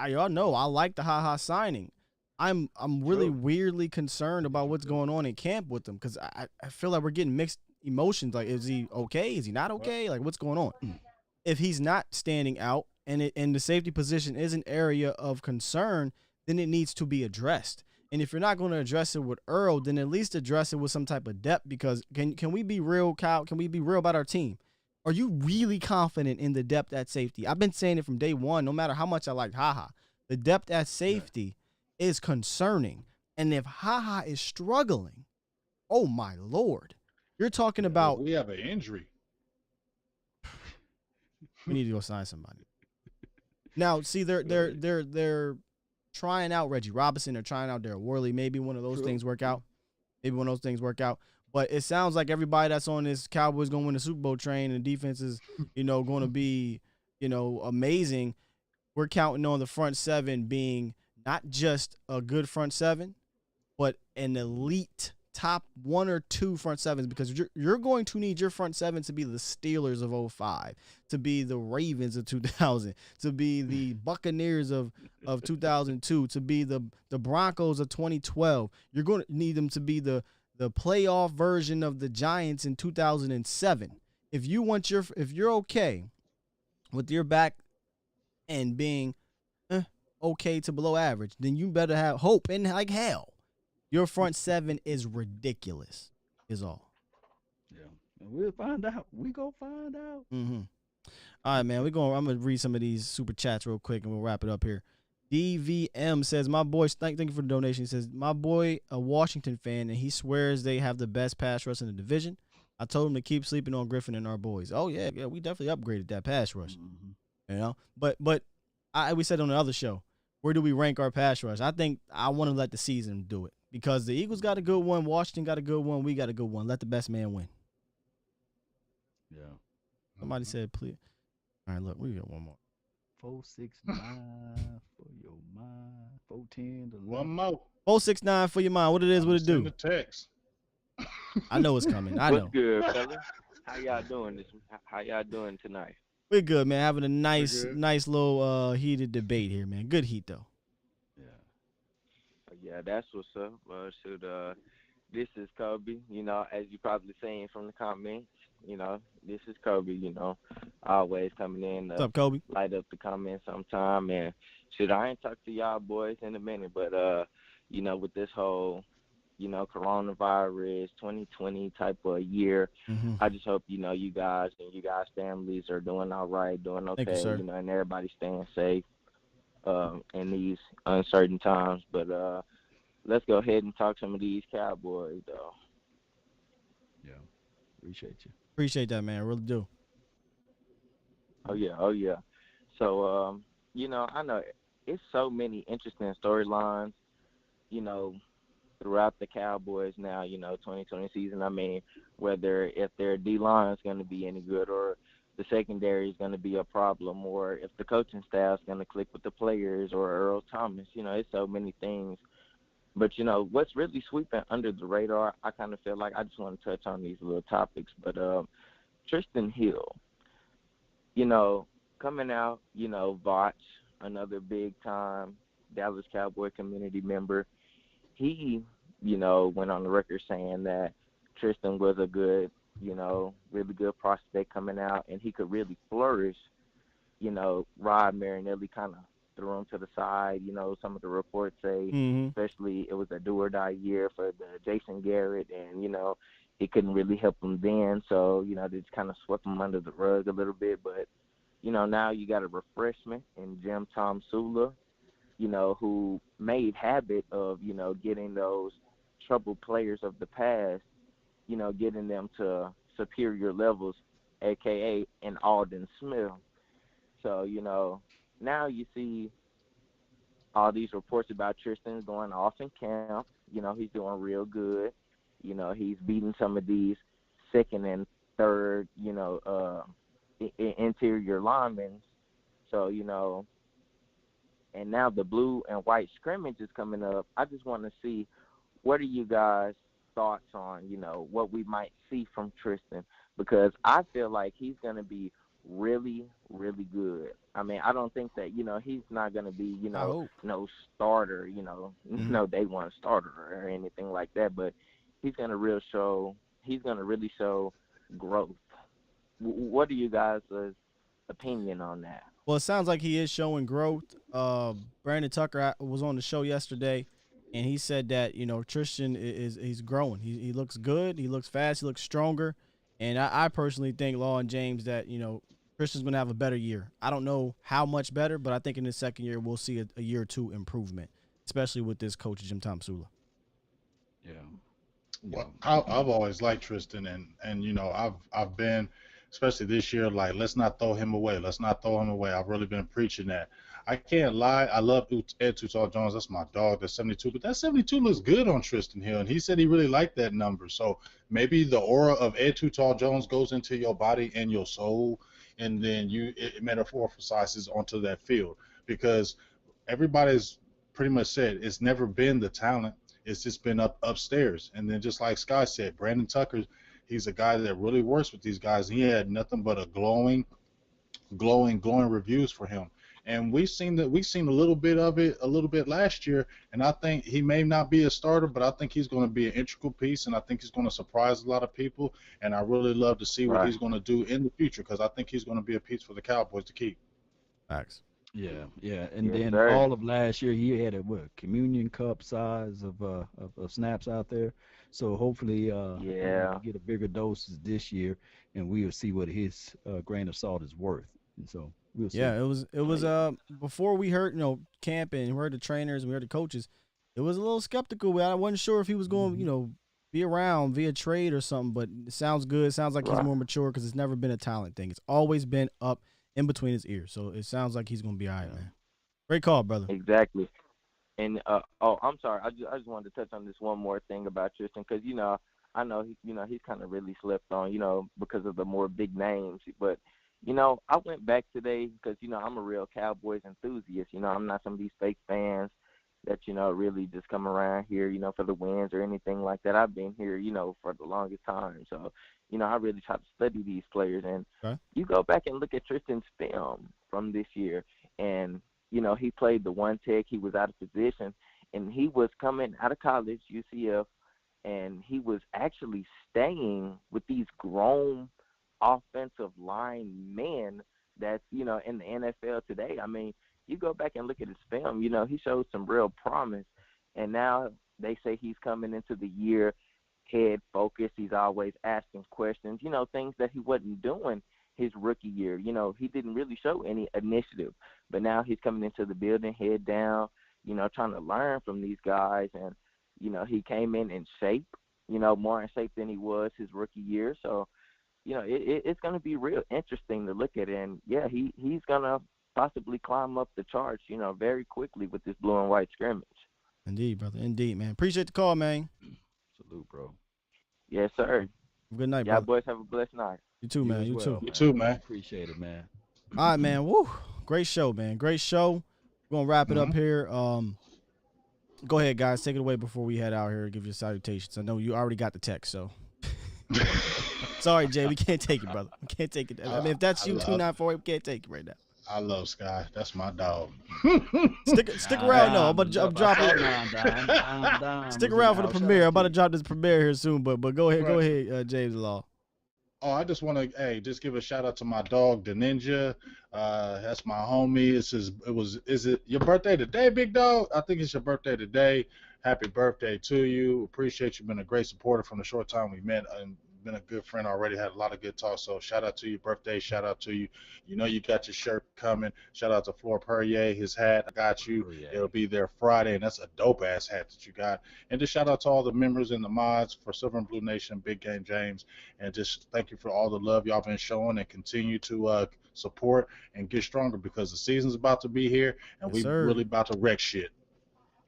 Y'all know I like the HaHa signing. I'm really weirdly concerned about what's going on in camp with him because I feel like we're getting mixed emotions. Like, is he okay? Is he not okay? Like, what's going on? If he's not standing out and the safety position is an area of concern, then it needs to be addressed. And if you're not going to address it with Earl, then at least address it with some type of depth because can we be real, Kyle? Can we be real about our team? Are you really confident in the depth at safety? I've been saying it from day one, no matter how much I like HaHa. The depth at safety is concerning. And if HaHa is struggling, oh my Lord. You're talking about we have an injury. We need to go sign somebody. Now, see, they're trying out Reggie Robinson. They're trying out Daryl Worley. Maybe one of those things work out. But it sounds like everybody that's on this Cowboys going to win the Super Bowl train and defense is, going to be, amazing. We're counting on the front seven being not just a good front seven, but an elite top 1 or 2 front sevens because you're going to need your front seven to be the Steelers of 05, to be the Ravens of 2000, to be the Buccaneers of 2002, to be the Broncos of 2012. You're going to need them to be the playoff version of the Giants in 2007. If you're okay with your back end being okay to below average, then you better have hope and like hell. Your front seven is ridiculous, is all. Yeah, and we'll find out. We go find out. Mm-hmm. All right, man. I'm gonna read some of these super chats real quick, and we'll wrap it up here. DVM says, "My boy, thank you for the donation." He says, "My boy, a Washington fan, and he swears they have the best pass rush in the division. I told him to keep sleeping on Griffin and our boys. Oh yeah, we definitely upgraded that pass rush, But we said on the other show, where do we rank our pass rush? I think I want to let the season do it because the Eagles got a good one, Washington got a good one, we got a good one. Let the best man win." Yeah. Somebody said, "Please." All right, look, we got one more. 469 for your mind. 410 to one more. 469 for your mind. What it is, what it do? Send the text. I know it's coming. I know. What's good, fellas? How y'all doing How y'all doing tonight? We're good, man. Having a nice little heated debate here, man. Good heat though. Yeah, that's what's up. This is Kobe. As you probably seen from the comments, this is Kobe. Always coming in. What's up, Kobe? Light up the comments sometime. And I ain't talked to y'all boys in a minute, but with this whole, coronavirus 2020 type of year, I just hope you guys and you guys' families are doing all right, doing okay. Thank you, sir. And everybody staying safe in these uncertain times. But let's go ahead and talk some of these Cowboys, though. Yeah, appreciate you. Appreciate that, man. I really do. Oh yeah. So I know it's so many interesting storylines, throughout the Cowboys now, 2020 season. I mean, whether if their D-line is going to be any good or the secondary is going to be a problem or if the coaching staff is going to click with the players or Earl Thomas, it's so many things. But, what's really sweeping under the radar, I kind of feel like I just want to touch on these little topics. But Tristan Hill, coming out, Vouch, another big-time Dallas Cowboy community member, he, went on the record saying that Tristan was a good, really good prospect coming out, and he could really flourish. Rod Marinelli kind of threw him to the side. Some of the reports say, especially it was a do-or-die year for the Jason Garrett, and, it couldn't really help him then. So, they just kind of swept him under the rug a little bit. But, now you got a refreshment in Jim Tom Sula, who made habit of, getting those troubled players of the past, getting them to superior levels, a.k.a. an Alden Smith. So, now you see all these reports about Tristan going off in camp. You know, he's doing real good. You know, he's beating some of these second and third, you know, interior linemen. So, you know, and now the blue and white scrimmage is coming up. I just want to see, what are you guys' thoughts on, you know, what we might see from Tristan? Because I feel like he's going to be really, really good. I mean, I don't think that, you know, he's not going to be, you know, no starter, you know, no day one starter or anything like that, but he's going to really show growth. What are you guys' opinion on that? Well, it sounds like he is showing growth. Brandon Tucker was on the show yesterday, and he said that, you know, Tristan he's growing. He looks good. He looks fast. He looks stronger. And I personally think, Law and James, that, you know, Tristan's going to have a better year. I don't know how much better, but I think in his second year we'll see a year or two improvement, especially with this coach, Jim Tomsula. Yeah. Well, I've always liked Tristan, and you know, I've been, especially this year, like, let's not throw him away. Let's not throw him away. I've really been preaching that. I can't lie. I love Ed Tutal-Jones. That's my dog. That's 72. But that 72 looks good on Tristan Hill, and he said he really liked that number. So maybe the aura of Ed Tutal-Jones goes into your body and your soul, and then it metamorphosizes onto that field, because everybody's pretty much said it's never been the talent. It's just been upstairs. And then just like Scott said, Brandon Tucker, he's a guy that really works with these guys. He had nothing but a glowing reviews for him. And we've seen a little bit of it a little bit last year, and I think he may not be a starter, but I think he's going to be an integral piece, and I think he's going to surprise a lot of people, and I really love to see what he's going to do in the future, because I think he's going to be a piece for the Cowboys to keep. Thanks. Yeah. And then all of last year he had a communion cup size of snaps out there. So hopefully he'll get a bigger doses this year, and we'll see what his grain of salt is worth. And so we'll see. Yeah, it was before we heard, you know, camp and we heard the trainers and we heard the coaches, it was a little skeptical. I wasn't sure if he was going, you know, be around via trade or something, but it sounds good. It sounds like he's more mature, because it's never been a talent thing. It's always been up in between his ears. So it sounds like he's going to be all right, man. Great call, brother. Exactly. And, I'm sorry. I just wanted to touch on this one more thing about Tristan, because, you know, I know, he's kind of really slept on, you know, because of the more big names. But, you know, I went back today because, you know, I'm a real Cowboys enthusiast. You know, I'm not some of these fake fans that, you know, really just come around here, you know, for the wins or anything like that. I've been here, you know, for the longest time. So, you know, I really try to study these players. And you go back and look at Tristan's film from this year, and, you know, he played the one tech. He was out of position, and he was coming out of college, UCF, and he was actually staying with these grown offensive line men that's, you know, in the NFL today. I mean, you go back and look at his film, you know, he showed some real promise. And now they say he's coming into the year head focused. He's always asking questions, you know, things that he wasn't doing his rookie year. You know, he didn't really show any initiative. But now he's coming into the building head down, you know, trying to learn from these guys. And, you know, he came in shape, you know, more in shape than he was his rookie year. So, you know, it's going to be real interesting to look at. And, yeah, he's going to possibly climb up the charts, you know, very quickly with this blue and white scrimmage. Indeed, brother. Indeed, man. Appreciate the call, man. Salute, bro. Yes, sir. Good night, y'all bro. Boys have a blessed night. You too, man. You too. You too, man. Appreciate it, man. All right, man. Woo. Great show, man. Great show. We're going to wrap it up here. Go ahead, guys. Take it away before we head out here and give you salutations. I know you already got the text, so. Sorry, Jay. We can't take it, brother. We can't take it. I mean, if that's you, 2948, we can't take it right now. I love Sky. That's my dog. Stick around, though. I'm dropping. Stick around for the premiere. I'm about to drop this premiere here soon, but go ahead, James Law. Oh, I just want to just give a shout out to my dog, the Ninja. That's my homie. Is it your birthday today, big dog? I think it's your birthday today. Happy birthday to you. Appreciate you. Been a great supporter from the short time we met and been a good friend already. Had a lot of good talk. So shout out to you, birthday. Shout out to you. You know you got your shirt coming. Shout out to Floor Perrier, his hat. I got you. It'll be there Friday, and that's a dope ass hat that you got. And just shout out to all the members and the mods for Silver and Blue Nation, Big Game James, and just thank you for all the love y'all been showing, and continue to support and get stronger, because the season's about to be here, and we really about to wreck shit.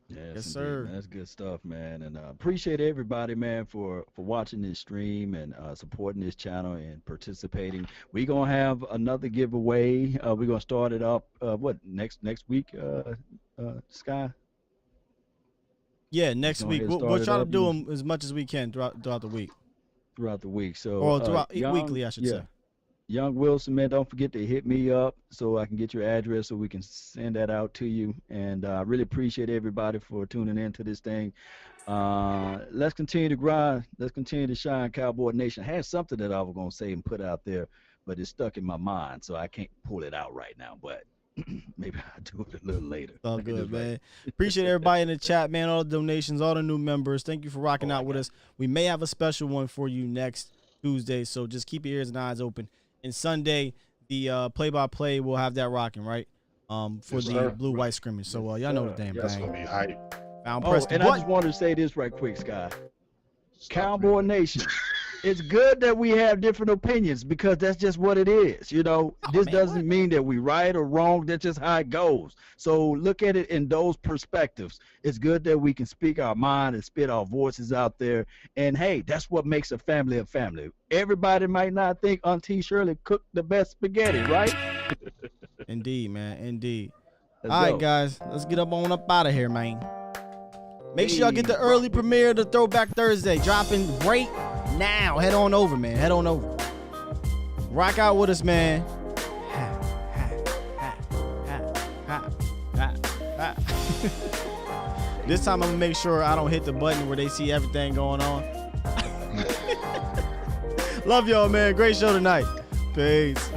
Yes, sir. Man. That's good stuff, man. And appreciate everybody, man, for watching this stream and supporting this channel and participating. We're gonna have another giveaway. We're gonna start it up. Next week, Sky? Yeah, next week. We'll try to do them as much as we can throughout the week. Throughout the week, so weekly, I should say. Young Wilson, man, don't forget to hit me up so I can get your address so we can send that out to you. And I really appreciate everybody for tuning in to this thing. Let's continue to grind. Let's continue to shine, Cowboy Nation. I had something that I was going to say and put out there, but it's stuck in my mind, so I can't pull it out right now. But maybe I'll do it a little later. All good, man. Appreciate everybody in the chat, man, all the donations, all the new members. Thank you for rocking out with us. We may have a special one for you next Tuesday, so just keep your ears and eyes open. And Sunday, the play-by-play, we'll have that rocking, right? For the blue-white scrimmage. So y'all know the damn thing. That's gonna be hype. And I just wanted to say this right quick, Sky. Cowboy Nation, it's good that we have different opinions, because that's just what it is. You know, this doesn't mean that we right or wrong. That's just how it goes. So look at it in those perspectives. It's good that we can speak our mind and spit our voices out there. And hey, that's what makes a family a family. Everybody might not think Auntie Shirley cooked the best spaghetti, right? Indeed, man. Indeed. All right, guys, let's get up out of here, man. Make sure y'all get the early premiere of the Throwback Thursday, dropping right now. Head on over, man. Head on over. Rock out with us, man. This time I'm gonna make sure I don't hit the button where they see everything going on. Love y'all, man. Great show tonight. Peace.